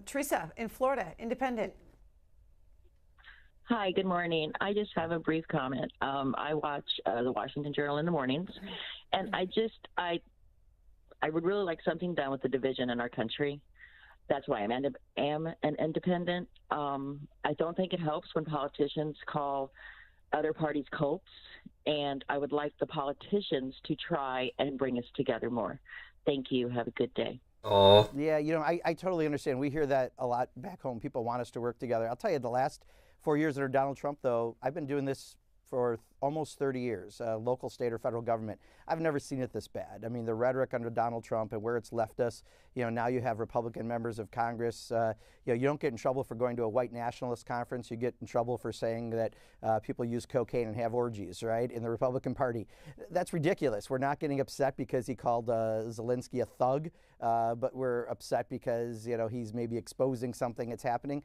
A: Teresa in Florida, independent.
V: Hi, good morning. I just have a brief comment. I watch the Washington Journal in the mornings, and I would really like something done with the division in our country. That's why I am an independent. I don't think it helps when politicians call other parties cults, and I would like the politicians to try and bring us together more. Thank you. Have a good day.
H: Oh.
U: Yeah, you know, I totally understand. We hear that a lot back home. People want us to work together. I'll tell you, the last 4 years under Donald Trump, though, I've been doing this for almost 30 years, local, state, or federal government. I've never seen it this bad. I mean, the rhetoric under Donald Trump and where it's left us, you know, now you have Republican members of Congress. You know, you don't get in trouble for going to a white nationalist conference. You get in trouble for saying that people use cocaine and have orgies, right, in the Republican Party. That's ridiculous. We're not getting upset because he called Zelensky a thug, but we're upset because, you know, he's maybe exposing something that's happening.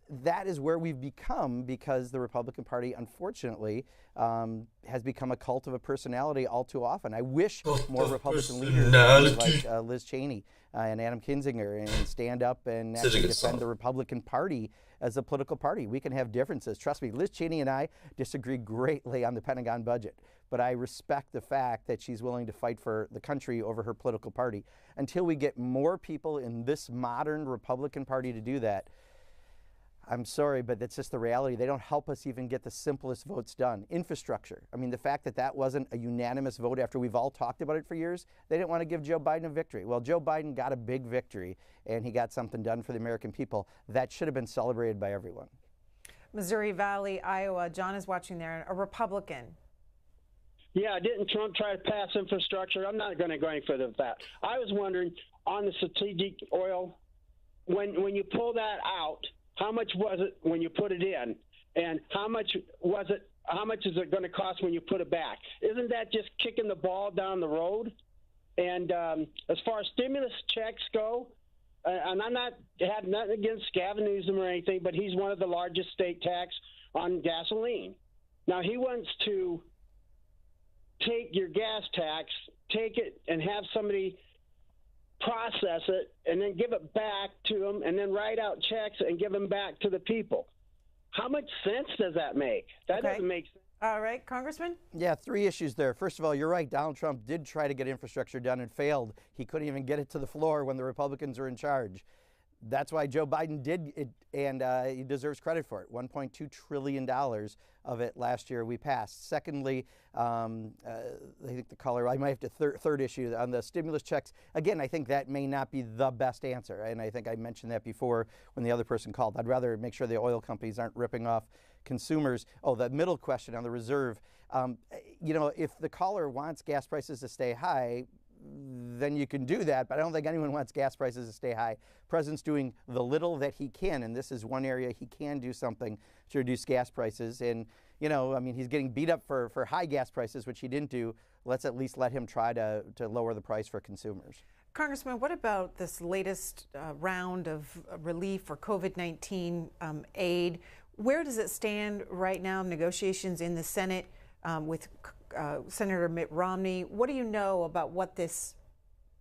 U: that is where we've become because the Republican Party, unfortunately, has become a cult of a personality all too often. I wish more Republican leaders like Liz Cheney and Adam Kinzinger and stand up and actually defend the Republican Party as a political party. We can have differences. Trust me, Liz Cheney and I disagree greatly on the Pentagon budget, but I respect the fact that she's willing to fight for the country over her political party. Until we get more people in this modern Republican Party to do that, I'm sorry, but that's just the reality. They don't help us even get the simplest votes done. Infrastructure. I mean, the fact that that wasn't a unanimous vote after we've all talked about it for years, they didn't want to give Joe Biden a victory. Well, Joe Biden got a big victory, and he got something done for the American people. That should have been celebrated by everyone.
A: Missouri Valley, Iowa. John is watching there, a Republican.
K: Yeah, didn't Trump try to pass infrastructure? I'm not going to go any further with that. I was wondering, on the strategic oil, when you pull that out, how much was it when you put it in, and how much was it? How much is it going to cost when you put it back? Isn't that just kicking the ball down the road? And as far as stimulus checks go, and I'm not have nothing against Gavin Newsom or anything, but he's one of the largest state tax on gasoline. Now he wants to take your gas tax, take it and have somebody process it and then give it back to them and then write out checks and give them back to the people. How much sense does that make? That doesn't make sense.
A: All right, Congressman?
U: Yeah, 3 issues there. First of all, you're right. Donald Trump did try to get infrastructure done and failed. He couldn't even get it to the floor when the Republicans were in charge. That's why Joe Biden did it, and he deserves credit for it. $1.2 trillion of it last year we passed. Secondly, I think the caller, I might have to third issue on the stimulus checks. Again, I think that may not be the best answer, and I think I mentioned that before when the other person called. I'd rather make sure the oil companies aren't ripping off consumers. Oh, the middle question on the reserve. You know, if the caller wants gas prices to stay high, then you can do that, but I don't think anyone wants gas prices to stay high. The president's doing the little that he can, and this is one area he can do something to reduce gas prices. And, you know, I mean, he's getting beat up for high gas prices, which he didn't do. Let's at least let him try to lower the price for consumers.
A: Congressman, what about this latest round of relief for COVID-19 aid? Where does it stand right now? Negotiations in the Senate with Senator Mitt Romney. What do you know about what this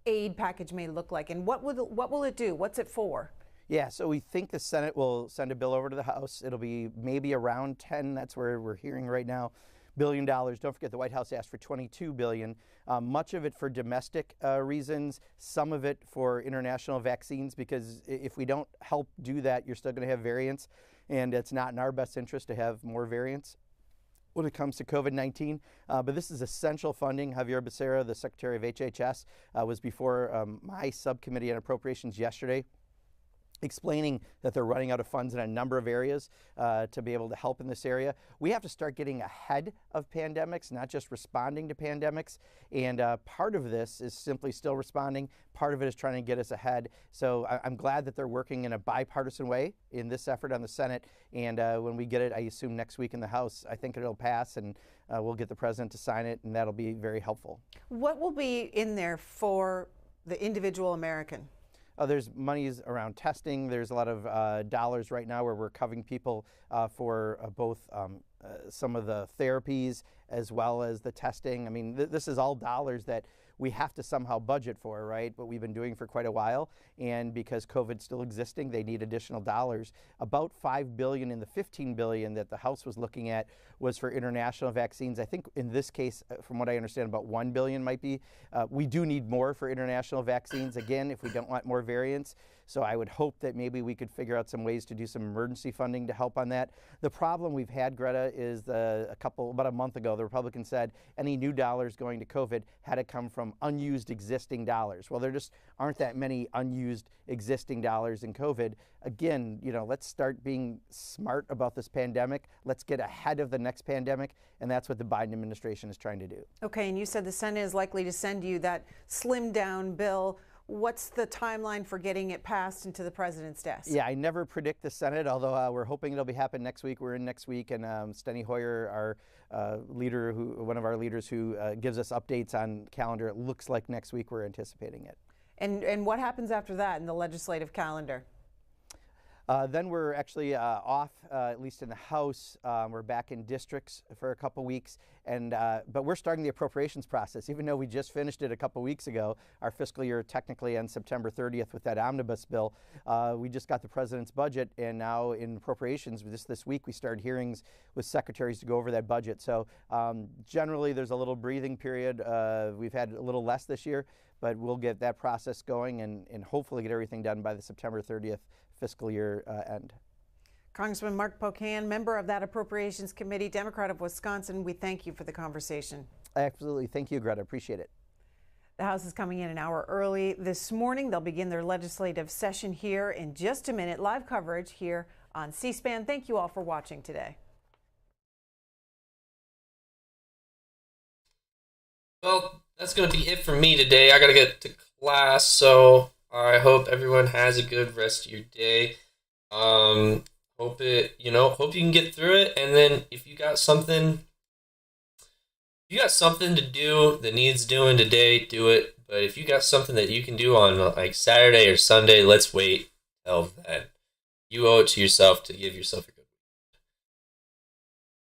A: aid package may look like, and what will it do? What's it for?
U: Yeah, so we think the Senate will send a bill over to the House. It'll be maybe around 10. That's where we're hearing right now. $1 billion. Don't forget the White House asked for $22 billion. Much of it for domestic reasons, some of it for international vaccines, because if we don't help do that, you're still going to have variants, and it's not in our best interest to have more variants when it comes to COVID-19. But this is essential funding. Javier Becerra, the Secretary of HHS, was before my subcommittee on appropriations yesterday, explaining that they're running out of funds in a number of areas to be able to help in this area. We have to start getting ahead of pandemics, not just responding to pandemics. And part of this is simply still responding. Part of it is trying to get us ahead. So I'm glad that they're working in a bipartisan way in this effort on the Senate. And when we get it, I assume next week in the House, I think it'll pass, and we'll get the president to sign it, and that'll be very helpful.
A: What will be in there for the individual American?
U: There's monies around testing. There's a lot of dollars right now where we're covering people for both some of the therapies as well as the testing. I mean, this is all dollars that we have to somehow budget for, right? But we've been doing for quite a while, and because COVID's still existing, they need additional dollars. About $5 billion in the $15 billion that the House was looking at was for international vaccines. I think in this case, from what I understand, about $1 billion might be. We do need more for international vaccines, again, if we don't want more variants. So I would hope that maybe we could figure out some ways to do some emergency funding to help on that. The problem we've had, Greta, is about a month ago, the Republicans said any new dollars going to COVID had to come from unused existing dollars. Well, there just aren't that many unused existing dollars in COVID. Again, you know, let's start being smart about this pandemic. Let's get ahead of the next pandemic, and that's what the Biden administration is trying to do. Okay, and you said the Senate is likely to send you that slimmed down bill. What's the timeline for getting it passed into the president's desk? Yeah, I never predict the Senate, although we're hoping it'll be happening next week. We're in next week, and Steny Hoyer, our leader, one of our leaders who gives us updates on calendar, it looks like next week we're anticipating it. And what happens after that in the legislative calendar? Then we're actually off, at least in the House. We're back in districts for a couple weeks, but we're starting the appropriations process. Even though we just finished it a couple weeks ago, our fiscal year technically ends September 30th with that omnibus bill. We just got the president's budget, and now in appropriations, this week we started hearings with secretaries to go over that budget. So generally there's a little breathing period. We've had a little less this year, but we'll get that process going and hopefully get everything done by the September 30th fiscal year end.
A: Congressman Mark Pocan, member of that Appropriations Committee, Democrat of Wisconsin, we thank you for the conversation.
U: Absolutely. Thank you, Greta. Appreciate it.
A: The House is coming in an hour early this morning. They'll begin their legislative session here in just a minute. Live coverage here on C-SPAN. Thank you all for watching today.
H: Well, that's going to be it for me today. I got to get to class, so I hope everyone has a good rest of your day. Hope you can get through it. And then if you got something to do that needs doing today, do it. But if you got something that you can do on like Saturday or Sunday, let's wait till then. You owe it to yourself to give yourself a